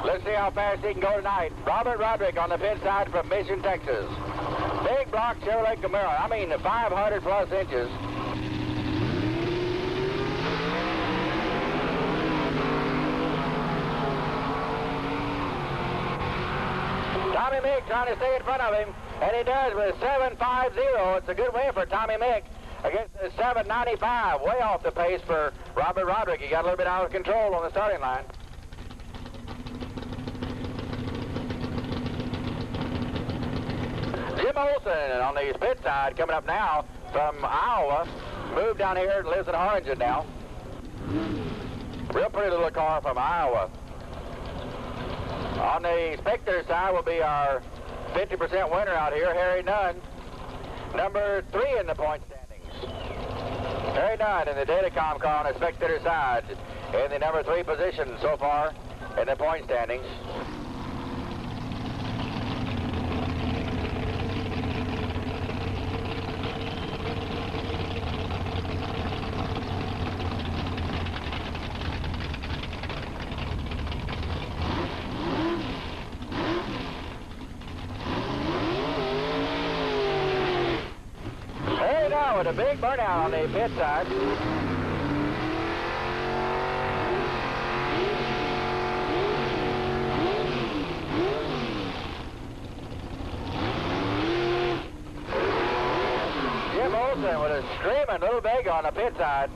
Let's see how fast he can go tonight. Robert Roderick on the pit side from Mission, Texas. Big block Chevrolet Camaro. I mean, 500 plus inches. Tommy Mick trying to stay in front of him, and he does with 7.50. It's a good win for Tommy Mick against the 7.95. Way off the pace for Robert Roderick. He got a little bit out of control on the starting line. Jim Olson on the pit side coming up now from Iowa. Moved down here and lives in Harlingen now. Real pretty little car from Iowa. On the spectator side will be our 50% winner out here, Harry Nunn. Number 3 in the point standings. Harry Nunn in the Datacom car on the spectator side in the number 3 position so far in the point standings. With a big burnout on the pit side. Jim Olson with a screaming little Vega on the pit side.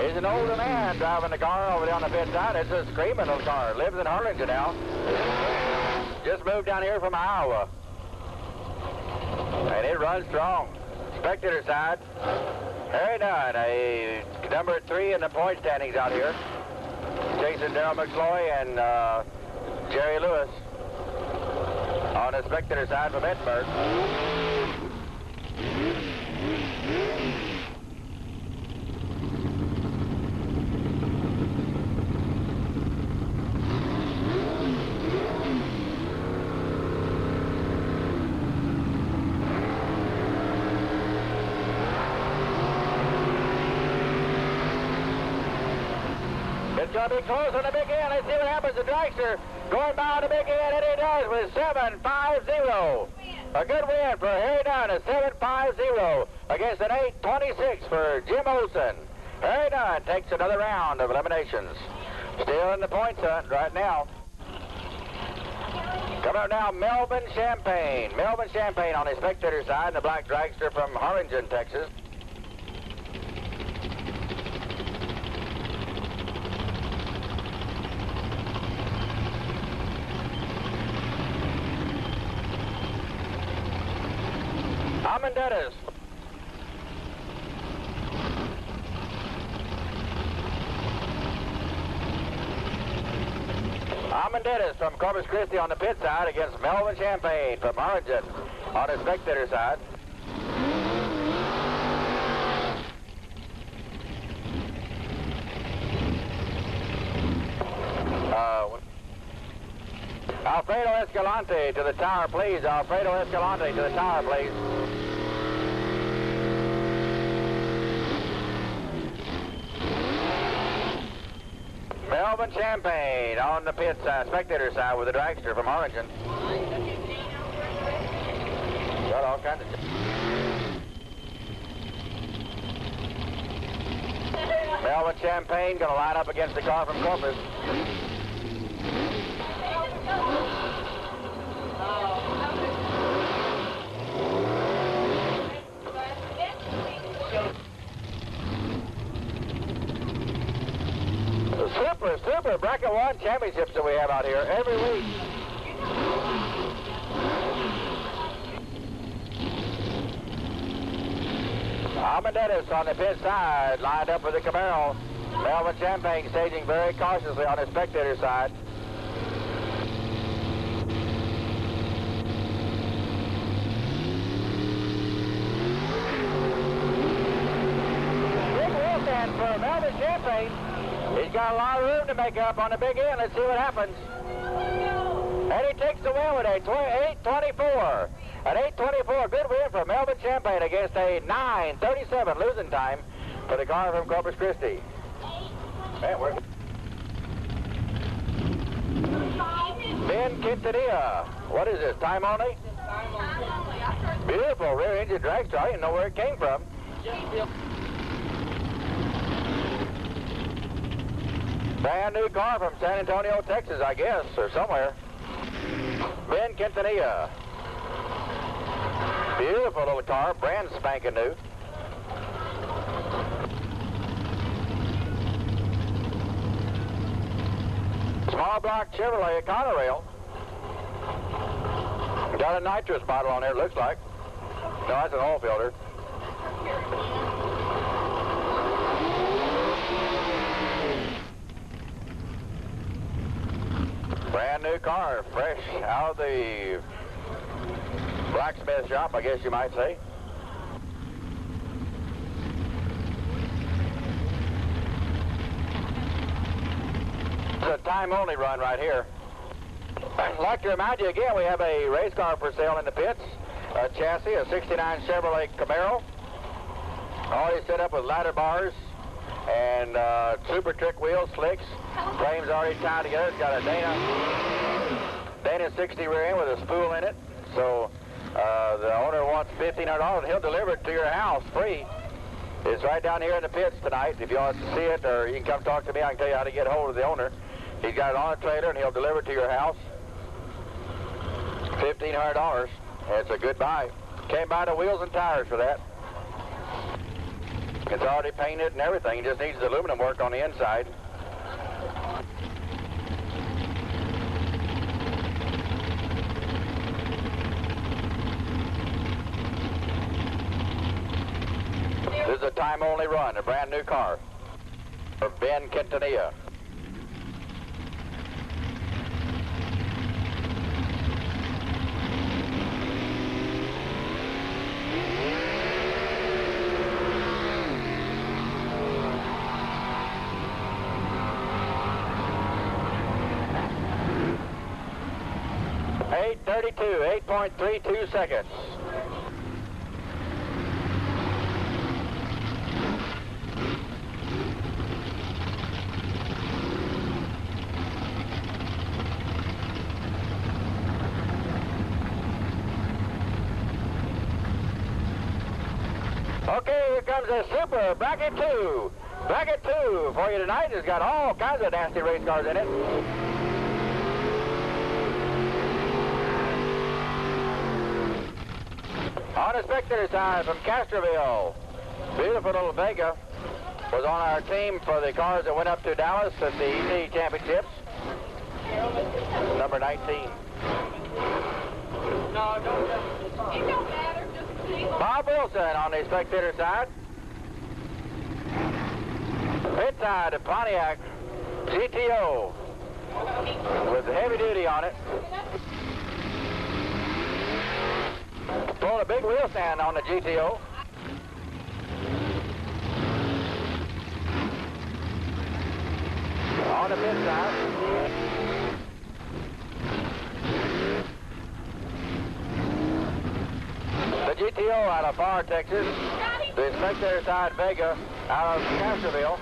He's an older man driving the car over there on the pit side. It's a screaming little car. Lives in Harlingen now. Just moved down here from Iowa. And it runs strong. Spectator side. Harry Nunn, a number 3 in the point standings out here. Chasing Darrell McSloy and Jerry Lewis. On the spectator side from Edinburgh. It's going to be close on the big end. Let's see what happens. The dragster going by on the big end, and he does with 7.50. A good win for Harry Nunn, a 7.50 against an 8.26 for Jim Olson. Harry Nunn takes another round of eliminations. Still in the points hunt right now. Coming up now, Melvin Champagne. Melvin Champagne on the spectator side, and the black dragster from Harlingen, Texas. Dennis. Dennis from Corpus Christi on the pit side against Melvin Champagne from Harlingen on the spectator side. Alfredo Escalante to the tower, please. Alfredo Escalante to the tower, please. Melvin Champagne on the pit side, spectator side with the dragster from Harlingen. Got all kinds of... Melvin Champagne going to line up against the car from Corpus. Super Bracket 1 championships that we have out here every week. Almendares on the pit side, lined up with the Camaro. Melvin Champagne staging very cautiously on the spectator side. Big wheel stand for Melvin Champagne. He's got a lot of room to make up on the big end. Let's see what happens. And he takes the win with a 8:24. An 8:24, good win for Melvin Champagne against a 9:37 losing time for the car from Corpus Christi. Man, Ben Quintanilla. What is this, time only? Beautiful rear engine drag star. I didn't know where it came from. Brand new car from San Antonio, Texas, I guess, or somewhere. Ben Quintanilla. Beautiful little car, brand spanking new. Small block Chevrolet Econorail. Got a nitrous bottle on there, looks like. No, that's an oil filter. Brand new car, fresh out of the blacksmith shop, I guess you might say. It's a time-only run right here. I'd like to remind you again, we have a race car for sale in the pits. A chassis, a 69 Chevrolet Camaro. Already set up with ladder bars and super trick wheels, slicks. Frame's already tied together. It's got a Dana 60 rear end with a spool in it. So the owner wants $1,500 and he'll deliver it to your house free. It's right down here in the pits tonight. If you want to see it, or you can come talk to me, I can tell you how to get hold of the owner. He's got it on a trailer and he'll deliver it to your house. $1,500. It's a good buy. Can't buy the wheels and tires for that. It's already painted and everything. It just needs the aluminum work on the inside. This is a time-only run, a brand new car for Ben Quintanilla. .32, 8.32 seconds. Okay, here comes a Super Bracket 2. Bracket 2 for you tonight. It's got all kinds of nasty race cars in it. On the spectator side from Castroville, beautiful little Vega was on our team for the cars that went up to Dallas at the EC Championships. Number 19. No, it don't matter. Just see. Bob Wilson on the spectator side. Pit side of Pontiac GTO with the heavy duty on it. Pulled a big wheel stand on the GTO. On the pit side. The GTO out of Far, Texas. The spectator side Vega out of Castroville.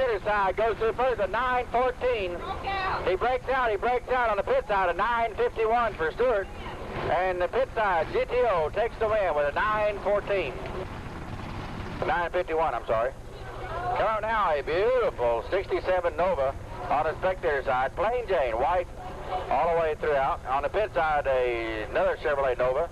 spectator side, goes through first at 9:14. He breaks out on the pit side at 9:51 for Stewart. And the pit side, GTO takes the win with a 9:14. 9:51, I'm sorry. Come out now, a beautiful 67 Nova on the spectator side. Plain Jane, white all the way throughout. On the pit side, another Chevrolet Nova.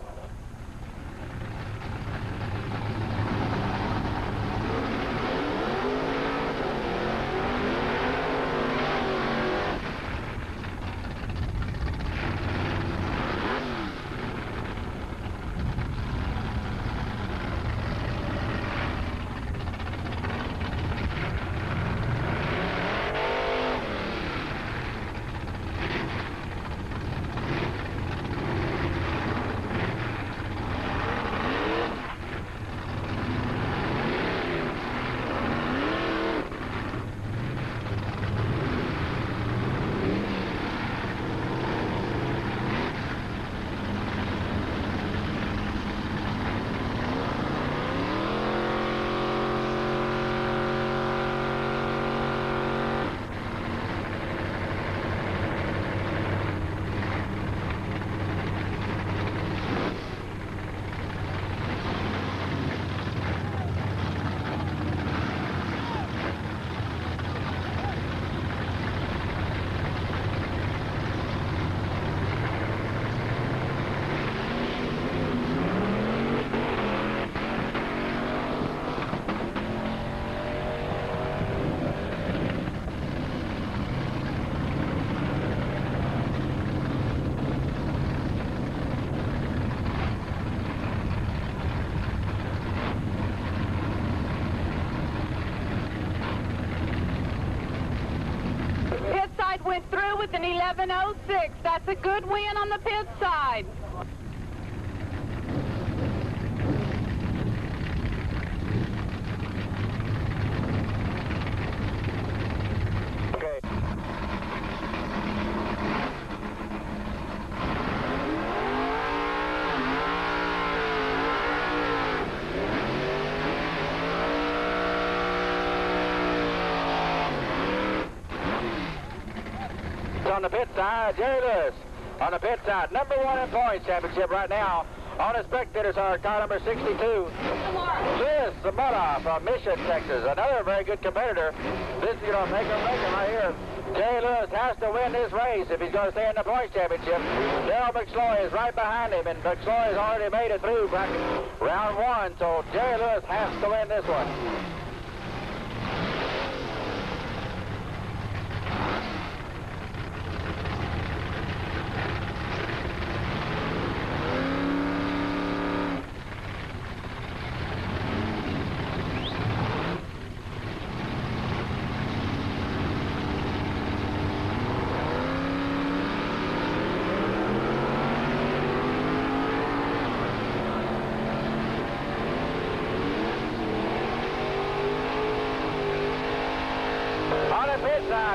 Went through with an 11:06. That's a good win on the pit side. Okay. On the pit side, Jerry Lewis. On the pit side, number 1 in points championship right now. On the spectators are car number 62. Chris Zamora from Mission, Texas. Another very good competitor. This is going to make him right here. Jerry Lewis has to win this race if he's going to stay in the points championship. Darrell McSloy is right behind him, and McSloy has already made it through round 1, so Jerry Lewis has to win this one.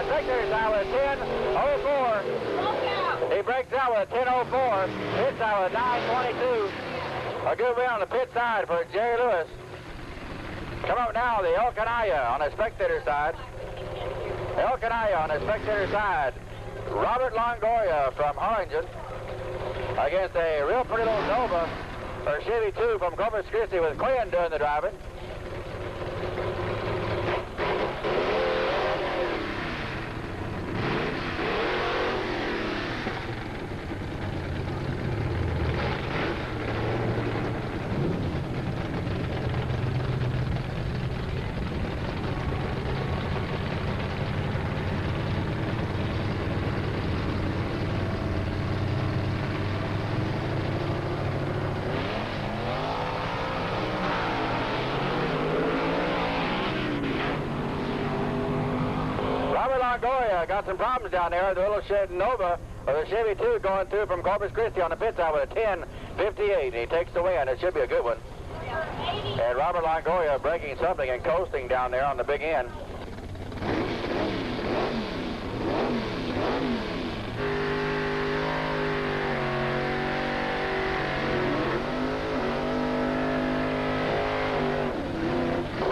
Spectator side with 10:04. He breaks out with 10:04. Pit side with 9:22. A good win on the pit side for Jerry Lewis. Come up now, the El Canaya on the spectator side. El Canaya on the spectator side. Robert Longoria from Harlingen against a real pretty little Nova or Chevy 2 from Corpus Christi with Quinn doing the driving. Longoria got some problems down there. The little Nova, or the Chevy 2 going through from Corpus Christi on the pit side with a 10:58. He takes the win. It should be a good one. And Robert Longoria breaking something and coasting down there on the big end.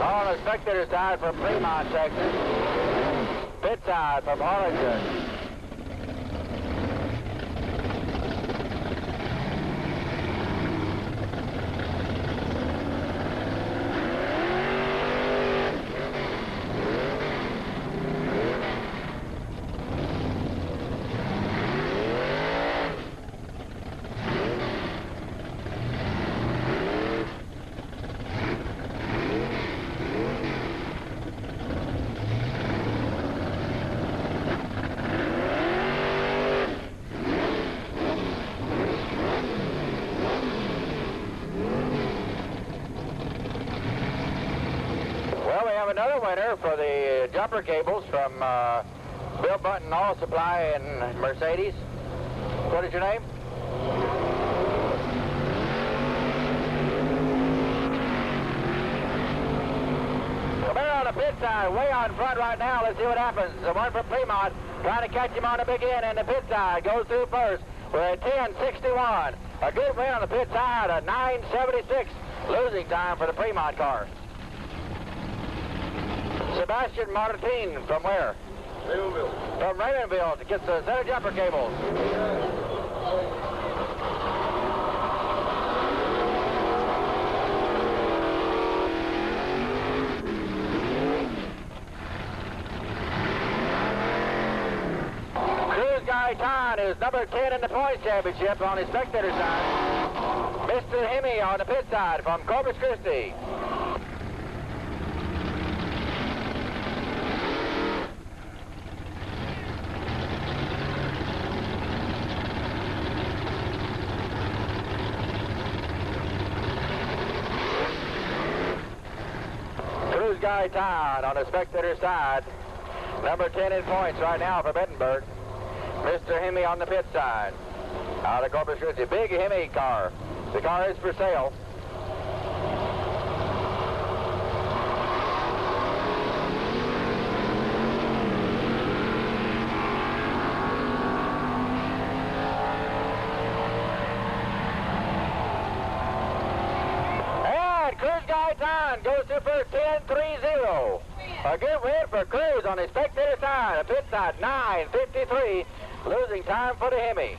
On on the spectator side from Fremont, Texas. Pit side from Arlington. Another winner for the jumper cables from Bill Bunton Auto Supply in Mercedes. What is your name? Come in on the pit side, way on front right now. Let's see what happens. The one from Fremont trying to catch him on the big end, and the pit side goes through first. We're at 10:61. A good win on the pit side, a 9:76 losing time for the Fremont car. Sebastian Martin from where? Raymondville. From Raymondville to get the center jumper cables. Cruz Gaitan is number 10 in the points championship on his spectator side. Mr. Hemi on the pit side from Corpus Christi. Gaitan on the spectator side. Number 10 in points right now for Bettenberg. Mr. Hemi on the pit side. Out of Corpus Christi. Big Hemi car. The car is for sale. Cruz Gaitan goes to first 10:30. A good win for Cruz on the spectator side. A pit side 9:53. Losing time for the Hemi.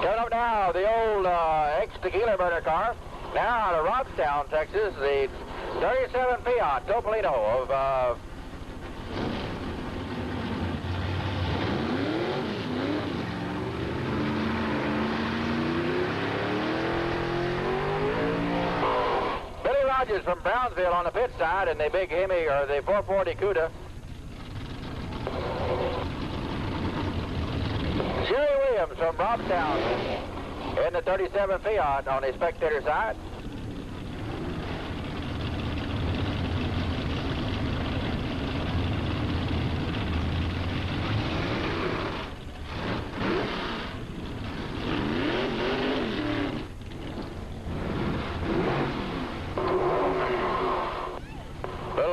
Coming up now, the old ex-tequila burner car. Now out of Robstown, Texas, the 37 Fiat Topolino of Rogers from Brownsville on the pit side, and the big Hemi, or the 440 CUDA. Jerry Williams from Robstown in the 37 Fiat on the spectator side.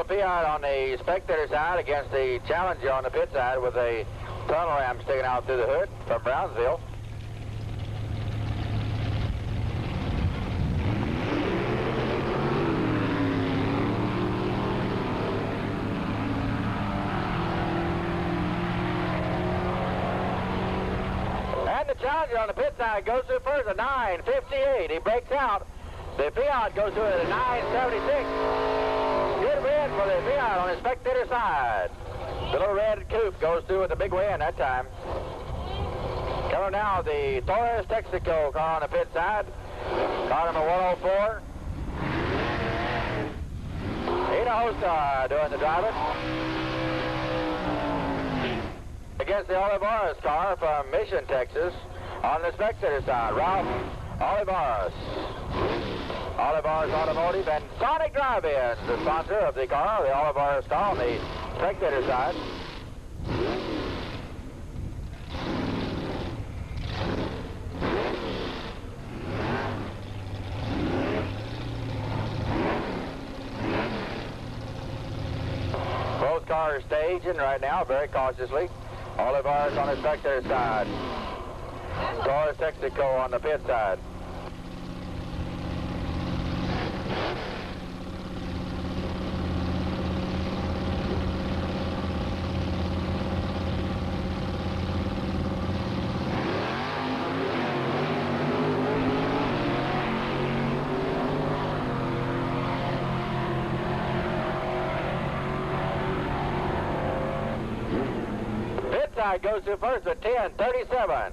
Fiat on the spectator side against the Challenger on the pit side with a tunnel ramp sticking out through the hood from Brownsville. And the Challenger on the pit side goes through first at 9:58. He breaks out. The Fiat goes through at 9:76. Good win for the Fiat on the spectator side. The little red coupe goes through with a big win that time. Coming now, the Torres Texaco car on the pit side. Car number 104. Hinojosa doing the driving. Against the Olivares car from Mission, Texas on the spectator side. Ralph Olivares. Olivares Automotive and Sonic Drive-In, the sponsor of the car, the Olivares car on the spectator side. Both cars staging right now very cautiously. Olivares on the spectator side. Taurus Texaco on the pit side. Goes to first with 10:37.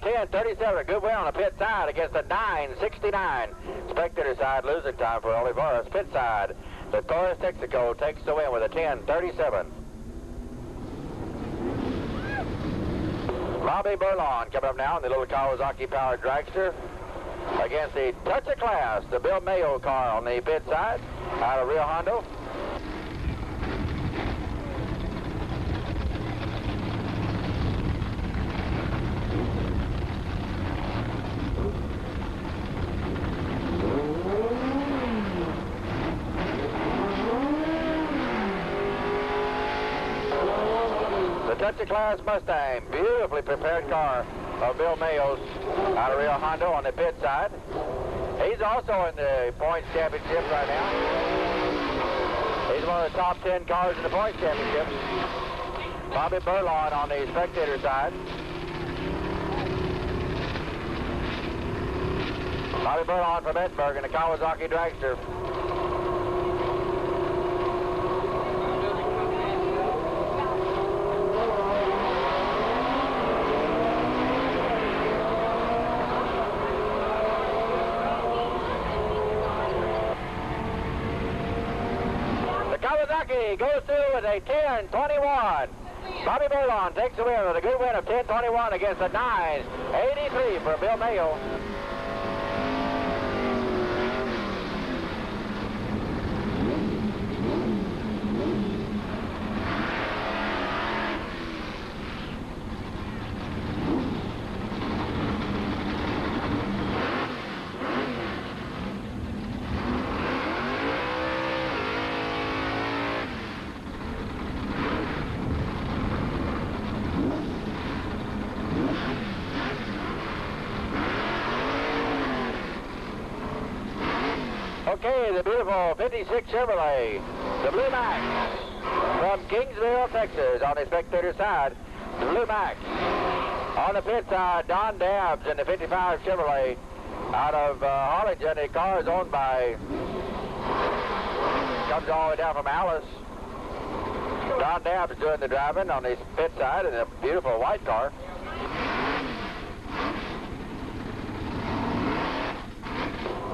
10:37, a good win on the pit side against the 9:69. Spectator side losing time for Olivares. Pit side, the Taurus Texaco takes the win with a 10:37. Bobby Burlon coming up now in the little Kawasaki powered dragster against the Touch of Class, the Bill Mayo car on the pit side out of Rio Hondo. Touch of Class Mustang, beautifully prepared car of Bill Mayo's out of Rio Hondo on the pit side. He's also in the points championship right now. He's one of the top 10 cars in the points championship. Bobby Burlon on the spectator side. Bobby Burlon from Edinburgh in the Kawasaki dragster. Goes through with a 10:21. Bobby Burlon takes the win with a good win of 10:21 against a 9:83 for Bill Mayo. Okay, the beautiful 56 Chevrolet, the Blue Max from Kingsville, Texas on the spectator side, the Blue Max. On the pit side, Don Dabbs in the 55 Chevrolet out of Harlingen. The car is owned by, comes all the way down from Alice. Don Dabbs doing the driving on the pit side in a beautiful white car.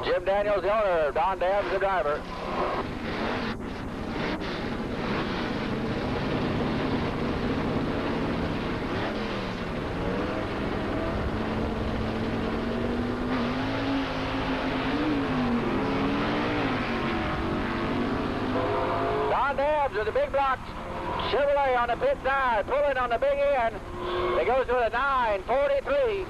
Jim Daniels, the owner. Don Dabbs, the driver. Don Dabbs with the big block Chevrolet on the pit side, pulling on the big end. It goes to a 9:43.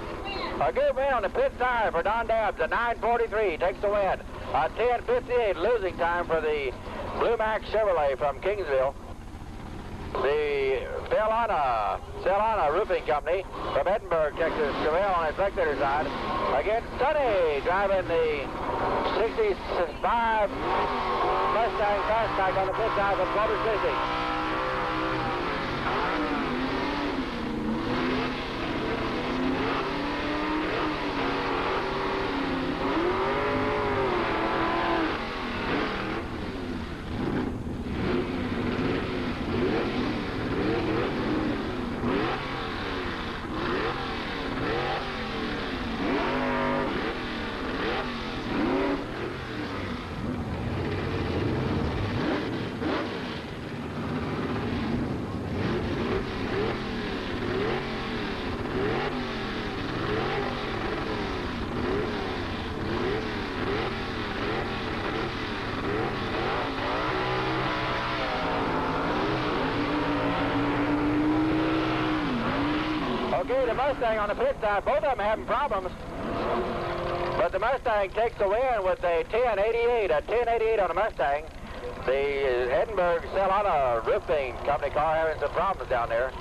A good win on the pit side for Don Dabbs, a 9:43 takes the win. A 10:58 losing time for the Blue Max Chevrolet from Kingsville. The Celana Roofing Company from Edinburgh, Texas, Chevelle on the spectator side. Against Sonny driving the 65 Mustang Fastback on the pit side from Culver City. Okay, the Mustang on the pit side, both of them having problems. But the Mustang takes the win with a 1088 on the Mustang. The Edinburgh Celana Roofing Company car having some problems down there.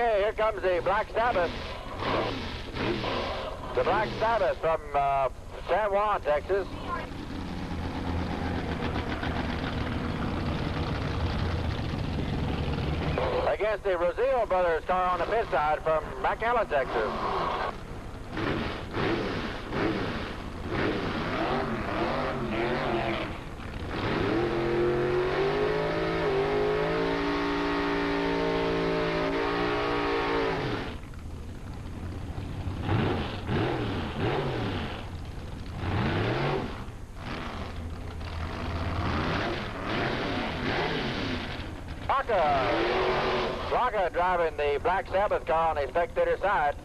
Okay, here comes the Black Sabbath. The Black Sabbath from San Juan, Texas. Against the Rosillo Brothers car on the pit side from McAllen, Texas. Blanca driving the Black Sabbath car on the spectator side.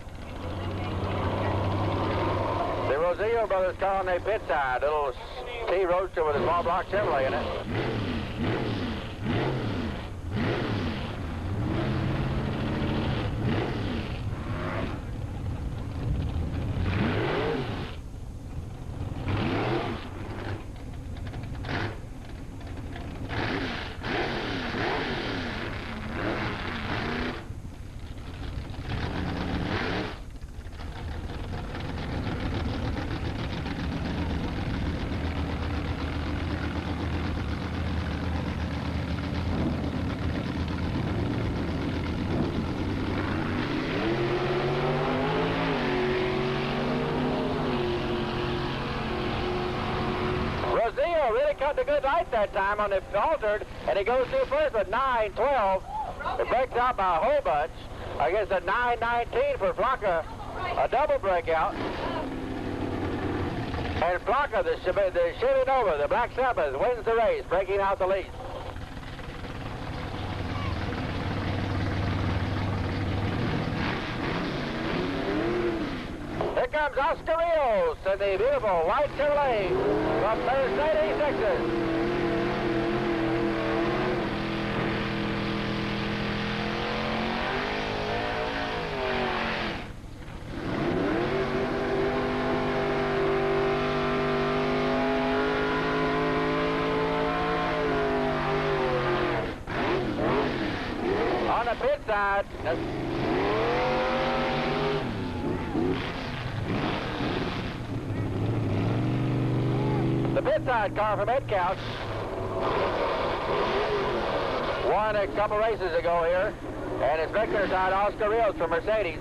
The Rosillo Brothers car on the pit side. Little T Roadster with a small block Chevrolet in it. Really cut the good light that time on the altered, and he goes through first with 9-12. It breaks out by a whole bunch. I guess a 9-19 for Blanca, a double breakout. And Blanca, the Chevy Nova, the Black Sabbath, wins the race, breaking out the lead. Here comes Oscar Rios in the beautiful white Chevrolet from Mercedes, Texas. On the pit side. The pit side car from Ed Couch won a couple races ago here, and his spectator side Oscar Rios from Mercedes.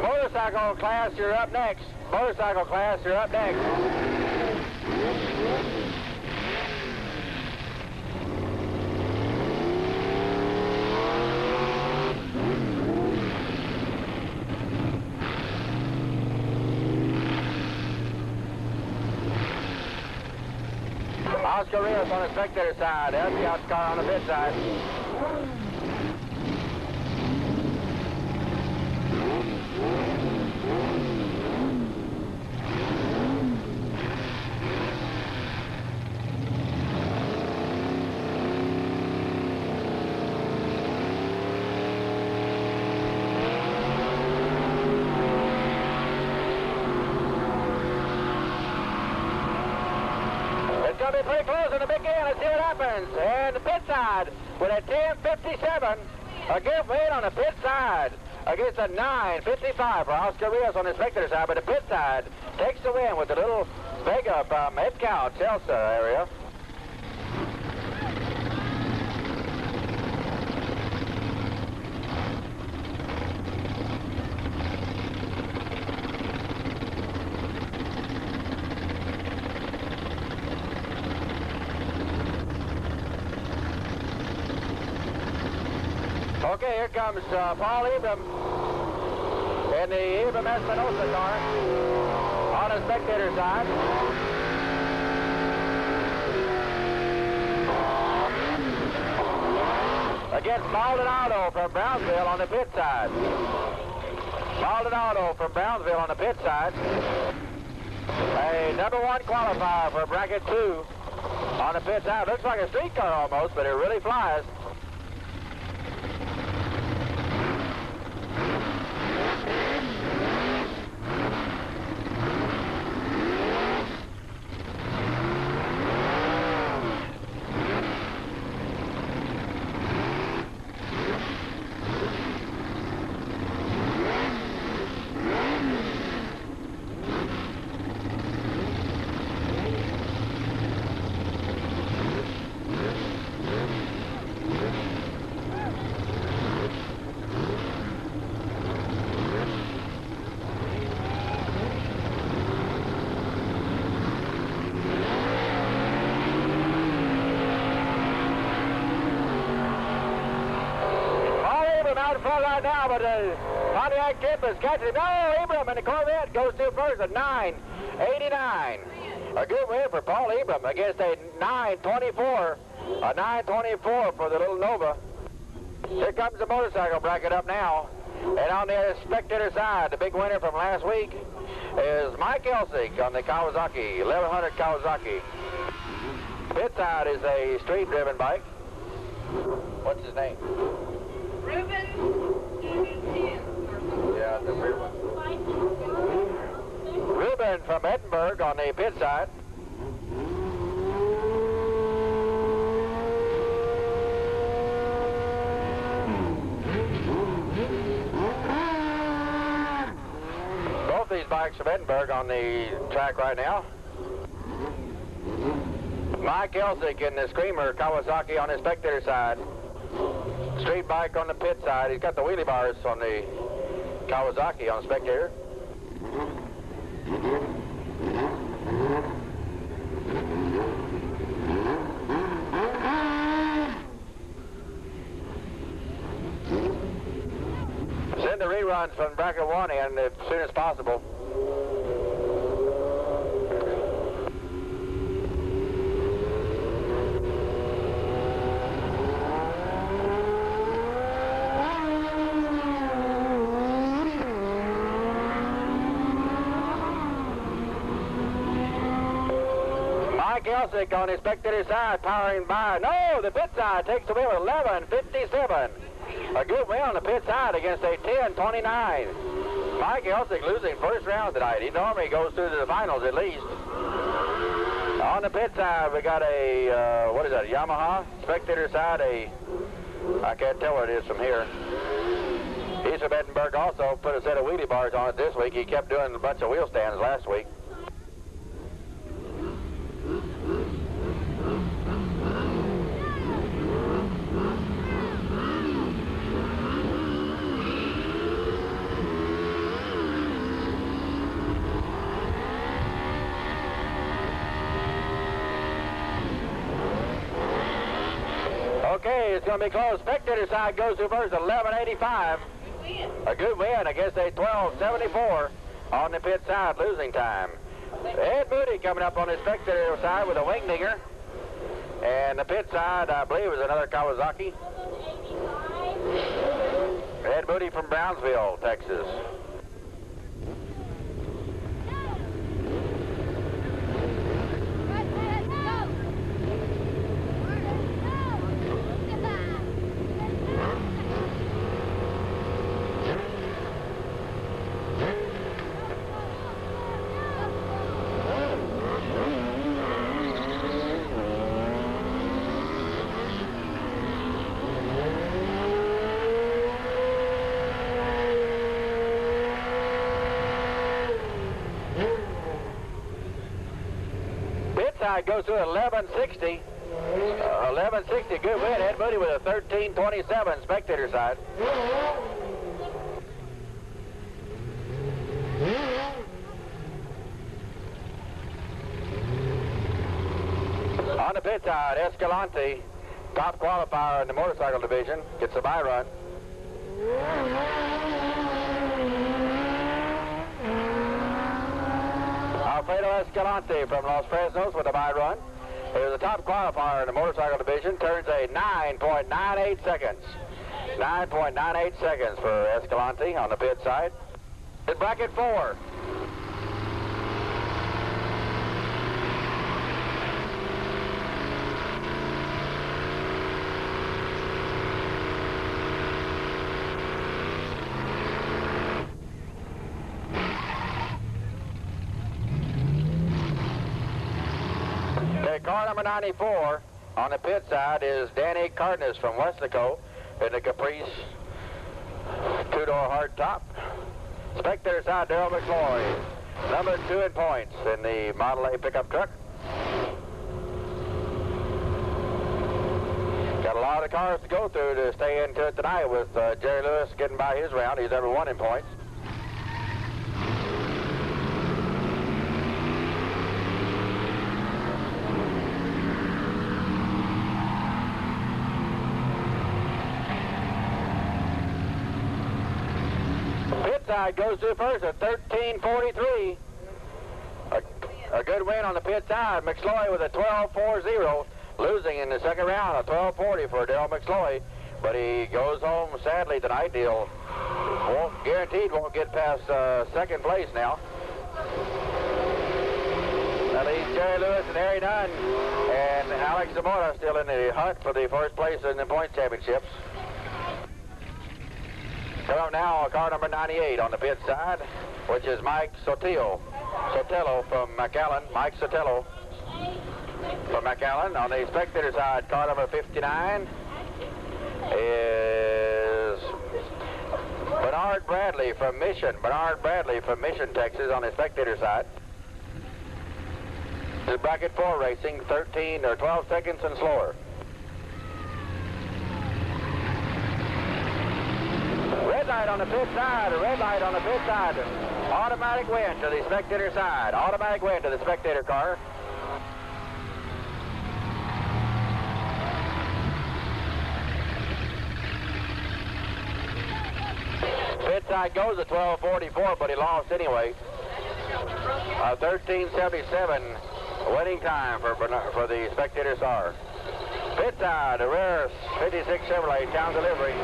Motorcycle class, you're up next. Motorcycle class, you're up next. Oscar Rios on the spectator side, Ed Couch car on the pit side. It's going to be pretty close in the big end. Let's see what happens. And the pit side with a 10.57. A give lead on the pit side against a 9.55 for Oscar Rios on the spectator side. But the pit side takes the win with a little Vega from Ed Couch, Elsa area. Okay, here comes Paul Ebram in the Ebram Espinosa car on the spectator side. Against Maldonado from Brownsville on the pit side. Maldonado from Brownsville on the pit side. A #1 qualifier for bracket 2 on the pit side. Looks like a street car almost, but it really flies. Abram out in front right now, but Pontiac Tempest catches him. No, Abram and the Corvette goes to first at 9:89. A good win for Paul Abram against a 9:24. A 9:24 for the little Nova. Here comes the motorcycle bracket up now. And on the spectator side, the big winner from last week is Mike Elsig on the Kawasaki, 1100 Kawasaki. Pit side is a street-driven bike. What's his name? Ruben. Yeah, the Ruben. Ruben from Edinburgh on the pit side. Both these bikes from Edinburgh on the track right now. Mike Elsig in the Screamer Kawasaki on the spectator side. Street bike on the pit side. He's got the wheelie bars on the Kawasaki on the spectator. Send the reruns from bracket 1 in as soon as possible. Mike Elsig on the spectator side, powering by. No, the pit side takes the wheel at 11:57. A good win on the pit side against a 10:29. Mike Elsig losing first round tonight. He normally goes through to the finals at least. On the pit side, we got a, what is that, a Yamaha? Spectator side, I can't tell what it is from here. He's from Edinburgh also, put a set of wheelie bars on it this week. He kept doing a bunch of wheel stands last week. Okay, it's going to be close. Spectator side goes to first, 11:85. A good win against a 12:74 on the pit side, losing time. Ed Moody coming up on the spectator side with a wing digger. And the pit side, I believe, is another Kawasaki. Ed Moody from Brownsville, Texas. Goes to 11:60. 11:60, good win. Ed Moody with a 13:27 spectator side. On the pit side, Escalante, top qualifier in the motorcycle division, gets a bye run. Alfredo Escalante from Los Fresnos with a bye run. He was the top qualifier in the motorcycle division, turns a 9.98 seconds. 9.98 seconds for Escalante on the pit side. In bracket 4. Car number 94 on the pit side is Danny Cardenas from Weslaco in the Caprice two-door hardtop. Spectator side, Darrell McCloy, number 2 in points in the Model A pickup truck. Got a lot of cars to go through to stay into it tonight with Jerry Lewis getting by his round. He's number 1 in points. side goes through first at 13:43. A good win on the pit side. McSloy with a 12:40, losing in the second round, a 12:40 for Daryl McSloy. But he goes home sadly tonight. He'll guaranteed won't get past second place now. That leaves Jerry Lewis and Harry Dunn and Alex Zamora still in the hunt for the first place in the points championships. Come up now, car number 98 on the pit side, which is Mike Sotelo from McAllen. Mike Sotelo from McAllen. On the spectator side, car number 59 is Bernard Bradley from Mission. Bernard Bradley from Mission, Texas, on the spectator side. This is bracket 4 racing, 13 or 12 seconds and slower. Red light on the pit side, a red light on the pit side. Automatic win to the spectator side. Automatic win to the spectator car. Pit side goes at 12:44, but he lost anyway. 13:77 winning time for the spectator star. Pit side, a rare 56 Chevrolet town delivery.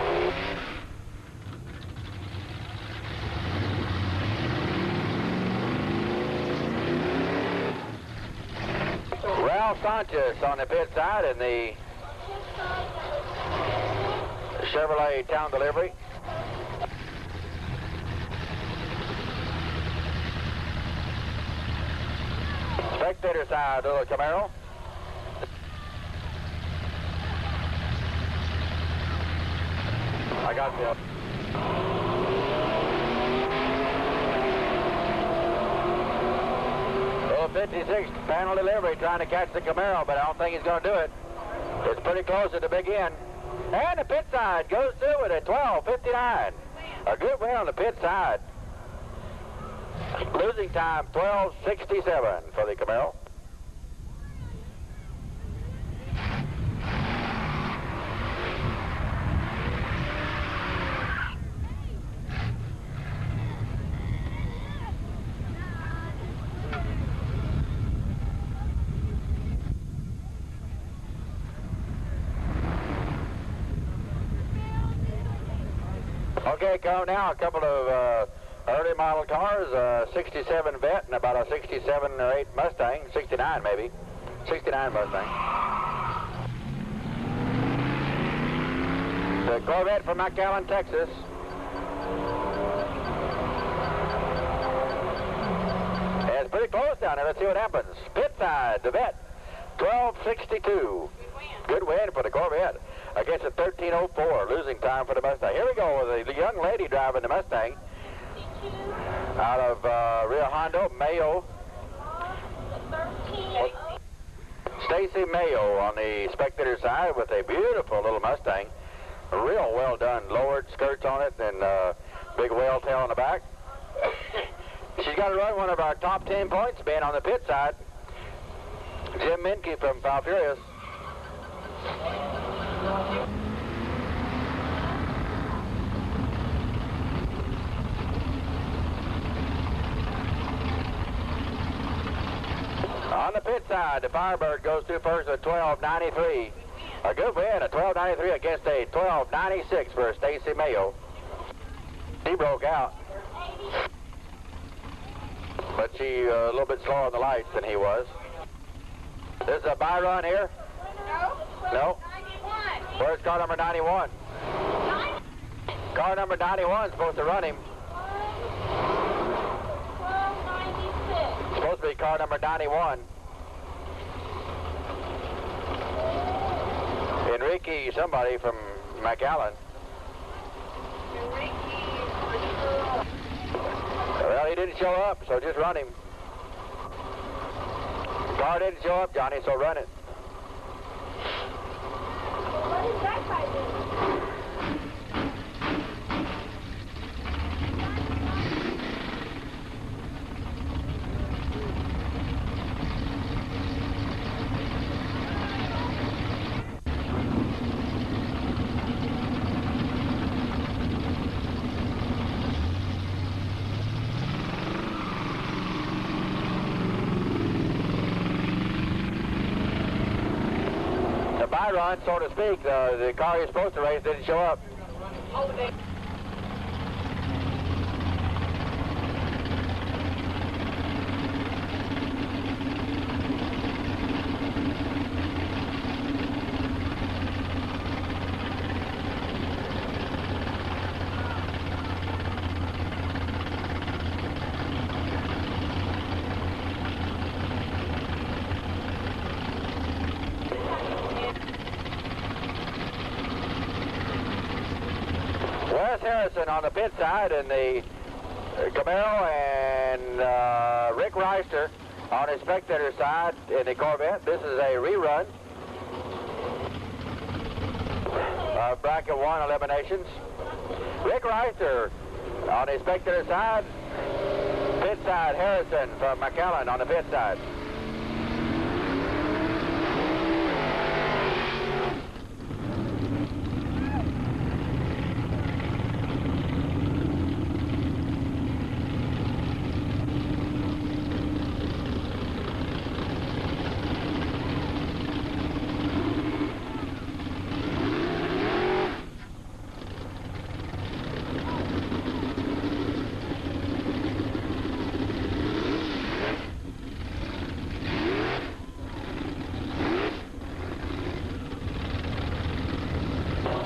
Ralph Sanchez on the pit side in the Chevrolet town delivery. Spectator side, little Camaro. I got this. Little 56 panel delivery trying to catch the Camaro, but I don't think he's going to do it. It's pretty close at the big end. And the pit side goes through it at 12:59. A good win on the pit side. Losing time, 12:67 for the Camaro. Okay, come now a couple of early model cars, 67 Vet and about a 67 or 8 Mustang, 69 maybe, 69 Mustang. The Corvette from McAllen, Texas. And it's pretty close down there. Let's see what happens. Pit side, the Vet, 12:62. Good win for the Corvette against a 13:04, losing time for the Mustang. Here we go with the young lady driving the Mustang. Out of Rio Hondo, Mayo. Stacy Mayo on the spectator side with a beautiful little Mustang. Real well done. Lowered skirts on it and big whale tail on the back. She's got to run one of our top 10 points, being on the pit side. Jim Minke from Falfurrias. On the pit side, the Firebird goes through first at 12:93. A good win, a 12:93 against a 12:96 for Stacy Mayo. She broke out. But she a little bit slower on the lights than he was. There's a bye run here? No. Where's car number 91? Car number 91 is supposed to run him. Supposed to be car number 91. Enrique, somebody from McAllen. Well, he didn't show up, so just run him. Car didn't show up, Johnny, so run it. dry run, so to speak. The car you're supposed to race didn't show up. Wes Harrison on the pit side in the Camaro, and Rick Reister on his spectator side in the Corvette. This is a rerun of bracket 1 eliminations. Rick Reister on his spectator side, pit side Harrison from McAllen on the pit side.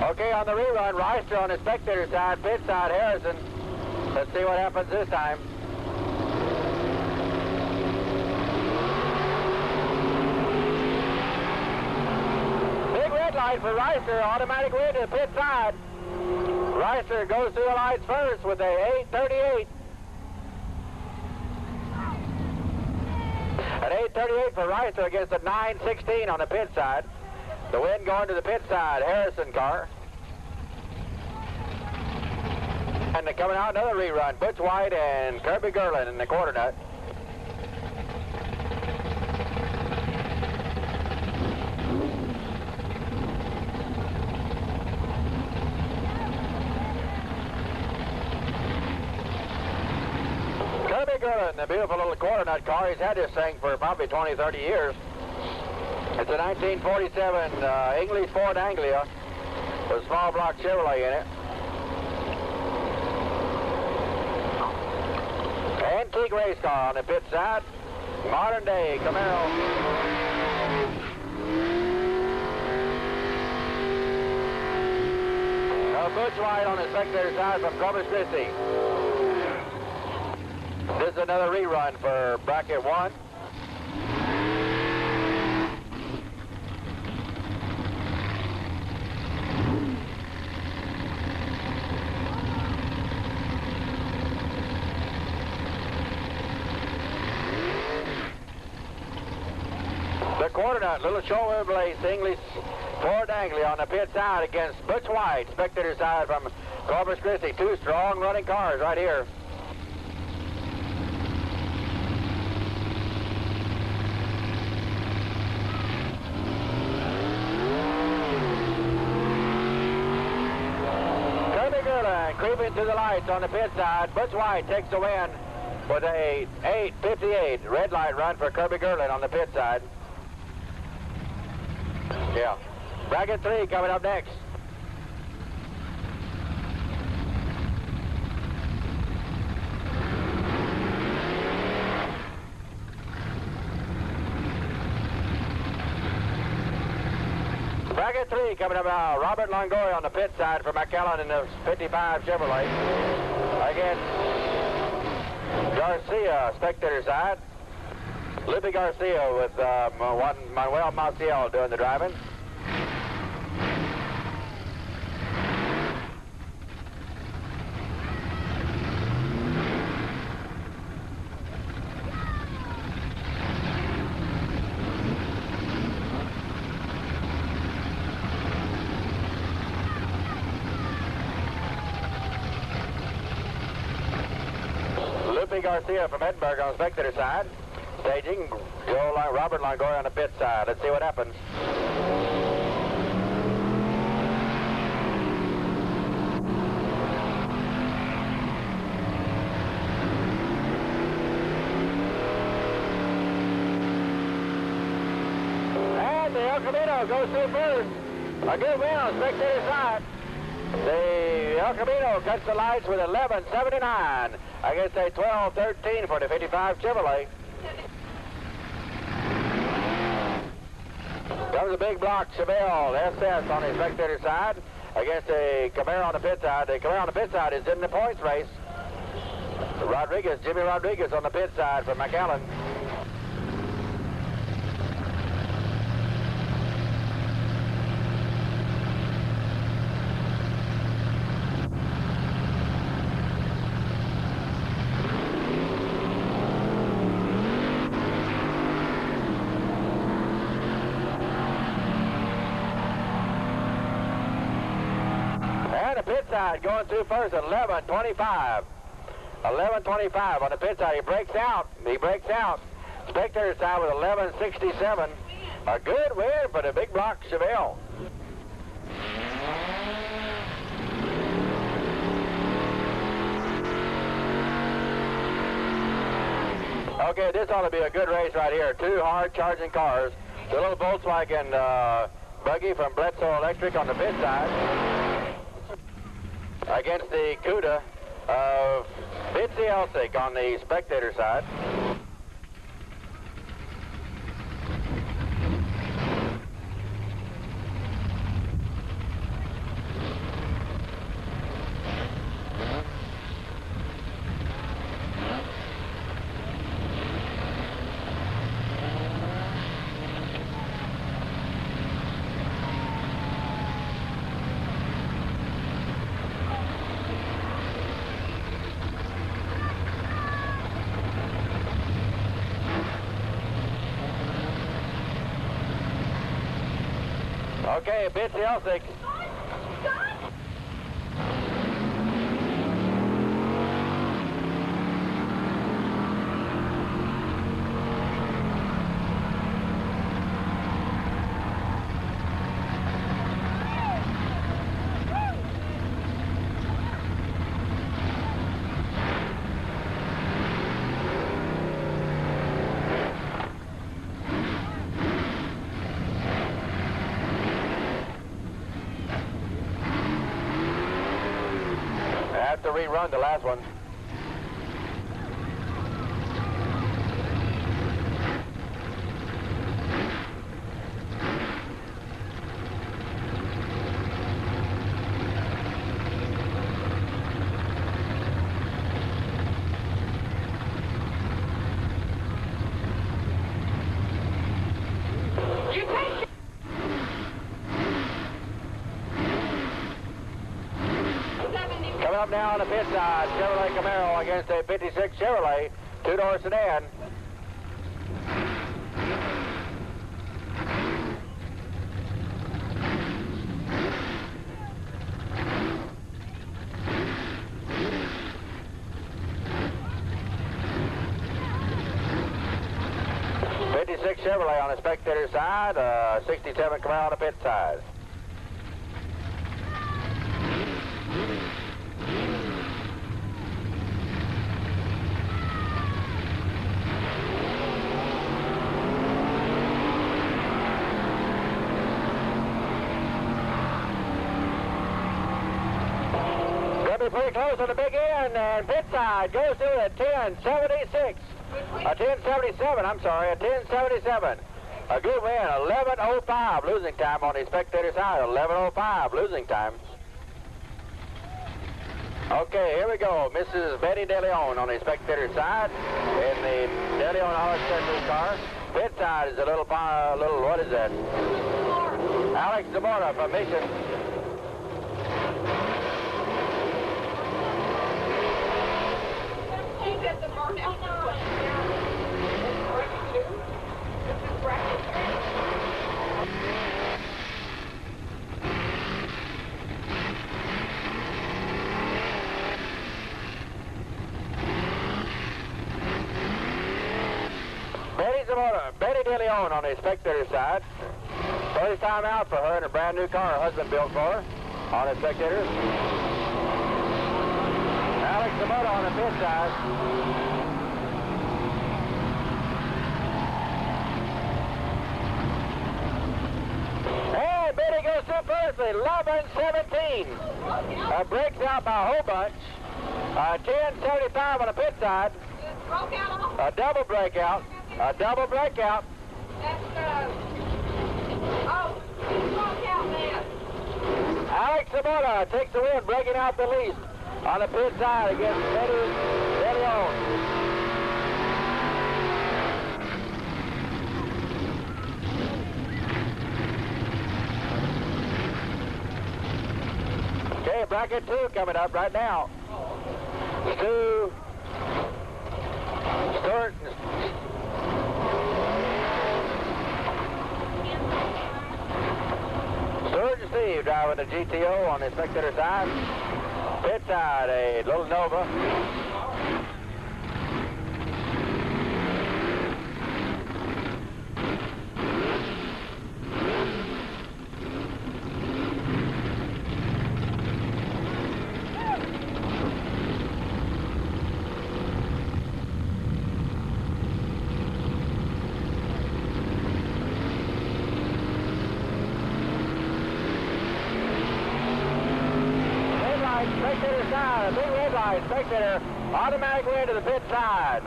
Okay, on the rerun, Reister on the spectator side, pit side Harrison. Let's see what happens this time. Big red light for Reister, automatic win to the pit side. Reister goes through the lights first with a 8:38. An 8:38 for Reister against a 9:16 on the pit side. The win going to the pit side, Harrison car. And coming out another rerun, Butch White and Kirby Gerlin in the quarter nut. Kirby Gerlin, the beautiful little quarter nut car. He's had this thing for probably 20, 30 years. It's a 1947 English Ford Anglia with a small block Chevrolet in it. Antique race car on the pit side. Modern day Camaro. Butch White on the spectator side from Corpus Christi. This is another rerun for bracket 1. The quarter nut, little shoulder blades, English Ford Anglia on the pit side against Butch White, spectator side from Corpus Christi. Two strong running cars right here. Kirby Gerlin creeping to the lights on the pit side. Butch White takes the win with a 8:58 red light run for Kirby Gerlin on the pit side. Yeah. Bracket 3 coming up next. Bracket 3 coming up now. Robert Longoria on the pit side for McAllen in the 55 Chevrolet. Against Garcia, spectator side. Lippy Garcia with Manuel Maciel doing the driving. Lippy Garcia from Edinburgh on the spectator side. Staging, Robert Longoria on the pit side. Let's see what happens. And the El Camino goes through first. A good win on the spectator side. The El Camino cuts the lights with 11.79 against a 12.13 for the 55 Chevrolet. Comes a big block Chevelle SS on the spectator side against a Camaro on the pit side. The Camaro on the pit side is in the points race. Rodriguez, Jimmy Rodriguez on the pit side for McAllen. And the pit side going through first at 11.25. 11.25 on the pit side. He breaks out. Spectator side with 11.67. A good win for the big block Chevelle. Okay, this ought to be a good race right here. Two hard charging cars. The little Volkswagen buggy from Bledsoe Electric on the pit side against the Cuda of Bitsy Elsick on the spectator side. Okay, Bitsy Elsick. To rerun the last one. Up now on the pit side, Chevrolet Camaro against a 56 Chevrolet, two-door sedan. '56 Chevrolet on the spectator side, 67 Camaro on the pit side. Pretty close on the big end, and pit side goes through at 10.76. A 10.77, I'm sorry, a 10.77. A good win, 11.05 losing time on the spectator side, 11.05 losing time. Okay, here we go. Mrs. Betty De Leon on the spectator side in the De Leon Hollis car. Pit side is a little, what is that? Alex Zamora from Mission. Betty De Leon on the spectator side. First time out for her in a brand new car her husband built for her on the spectator. Alex Zamora on the pit side. goes 11-17. Breaks out by a whole bunch. 10-75 on the pit side. A double breakout. A double breakout. Alex Sabota takes the win, breaking out the lead on the pit side against Eddie Owens. Okay, bracket 2 coming up right now. Stu, Stuart, Stuart and Steve driving the GTO on the spectator side. Pit side, a little Nova. Spectator side, a big red light, spectator, automatic way to the pit side.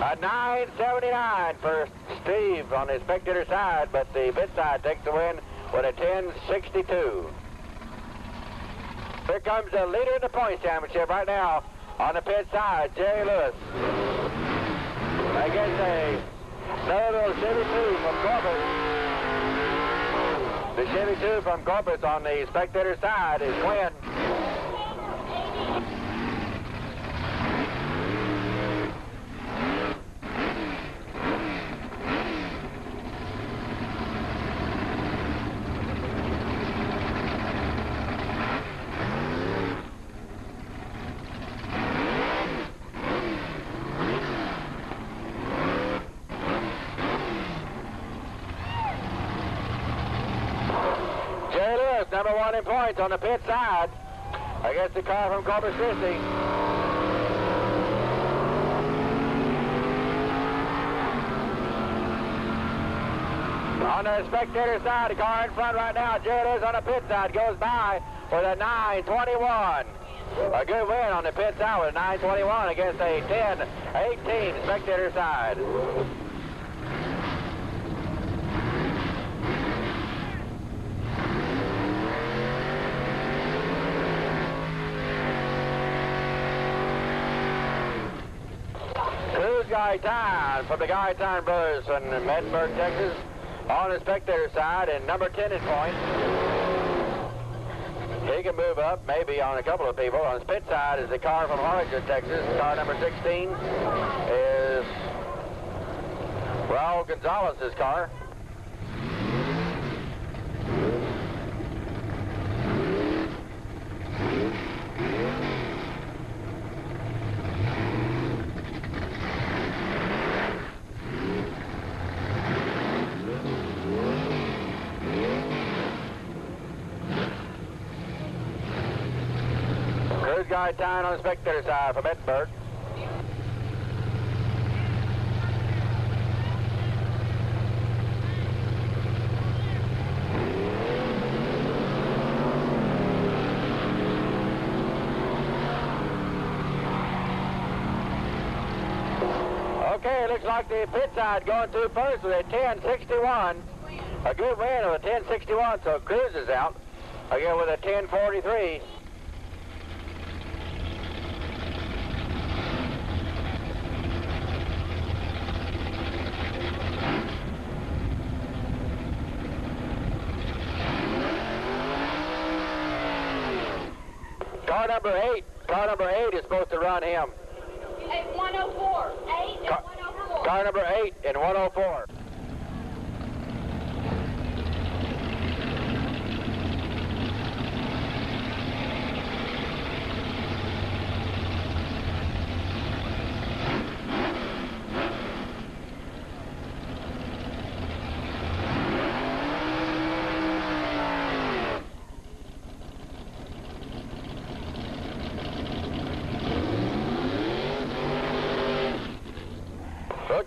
A 9.79 for Steve on the spectator side, but the pit side takes the win with a 10.62. Here comes the leader in the points championship right now on the pit side, Jerry Lewis. Against another little Chevy 2 from Corpus. The Chevy 2 from Corpus on the spectator side is Quinn. Number 1 in points on the pit side against the car from Corpus Christi. On the spectator side, the car in front right now, Jared is on the pit side, goes by with a 9.21. A good win on the pit side with a 9.21 against a 10.18 spectator side. Guyton from the Guyton Brothers in Medinburg, Texas, on the spectator side, and number 10 in points. He can move up, maybe, on a couple of people. On his pit side is the car from Harlingen, Texas. Car number 16 is Raul Gonzalez's car. Guyton on the spectator side from Edinburgh. Okay, looks like the pit side going through first with a 10.61. A good win of a 10.61, so Cruz is out. Again with a 10.43. Car number 8 is supposed to run him. 104. 8 and 104. Car number 8 and 104.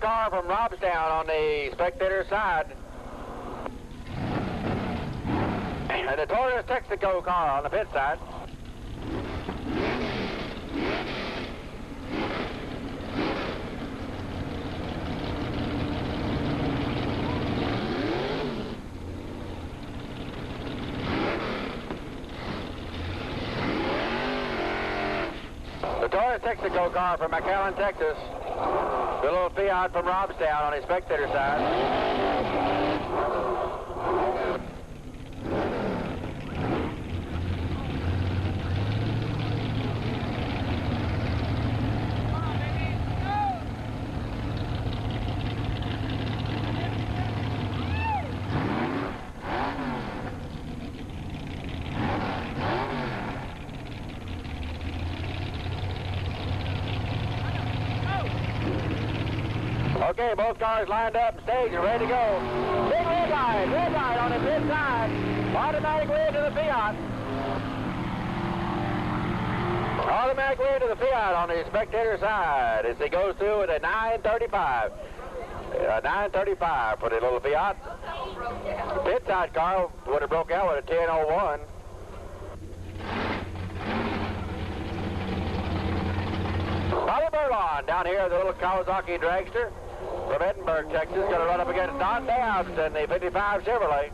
Car from Robstown on the spectator side And the Torres Texaco car on the pit side. The Torres Texaco car from McAllen, Texas. The little Fiat from Robstown on his spectator side. Okay, both cars lined up and staged and ready to go. Big red light on the pit side. Automatic way to the Fiat. Automatic way to the Fiat on the spectator side as he goes through with a 935. 935 for the little Fiat. Pit side car would have broke out with a 1001. Bobby Burlon down here, the little Kawasaki dragster from Edinburgh, Texas, going to run up against Don Dabbs in the 55 Chevrolet.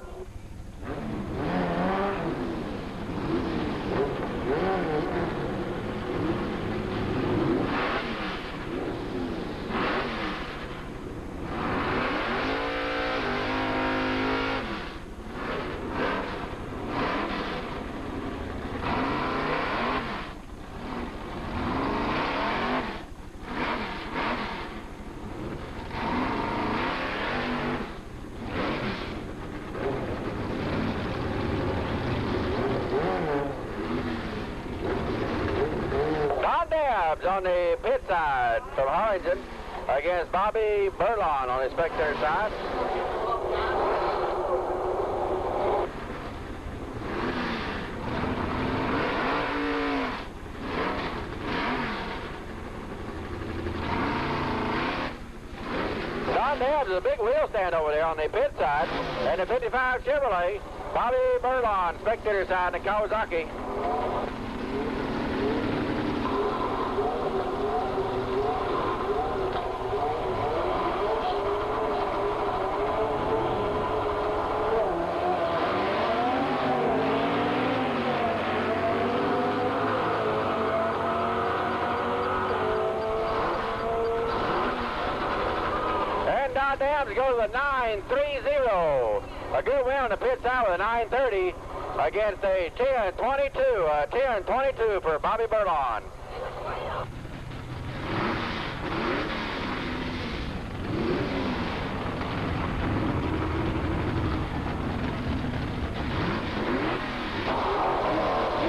On the pit side from Harlingen against Bobby Burlon on the spectator side. Don Dabbs is a big wheel stand over there on the pit side, and the 55 Chevrolet, Bobby Burlon, spectator side, and Kawasaki. Don Dabbs goes to the 930. A good win on the pit side with a 930 against a 1022. A 1022 for Bobby Burlon.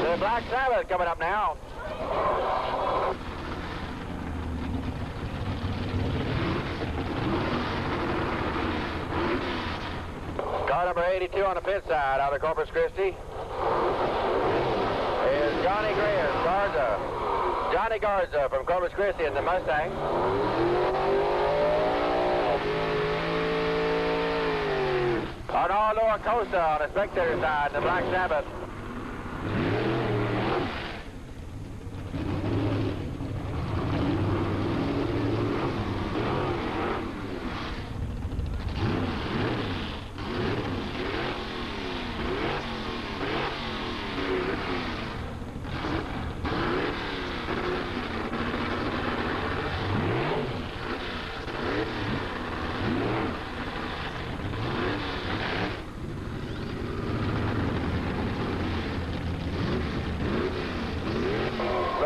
The Black Sabbath coming up now. Car number 82 on the pit side out of Corpus Christi is Johnny Garza. Johnny Garza from Corpus Christi in the Mustang. Arnaldo Acosta on the spectator side in the Black Sabbath.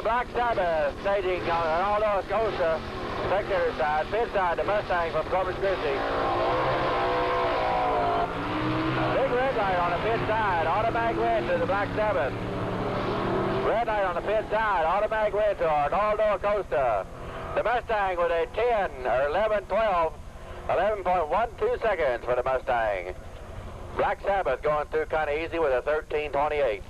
Black Sabbath staging on Arnaldo Acosta, spectator side, pit side, the Mustang from Corpus Christi. Big red light on the pit side, automatic red to the Black Sabbath. Red light on the pit side, automatic red to Arnaldo Acosta. The Mustang with a 10 or 11.12 seconds for the Mustang. Black Sabbath going through kind of easy with a 13:28.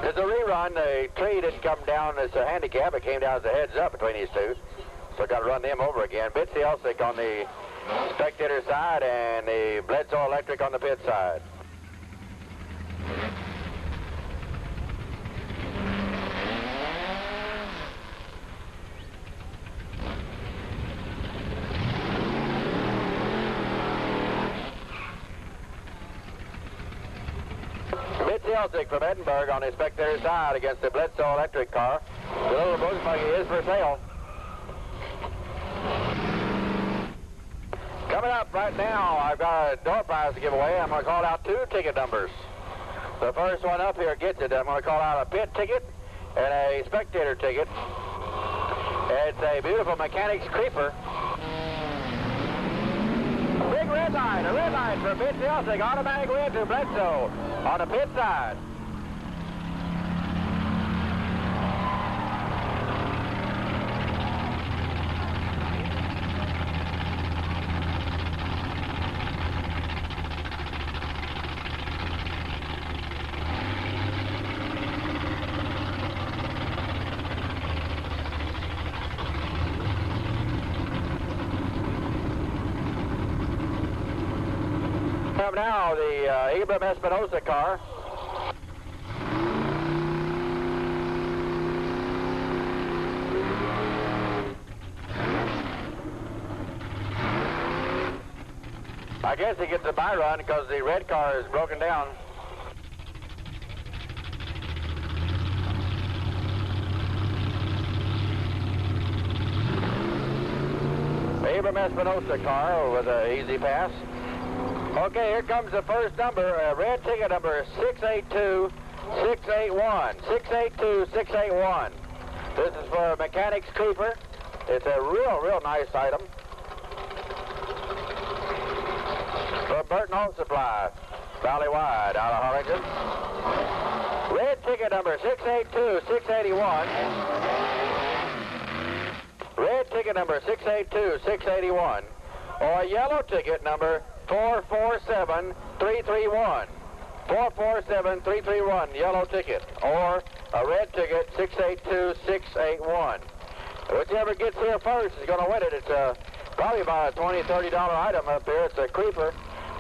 It's a rerun. The tree didn't come down as a handicap. It came down as a heads up between these two. So got to run them over again. Bitsy Elsick on the spectator side and the Bledsoe Electric on the pit side. Elsick from Edinburgh on the spectator side against the Bledsoe electric car. The little boost buggy is for sale. Coming up right now, I've got a door prize to give away. I'm going to call out 2 ticket numbers. The first one up here gets it. I'm going to call out a pit ticket and a spectator ticket. It's a beautiful Mechanics Creeper. Big red line, a red line for Mitch Elsick. Automatic win to Bledsoe on the pit side. Now the Abram Espinosa car. I guess he gets a bye run because the red car is broken down. Abram Espinosa car with an easy pass. Okay, here comes the first number, red ticket number 682-681. 682-681. This is for a Mechanics Creeper. It's a real nice item. From Burton Home Supply, Valley Wide, out of Harlingen. Red ticket number 682-681. Red ticket number 682-681. Or yellow ticket number 447-331. 447-331, yellow ticket. Or a red ticket, 682-681. Whichever gets here first is going to win it. It's probably about a $20, $30 item up here. It's a creeper.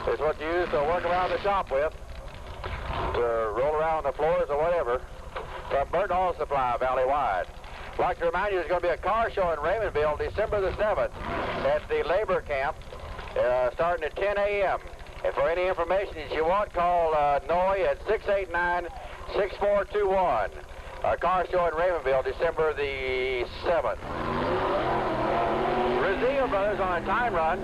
It's what you use to work around the shop with, to roll around the floors or whatever. From Burton Home Supply, Valley Wide. I'd like to remind you there's going to be a car show in Raymondville December the 7th at the labor camp. Starting at 10 a.m. And for any information that you want, call Noy at 689-6421. A car show in Raymondville, December the 7th. Brazil Brothers on a time run.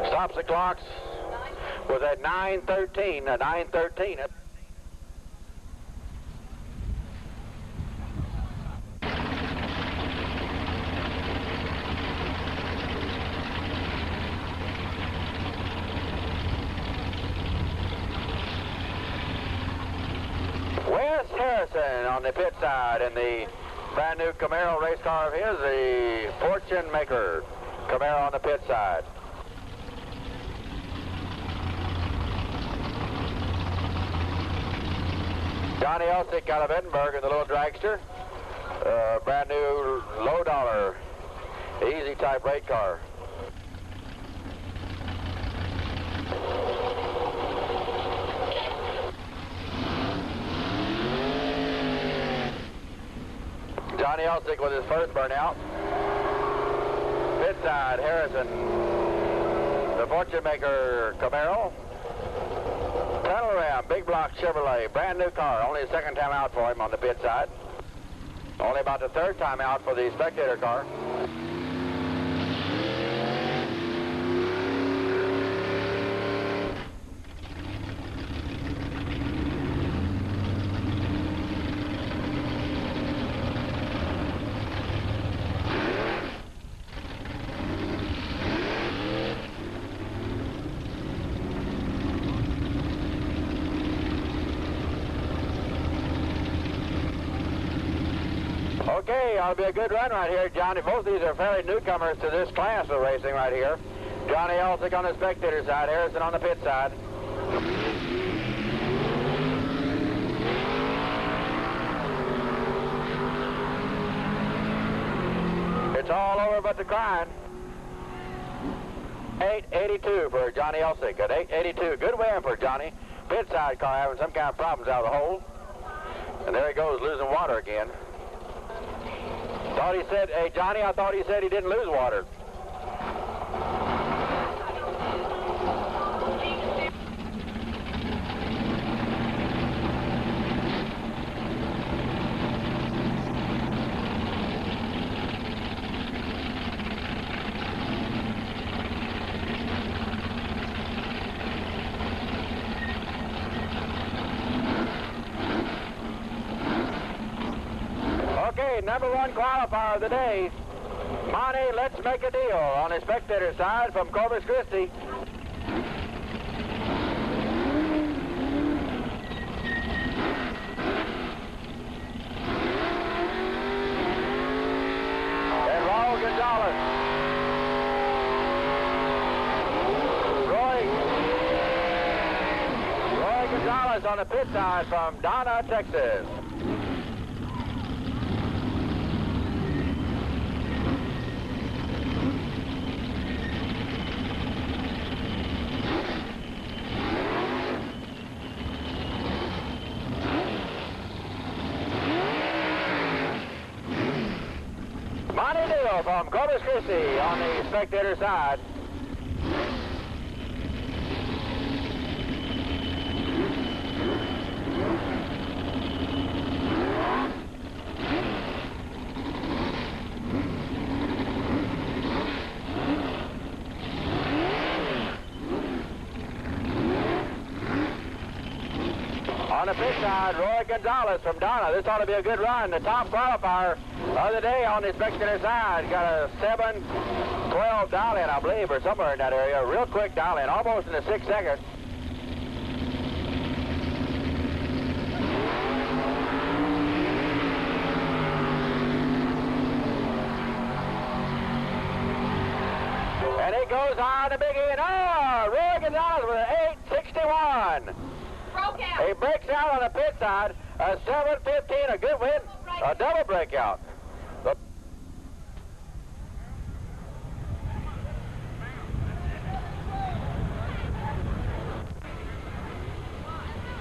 Stops the clocks with a 9:13, a 9:13. Wes Harrison on the pit side in the brand new Camaro race car of his, the Fortune Maker Camaro on the pit side. Johnny Elsick out of Edinburgh in the little dragster. Brand new low dollar, easy type rate car. Johnny Elsick with his first burnout. Pit side, Harrison, the Fortune Maker Camaro. Tunnel Ram, big block Chevrolet, brand new car, only the second time out for him on the pit side. Only about the third time out for the spectator car. Okay, ought to be a good run right here, Johnny. Both of these are fairly newcomers to this class of racing right here. Johnny Elsick on the spectator side, Harrison on the pit side. It's all over but the crying. 882 for Johnny Elsick at 882. Good win for Johnny. Pit side car having some kind of problems out of the hole. And there he goes, losing water again. Thought he said, hey, Johnny, I thought he said he didn't lose water. number one qualifier of the day, Monty Let's Make a Deal on the spectator side from Corpus Christi. And Raul Gonzalez. Roy Gonzalez on the pit side from Donna, Texas. From Corpus Christi on the spectator side. On the pit side, Roy Gonzalez from Donna. This ought to be a good run. The top qualifier of the day on the spectator side. Got a 7:12 dial-in, I believe, or somewhere in that area. Real quick dial-in, almost in the 6 seconds. And it goes on the big end. Oh, Roy Gonzalez with an 8:61. He breaks out on the pit side, a 7:15, a good win, a double breakout.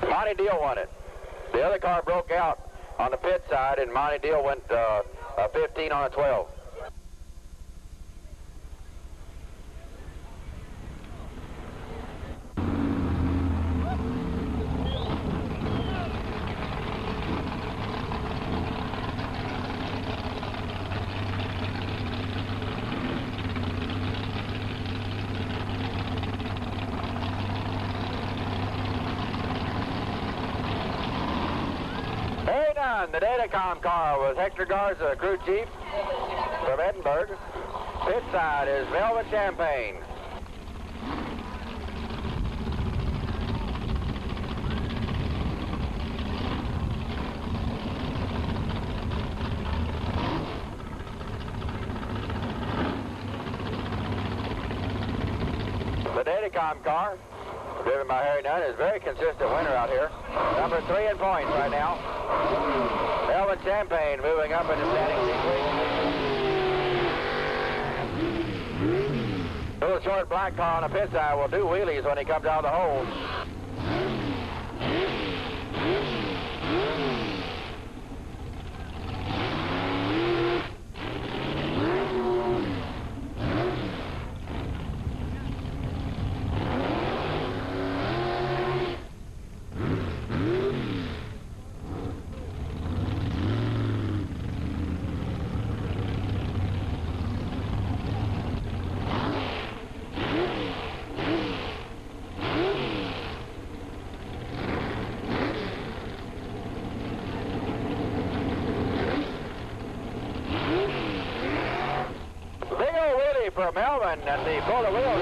Monty Deal won it. The other car broke out on the pit side, and Monty Deal went a 15 on a 12. The Datacom car was Hector Garza, crew chief from Edinburgh. Pit side is Velvet Champagne. The Datacom car, driven by Harry Dunn, is a very consistent winner out here. Number 3 in points right now. Velvet Champagne moving up in the standing sequence. Little short black car on the pit side will do wheelies when he comes out of the hole. For Melvin and the pull the wheels.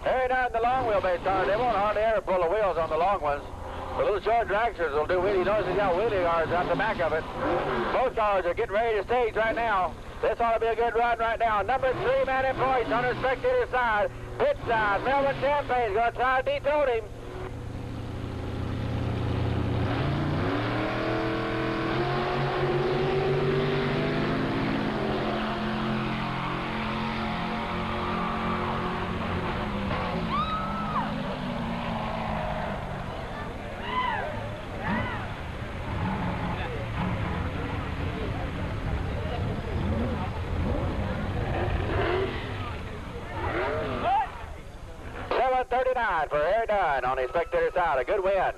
Harry down the long wheelbase car, they won't hardly ever pull the wheels on the long ones. The little short dragsters will do wheelie. Notice he's got wheelie cars out the back of it. Both cars are getting ready to stage right now. This ought to be a good run right now. Number 3 man in points on the spectator side. Pit side, Melvin Champagne's going to try to dethrone him. For Harry Dunn on the spectator side, a good win.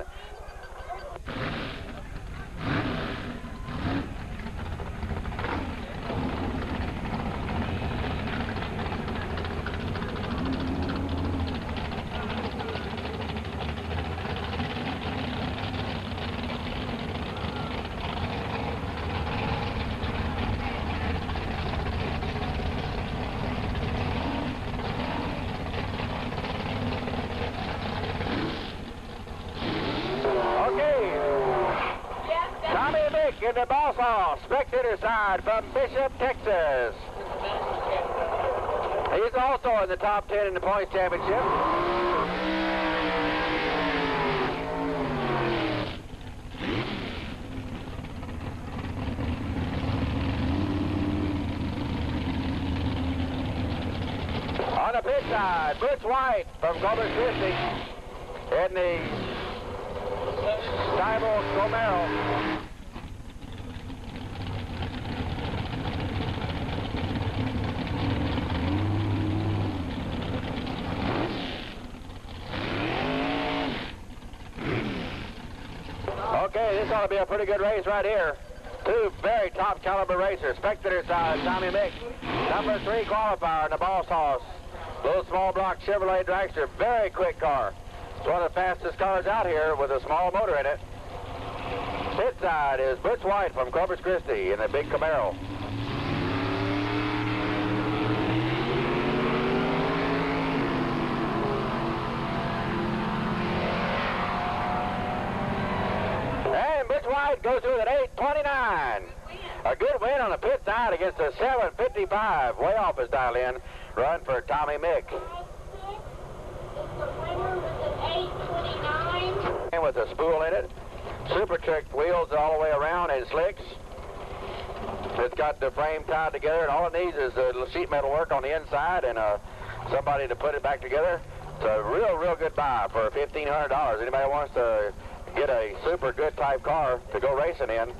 in the boss hall, spectator side from Bishop, Texas. He's also in the top 10 in the points championship. On the pit side, Butch White from Corpus Christi in the Stable Camaro. Okay, this ought to be a pretty good race right here. Two very top caliber racers. Spectator side, Tommy Mick, number 3 qualifier in the Boss Hoss. Little small block Chevrolet dragster, very quick car. It's one of the fastest cars out here with a small motor in it. Pit side is Butch White from Corpus Christi in a big Camaro. And Butch White goes through at 8:29. A good win on the pit side against a 7:55, way off his dial in, run for Tommy Mick. And with a spool in it, super tricked wheels all the way around and slicks. It's got the frame tied together, and all it needs is a little sheet metal work on the inside and somebody to put it back together. It's a real good buy for $1,500. Anybody wants to get a super good type car to go racing in,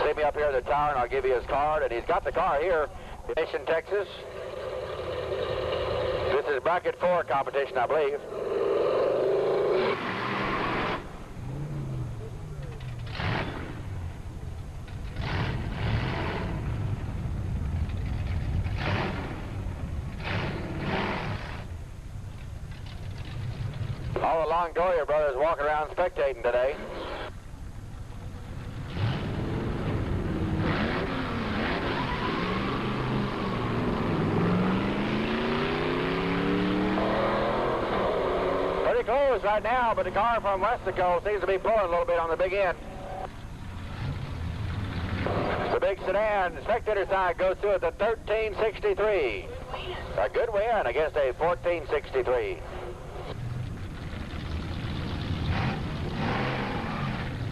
see me up here at the tower and I'll give you his card. And he's got the car here in Nation, Texas. This is bracket 4 competition, I believe. All the Longoria brothers walking around spectating today. Pretty close right now, but the car from Mexico seems to be pulling a little bit on the big end. The big sedan, spectator side, goes through at the 1363. A good win against a 1463.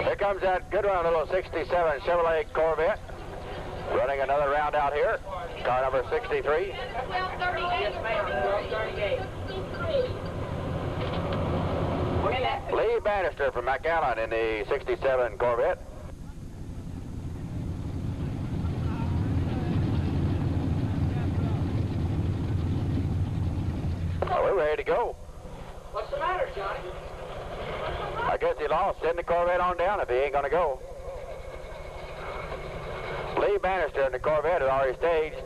Here comes that good one, little 67 Chevrolet Corvette. Running another round out here. Car number 63. Lee Bannister from McAllen in the 67 Corvette. Oh, we're ready to go. What's the matter, Johnny? I guess he lost. Send the Corvette on down if he ain't going to go. Lee Bannister in the Corvette had already staged.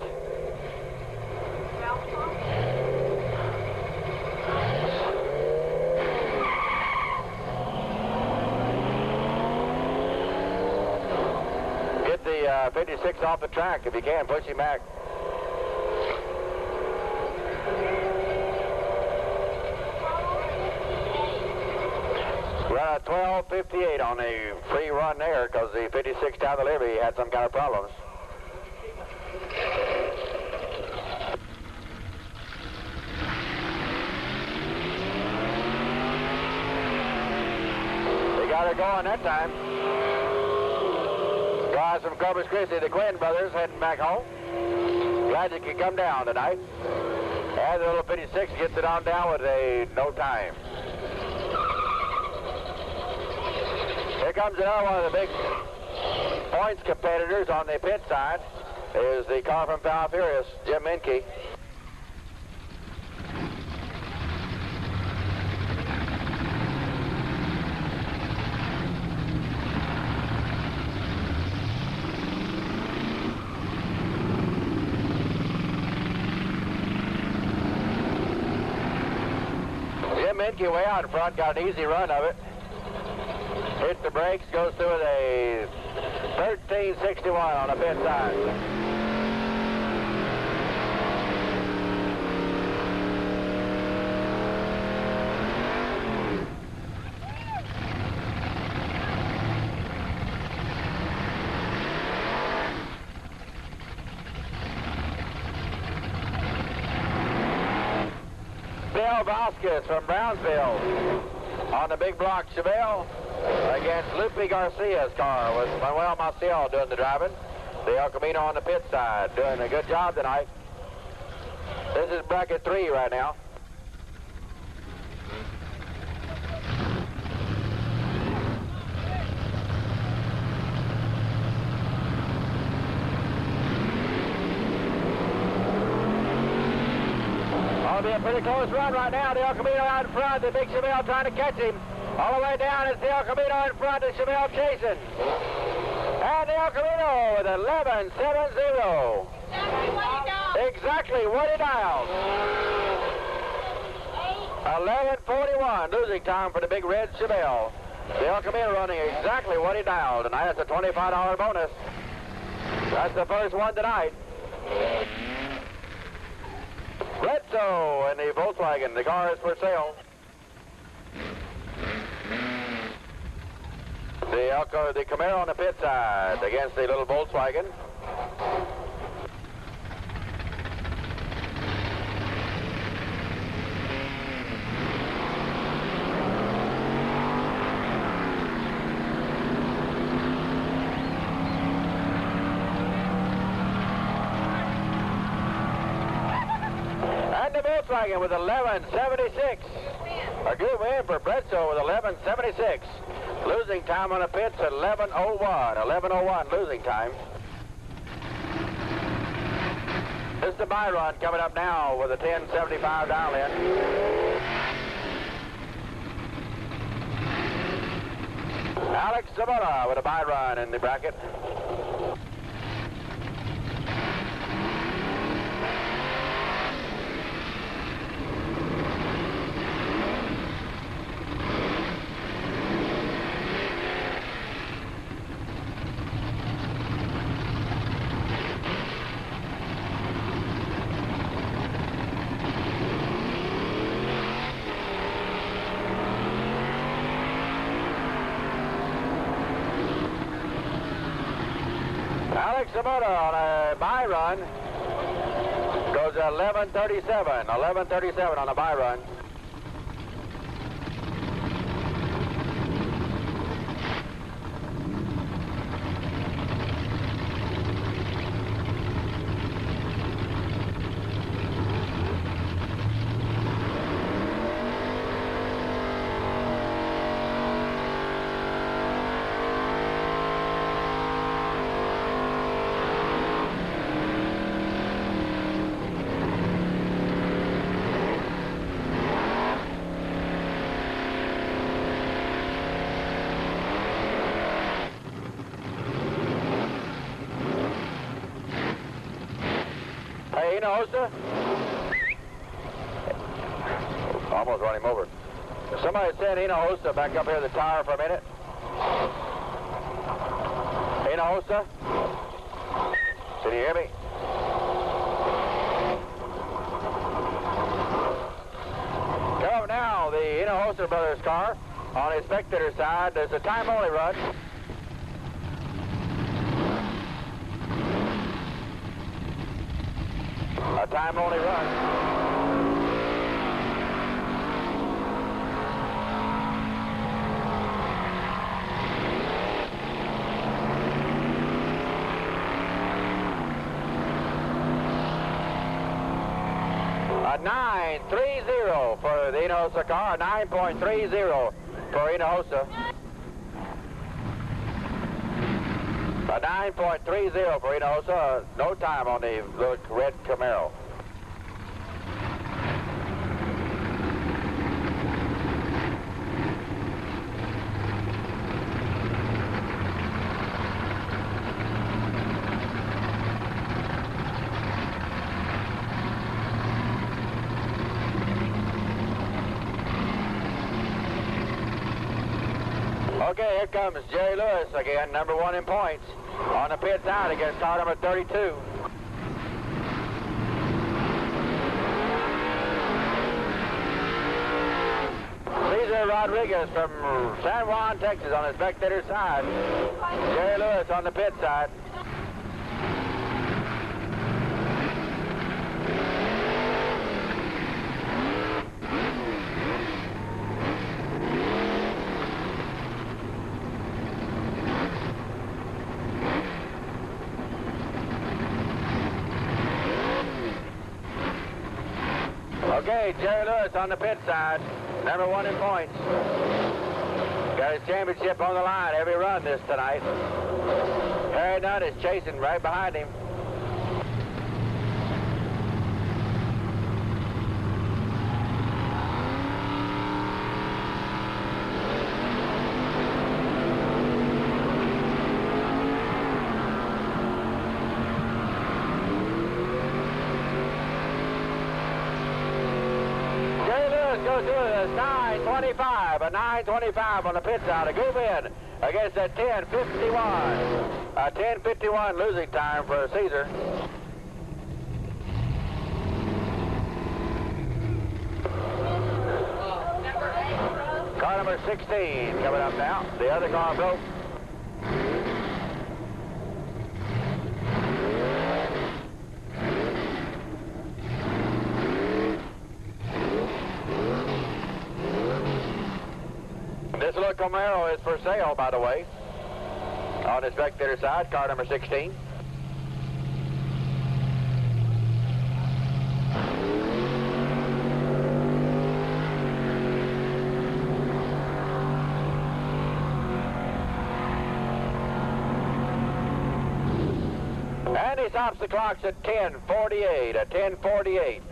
Get the 56 off the track if you can. Push him back. Run a 12:58 on the free run there because the 56 down the levee had some kind of problems. They got her going that time. Guys from Corpus Christi, the Quinn brothers, heading back home. Glad you could come down tonight. And the little 56 gets it on down with no time. Here comes another one of the big points competitors on the pit side. Is the car from Foul Furious, Jim Menke. Jim Menke way out in front, got an easy run of it. Hits the brakes, goes through with a 1361 on the pit side. Vasquez from Brownsville on the big block Chevelle against Lupe Garcia's car with Manuel Maciel doing the driving. The El Camino on the pit side doing a good job tonight. This is bracket 3 right now. It'll be a pretty close run right now. The El Camino out in front. The big Chevelle trying to catch him. All the way down is the El Camino in front. The Chevelle chasing. And the El Camino with 11.70. Exactly what he dialed. 11:41 losing time for the big red Chevelle. The El Camino running exactly what he dialed. And that's a $25 bonus. That's the first one tonight. Bledsoe in the Volkswagen. The car is for sale. The Camaro on the pit side against the little Volkswagen. And the Volkswagen with 11.76. A good win for Bledsoe with 11.76. Losing time on the pits at 11:01. 11:01 losing time. This is the buy run coming up now with a 10.75 dial in. Alex Zamora with a buy run in the bracket. Alex Zamora on a buy run goes 11.37. 11.37 on a buy run. Hey, Hinojosa. Almost run him over. Somebody send Hinojosa back up here to the tower for a minute. Hinojosa. Can you hear me? Come up now, the Hinojosa brothers car. On the spectator side, there's a time-only run. A time-only run. A 9.30 for the Hinojosa car. 9.30 for Hinojosa. A 9.30 for Hinojosa. No time on the red Camaro. Okay, here comes Jerry Lewis again, number 1 in points, on the pit side against car number 32. Cesar Rodriguez from San Juan, Texas, on the spectator side. Jerry Lewis on the pit side. Okay, Jerry Lewis on the pit side, number 1 in points. Got his championship on the line every run this tonight. Harry Nutt is chasing right behind him. Goes to a 9:25, a 9:25 on the pit side, a good win against a 10:51. A 10:51 losing time for Caesar. Car number 16 coming up now. The other car broke. This little Camaro is for sale, by the way, on the spectator side, car number 16. And he stops the clocks at 10:48, a 10:48.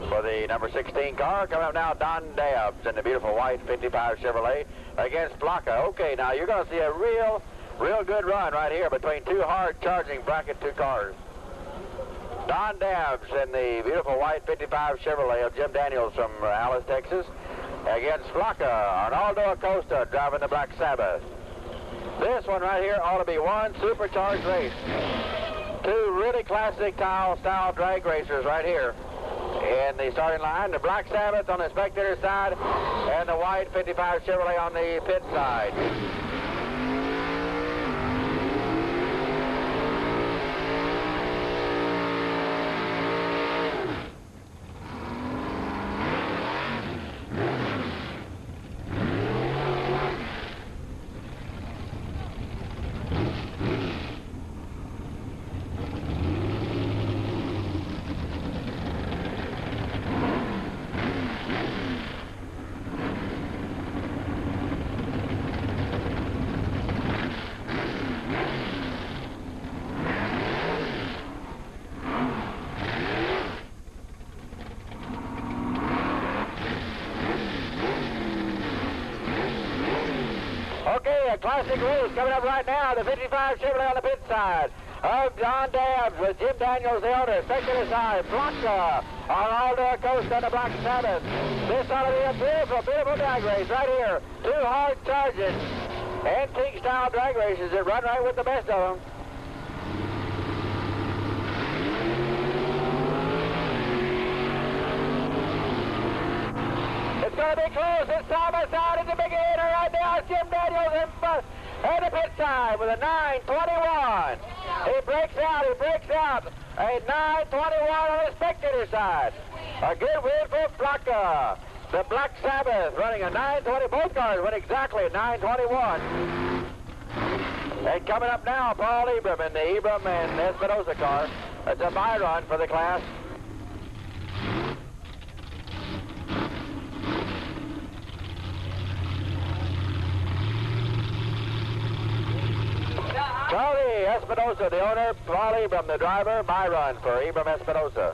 For the number 16 car, coming up now, Don Dabbs in the beautiful white 55 Chevrolet against Flocka. Okay, now you're going to see a real good run right here between two hard-charging bracket 2 cars. Don Dabbs in the beautiful white 55 Chevrolet of Jim Daniels from Alice, Texas, against Flocka, Arnaldo Acosta driving the Black Sabbath. This one right here ought to be one supercharged race. 2 really classic style drag racers right here. In the starting line, the Black Sabbath on the spectator side and the white 55 Chevrolet on the pit side. Okay, a classic race coming up right now. The 55 Chevrolet on the pit side of Don Dabbs with Jim Daniels, the owner. Spectator side, Flocka, Arnaldo Acosta on the Black Sabbath. This ought to be a beautiful drag race right here. 2 hard-charging, antique-style drag races that run right with the best of them. It's going to be close. It's side by side. It's a big hitter right now. It's Jim Daniels and the pit side with a 9:21. He breaks out. A 9:21 on the spectator side. A good win for Flocka. The Black Sabbath running a 9:20. Both cars went exactly at 9:21. And coming up now, Paul Ebram in the Ebram and Espinosa car. It's a bye run for the class. Charlie Espinosa, the owner, Paul Ebram, the driver, bye run for Ebram Espinosa.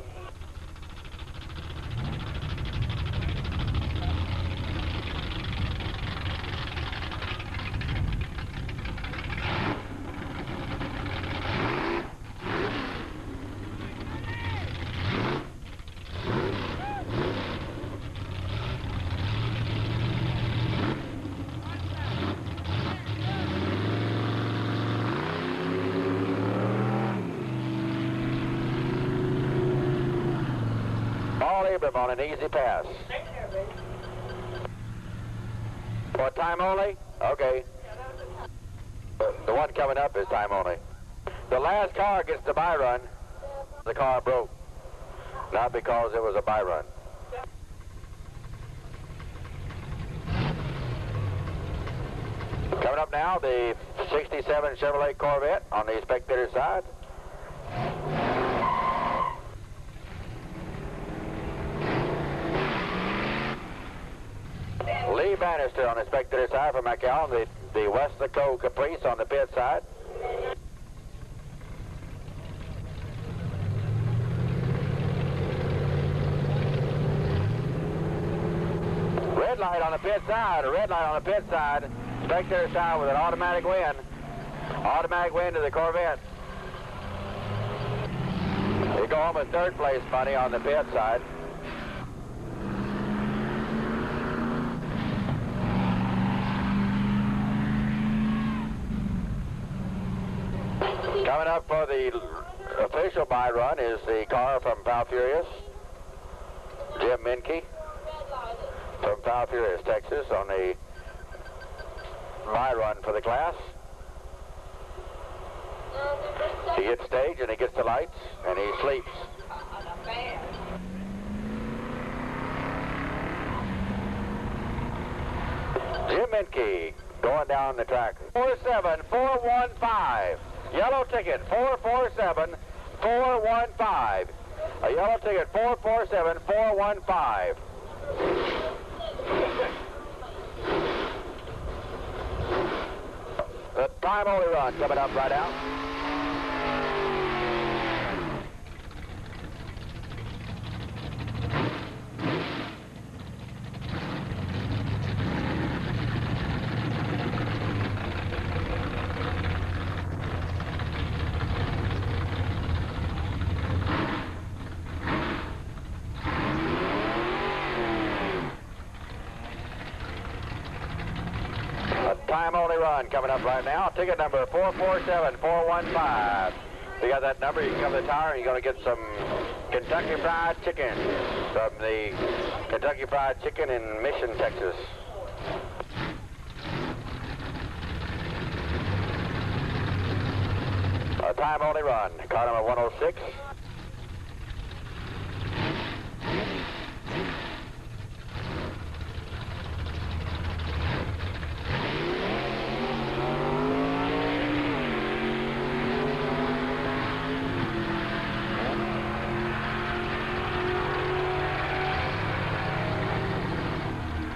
Ebram on an easy pass. What, time only? Okay. The one coming up is time only. The last car gets the bye run. The car broke. Not because it was a bye run. Coming up now, the 67 Chevrolet Corvette on the spectator side. Steve Bannister on the spectator side from McAllen, the Westlaco Caprice on the pit side. Red light on the pit side, a red light on the pit side. Spectator side with an automatic win. Automatic win to the Corvette. They go home with third place money on the pit side. Coming up for the official buy run is the car from Foul Furious, Jim Minke from Foul Furious, Texas, on the buy run for the class. He gets staged and he gets the lights and he sleeps. Jim Minke going down the track. 47415. Yellow ticket 447415. A yellow ticket 447415. The time only run coming up right out. Time only run coming up right now. Ticket number 447415. If you got that number, you can come to the tower and you're going to get some Kentucky Fried Chicken from the Kentucky Fried Chicken in Mission, Texas. A time only run. Car number 106.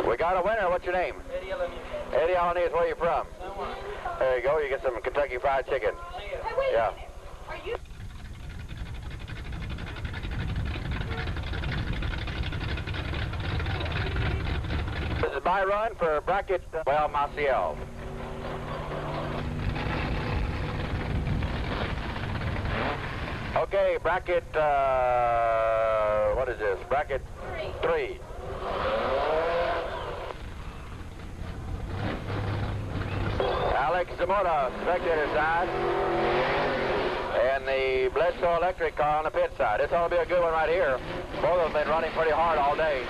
We got a winner. What's your name? Eddie Alaniz. Eddie Alaniz, where are you from? There you go. You get some Kentucky Fried Chicken. Hey, wait Yeah. a minute. Are you... This is my run for bracket, well, Maciel. Okay, bracket, what is this? Bracket 3. Alex Zamora, spectator side, and the Bledsoe Electric car on the pit side. This ought to be a good one right here. Both of them been running pretty hard all day.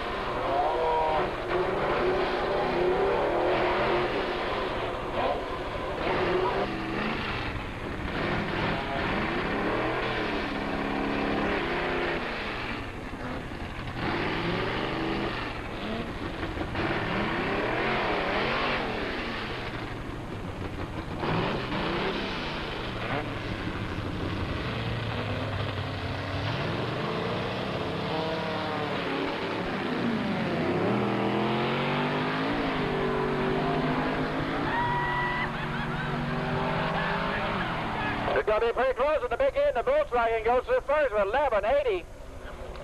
It's going to be pretty close at the big end. The Volkswagen goes through first with 11.80.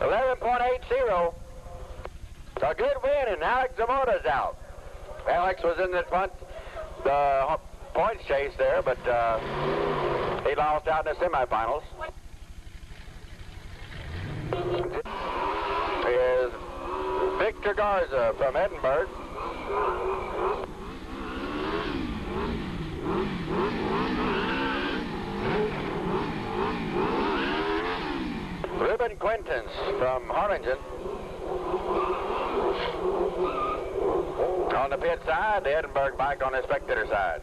11.80. It's a good win, and Alex Zamora's out. Alex was in the front, the points chase there, but he lost out in the semifinals. Is Victor Garza from Edinburgh. Ruben Quintans from Harlingen. On the pit side, the Edinburgh bike on the spectator side.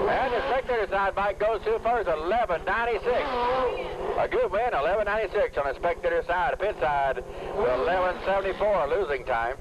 And the spectator side bike goes through first, 11.96. A good win, 11.96 on the spectator side. Pit side, 11.74 losing time.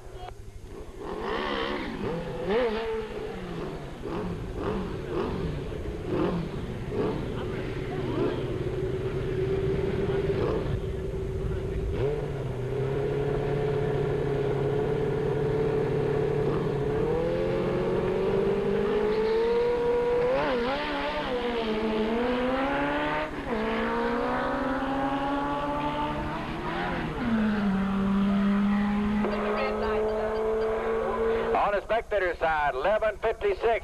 On the spectator side, 11.56.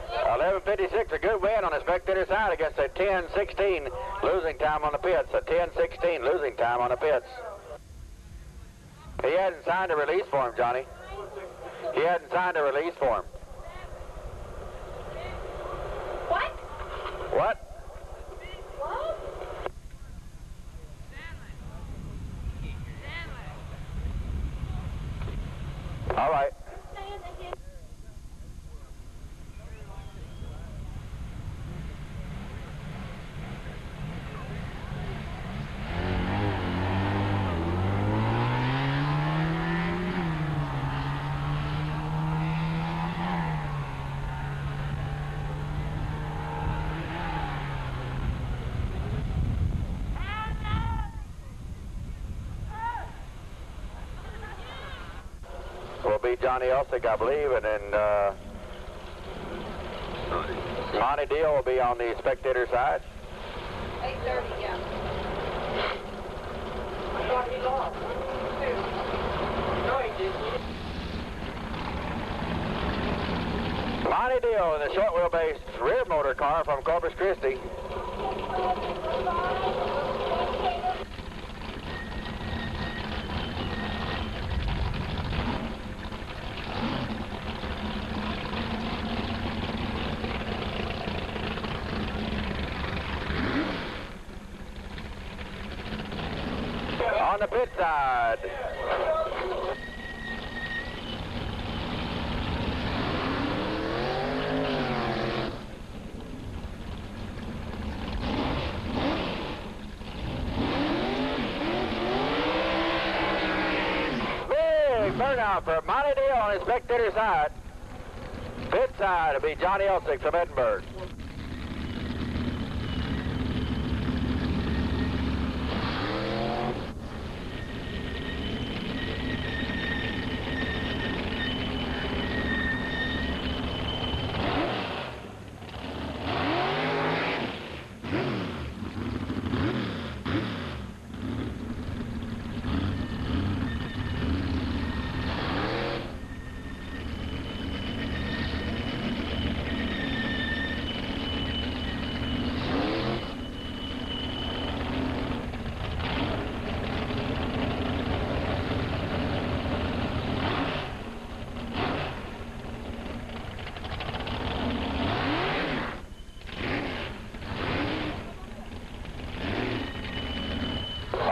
11.56, a good win on the spectator side against a 10.16 losing time on the pits. A 10.16 losing time on the pits. He hadn't signed a release for him, Johnny. He hadn't signed a release for him. What? What? All right. Will be Johnny Elsick, I believe, and then Monty Deal will be on the spectator side. 8:30, yeah. I thought he lost. No, he didn't. Monty Deal in the short wheelbase rear motor car from Corpus Christi. On the pit side. Big burnout for Monty Deal on his spectator side. Pit side will be Johnny Elsick from Edinburgh.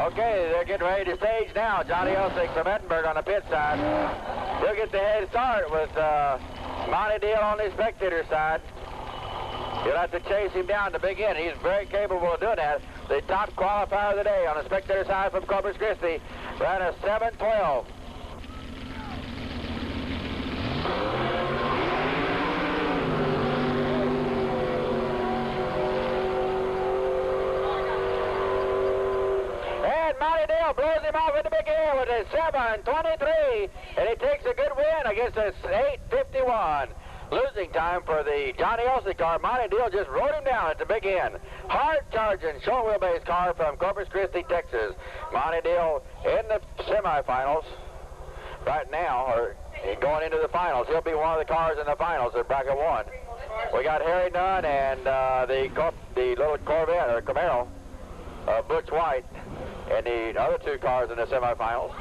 Okay, they're getting ready to stage now. Johnny Elsick from Edinburgh on the pit side. He'll get the head start with Monty Deal on the spectator side. You'll have to chase him down to begin. He's very capable of doing that. The top qualifier of the day on the spectator side from Corpus Christi ran a 7:12. And Monty Deal blows him off in the big air with a 7:23, and he takes a good win against a 8:51. Losing time for the Johnny Elsick car. Monty Deal just rode him down at the big end. Hard-charging, short wheelbase car from Corpus Christi, Texas. Monty Deal in the semifinals right now, or going into the finals. He'll be one of the cars in the finals at bracket 1. We got Harry Nunn and the little Corvette, or Camaro, Butch White, and the other two cars in the semifinals.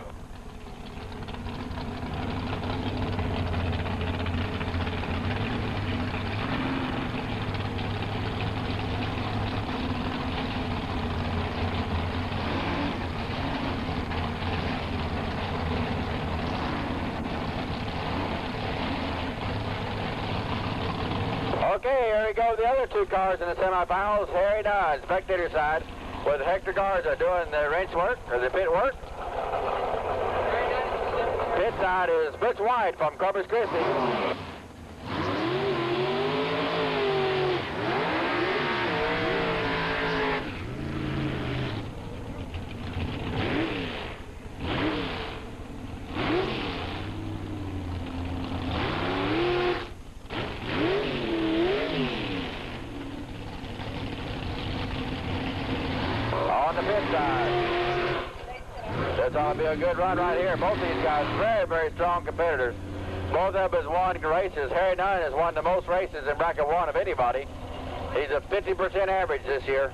Okay, here we go. The other two cars in the semifinals. Harry Nunn, spectator side. with Hector Garza doing the wrench work, or the pit work. Pit side is Butch White from Corpus Christi. On the pit side. That's ought to be a good run right here. Both of these guys, very, very strong competitors. Both of them has won races. Harry Nunn has won the most races in bracket 1 of anybody. He's a 50% average this year.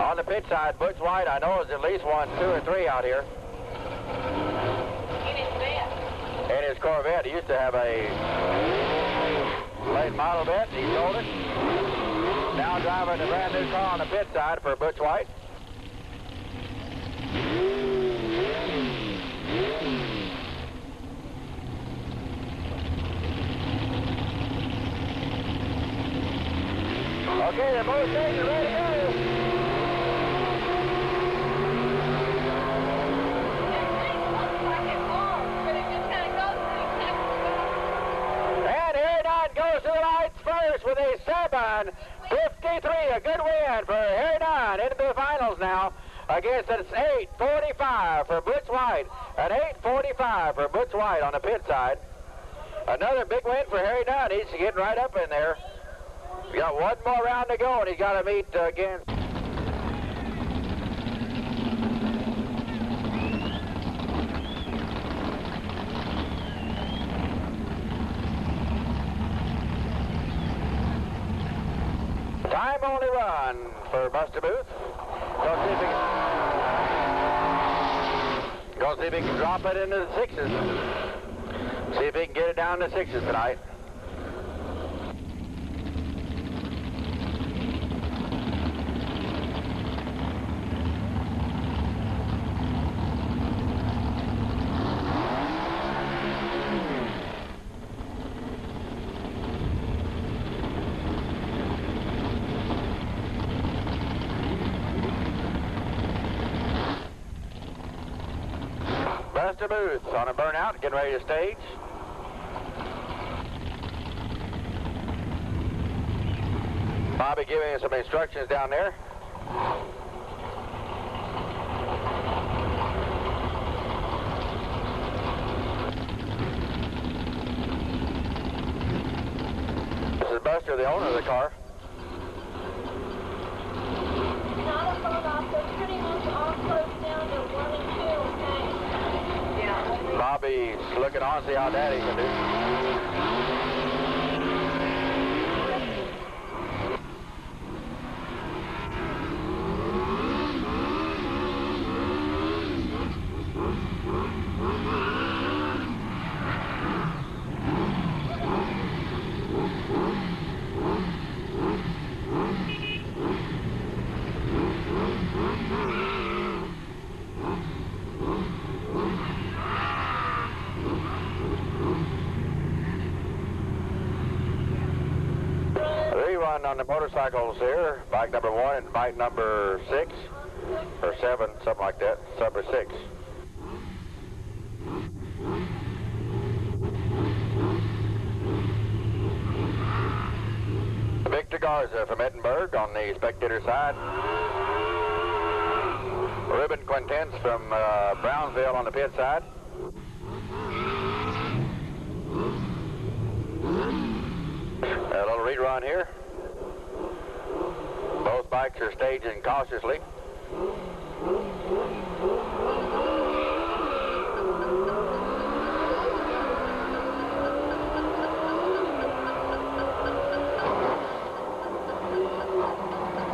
On the pit side, Butch White, I know, has at least won 2 or 3 out here. In his Corvette, he used to have a late model bet. He sold it. Now driving a brand new car on the pit side for Butch White. Okay, they're both stations ready to go. And Harry Nunn goes to the lights first with a 7:53, a good win for Harry Nunn into the finals now against an 8:45 for Butch White. An 8:45 for Butch White on the pit side. Another big win for Harry Nunn. He's getting right up in there. We got one more round to go, and he's got to meet again. Time only run for Buster Booth. Go see if he can drop it into the 6s. See if he can get it down to 6s tonight. Buster Booth on a burnout, getting ready to stage. Bobby giving us some instructions down there. This is Buster, the owner of the car. Pretty much all closed down to 1 and 2, okay? Bobby's looking on, see how Daddy can do. Rerun on the motorcycles here, bike number 1 and bike number 6, or 7, something like that, number 6. Victor Garza from Edinburgh on the spectator side. Ruben Quintence from Brownsville on the pit side. A little rerun here. Both bikes are staging cautiously.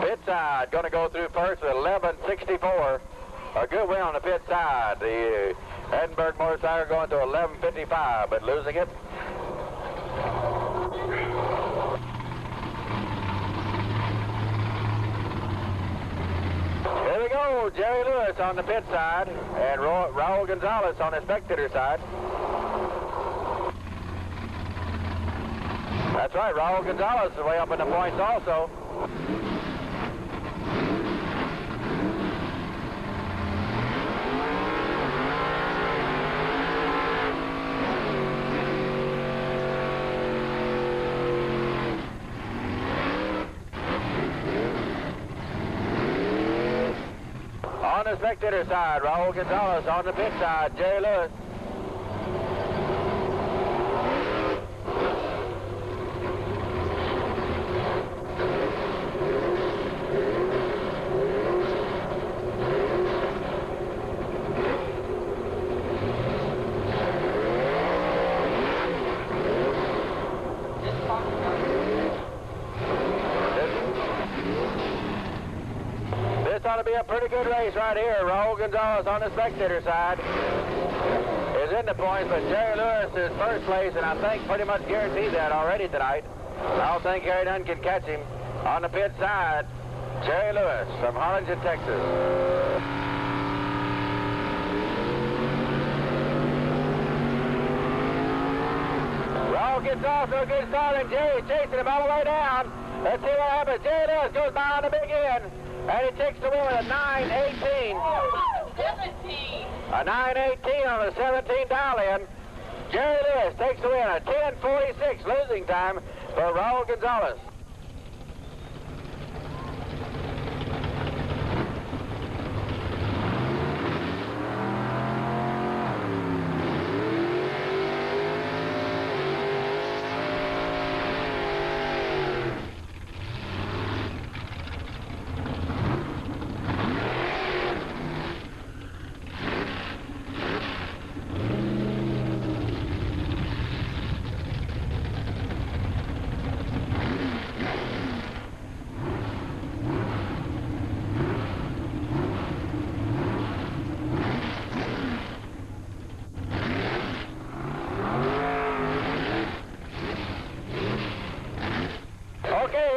Pit side going to go through first with 11:64. A good win on the pit side. The Edinburgh motorcycle going to 11:55, but losing it. Here we go, Jerry Lewis on the pit side and Raul Gonzalez on the spectator side. That's right, Raul Gonzalez is way up in the points also. On the spectator side, Raul Gonzalez. On the pit side, Jerry Lewis. This ought to be a pretty good race right here. Raul Gonzalez on the spectator side is in the points, but Jerry Lewis is first place, and I think pretty much guaranteed that already tonight. I don't think Harry Dunn can catch him. On the pit side, Jerry Lewis from Harlingen, Texas. Raul gets off to a good start, and Jerry chasing him all the way down. Let's see what happens. Jerry Lewis goes by on the big end. And he takes the win with a 9:18. 17. A 9:18 on the 17 dial-in. Jerry Lewis takes the win. A 10:46 losing time for Raul Gonzalez.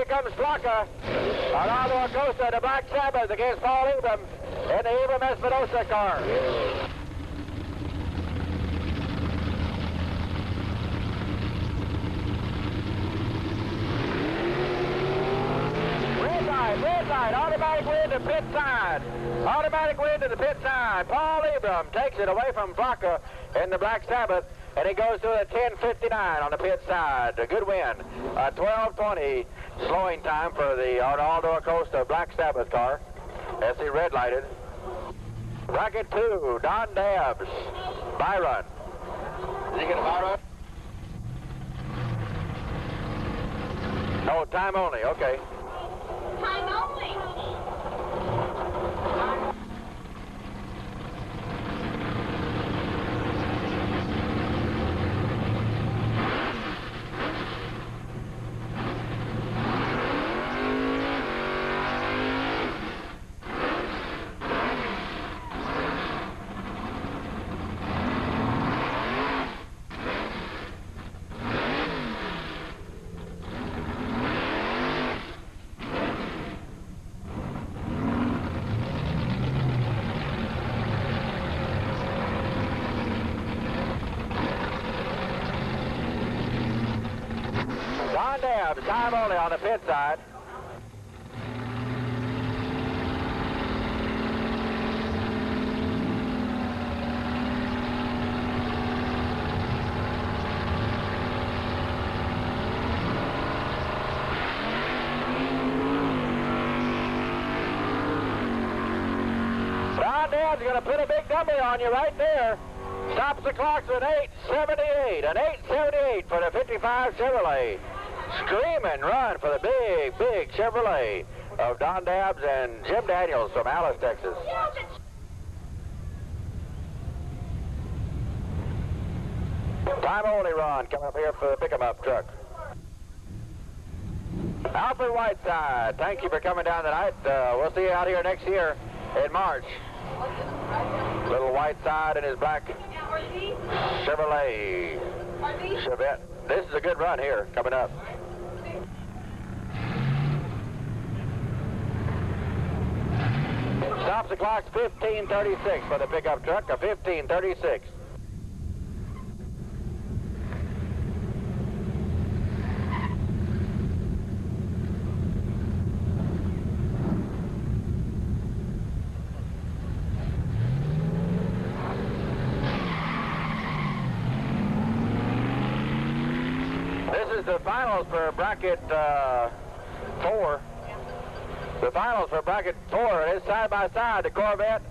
Comes Flocka on Aldo Acosta, the Black Sabbath against Paul Abram in the Abram Espinosa car. Red light, automatic win to pit side. Automatic win to the pit side. Paul Abram takes it away from Flocka in the Black Sabbath, and he goes to a 10:59 on the pit side. A good win. 12:20 slowing time for the Aldo Acosta Black Sabbath car as he red lighted. Bracket 2, Don Dabbs, Byron. Did you get a Byron? No, time only, okay. Time only. Don Dabbs, time only on the pit side. Don Dabbs going to put a big number on you right there. Stops the clocks with 8:78, an 8:78 for the 55 Chevrolet. Screaming run for the big Chevrolet of Don Dabbs and Jim Daniels from Alice, Texas. Time only run coming up here for the pick-em-up truck. Alfred Whiteside, thank you for coming down tonight. We'll see you out here next year in March. Little Whiteside and his black Chevrolet Chevette. This is a good run here coming up. Stops the clock's 15:36 for the pickup truck, a 15:36. the finals for bracket 4. The finals for bracket 4 is side by side. The Corvette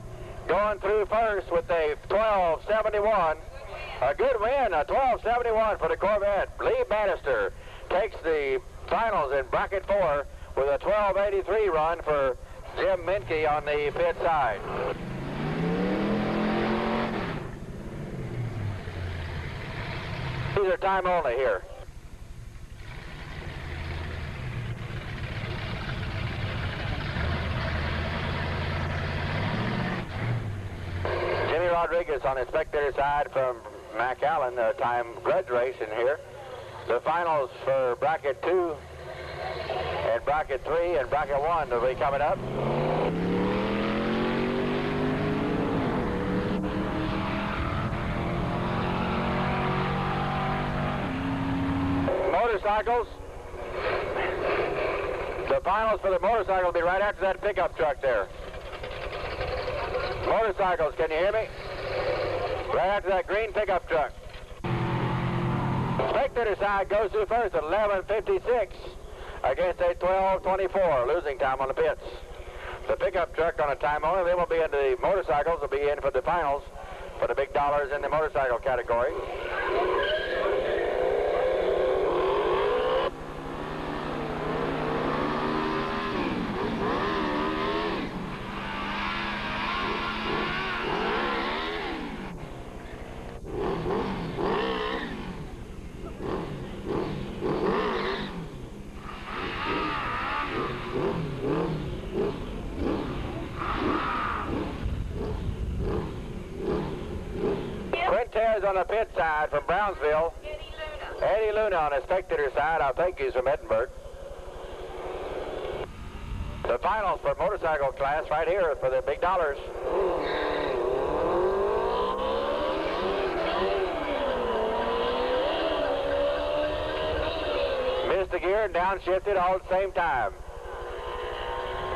going through first with a 1271. A good win, a 1271 for the Corvette. Lee Bannister takes the finals in bracket 4 with a 1283 run for Jim Menke on the pit side. These are time only here. Jimmy Rodriguez on the spectator side from McAllen, time grudge race in here. The finals for bracket 2 and bracket 3 and bracket 1 will be coming up. Motorcycles. The finals for the motorcycle will be right after that pickup truck there. Motorcycles, can you hear me? Right after that green pickup truck. Spectator side goes through first at 11:56 against a 12:24, losing time on the pits. The pickup truck on a time only, then will be into the motorcycles, will be in for the finals for the big dollars in the motorcycle category. On the pit side from Brownsville, Eddie Luna on the spectator side, I think he's from Edinburgh. The finals for motorcycle class right here for the big dollars. Missed the gear and downshifted all at the same time.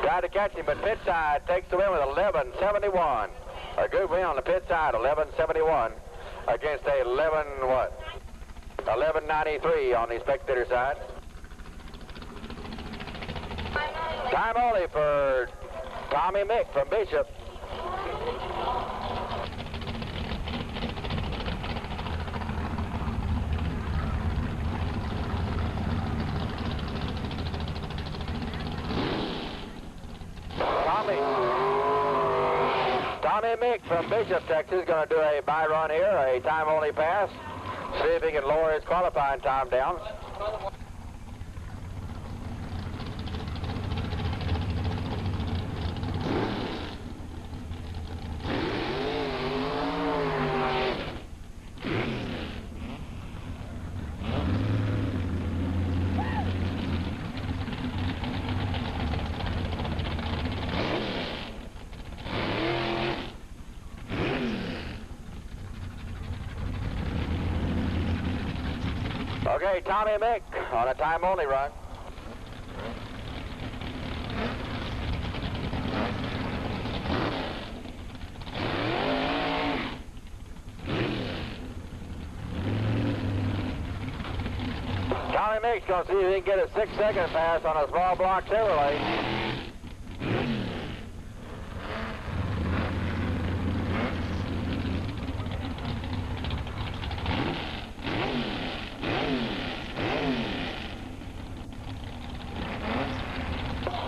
Tried to catch him, but pit side takes the win with 11:71. A good win on the pit side, 11:71. Against a 11:93 on the spectator side. Time only for Tommy Mick from Bishop. Tommy Mick from Bishop, Texas, going to do a by run here, a time-only pass. See if he can lower his qualifying time down. Okay, Tommy Mick on a time-only run. Tommy Mick's going to see if he can get a 6-second pass on a small block Chevrolet.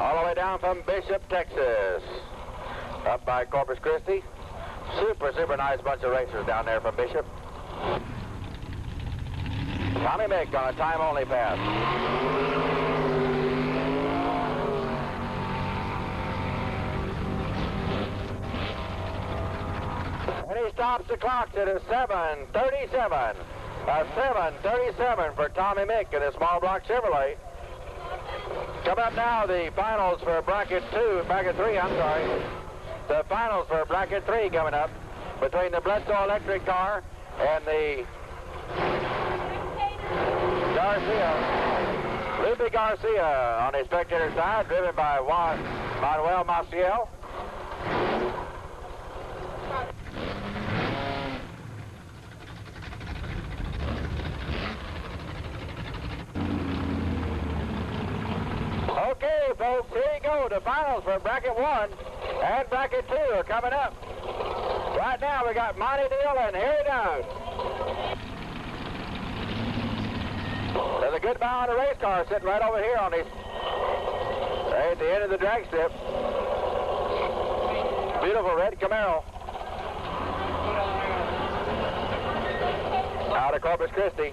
All the way down from Bishop, Texas, up by Corpus Christi. Super nice bunch of racers down there from Bishop. Tommy Mick on a time-only pass. And he stops the clocks at a 7:37. A 7:37 for Tommy Mick in a small block Chevrolet. Coming up now, the finals for bracket 3, I'm sorry. The finals for bracket 3 coming up between the Bledsoe electric car and the Garcia. Lupe Garcia on the spectator side, driven by Manuel Maciel. Okay, folks, here you go. The finals for bracket 1 and bracket 2 are coming up. Right now, we got Monty Deal and Harry Dunn. There's a good bow on a race car sitting right over here on this, right at the end of the drag strip. Beautiful red Camaro. Out of Corpus Christi.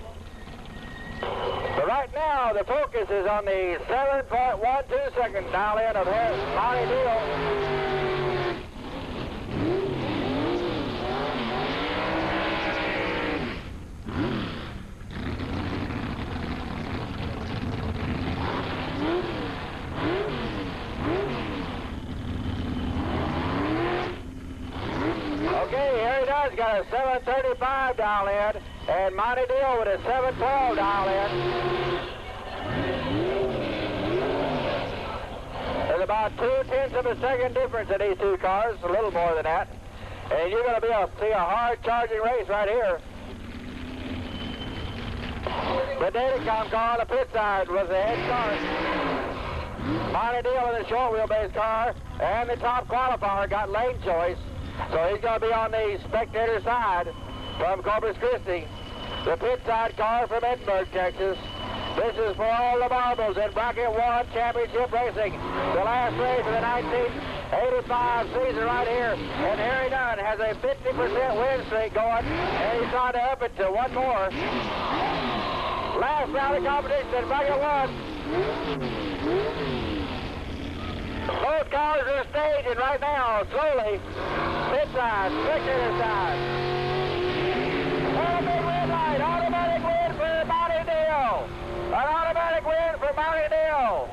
But right now, the focus is on the 7.12 second dial-in of Monty Deal. Okay, here he does, got a 735 dial-in, and Monty Deal with a 712 dial-in. There's about 0.2 of a second difference in these two cars, a little more than that. And you're going to be able to see a hard charging race right here. The Datacom car on the pit side was the head car. Monty Deal in the short wheelbase car, and the top qualifier got lane choice. So he's going to be on the spectator side from Corpus Christi. The pit side car from Edinburgh, Texas. This is for all the marbles in bracket 1 championship racing. The last race of the 1985 season right here. And Harry Dunn has a 50% win streak going, and he's trying to up it to one more. Last round of competition in bracket 1. Both cars are staging right now, slowly. Pit side, spectator side. And a big red light, automatic win for Monty Deal. An automatic win for Monty Deal.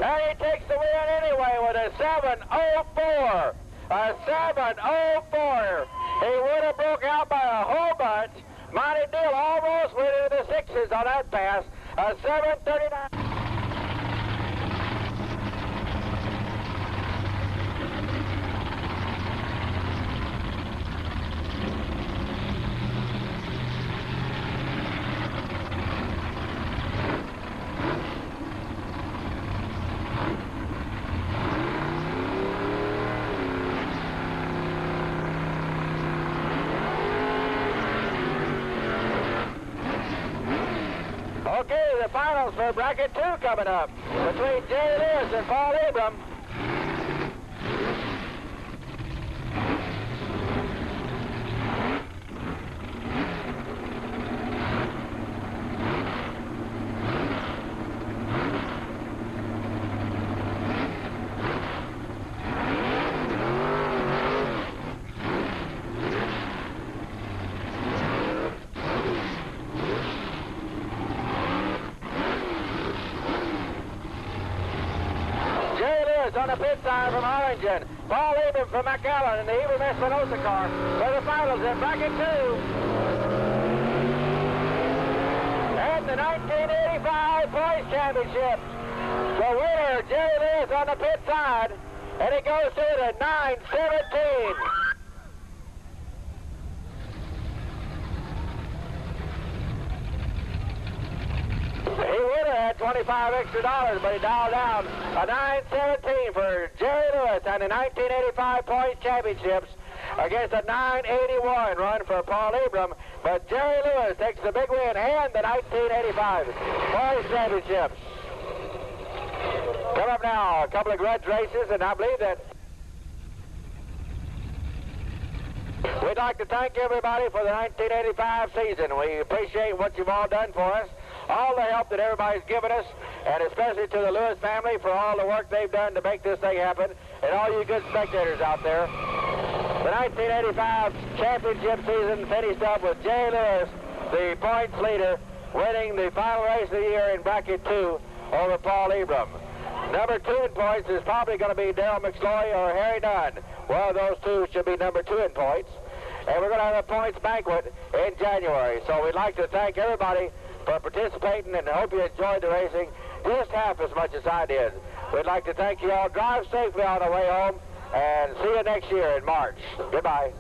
And he takes the win anyway with a 7:04. A 7:04. He would have broke out by a whole bunch. Monty Deal almost went into the sixes on that pass. A 7:39. Okay, the finals for bracket 2 coming up between Jay Lewis and Paul Abram. On the pit side from Harlingen, Paul Abram from McAllen in the Abram Espinosa car for the finals in bracket 2. And the 1985 Points Championship. The winner, Jerry Lewis on the pit side, and it goes to the 9:17. He would have had $25 extra, but he dialed down a 9:17 for Jerry Lewis and the 1985 Points Championships against a 9:81 run for Paul Abram. But Jerry Lewis takes the big win and the 1985 Points Championships. Come up now, a couple of grudge races, and I believe that we'd like to thank everybody for the 1985 season. We appreciate what you've all done for us, all the help that everybody's given us, and especially to the Lewis family for all the work they've done to make this thing happen, and all you good spectators out there. The 1985 championship season finished up with Jay Lewis, the points leader, winning the final race of the year in bracket 2 over Paul Abram. Number 2 in points is probably going to be Darrell McSloy or Harry Dunn. Well, those two should be number 2 in points. And we're going to have a points banquet in January. So we'd like to thank everybody for participating, and I hope you enjoyed the racing just half as much as I did. We'd like to thank you all. Drive safely on the way home, and see you next year in March. Goodbye.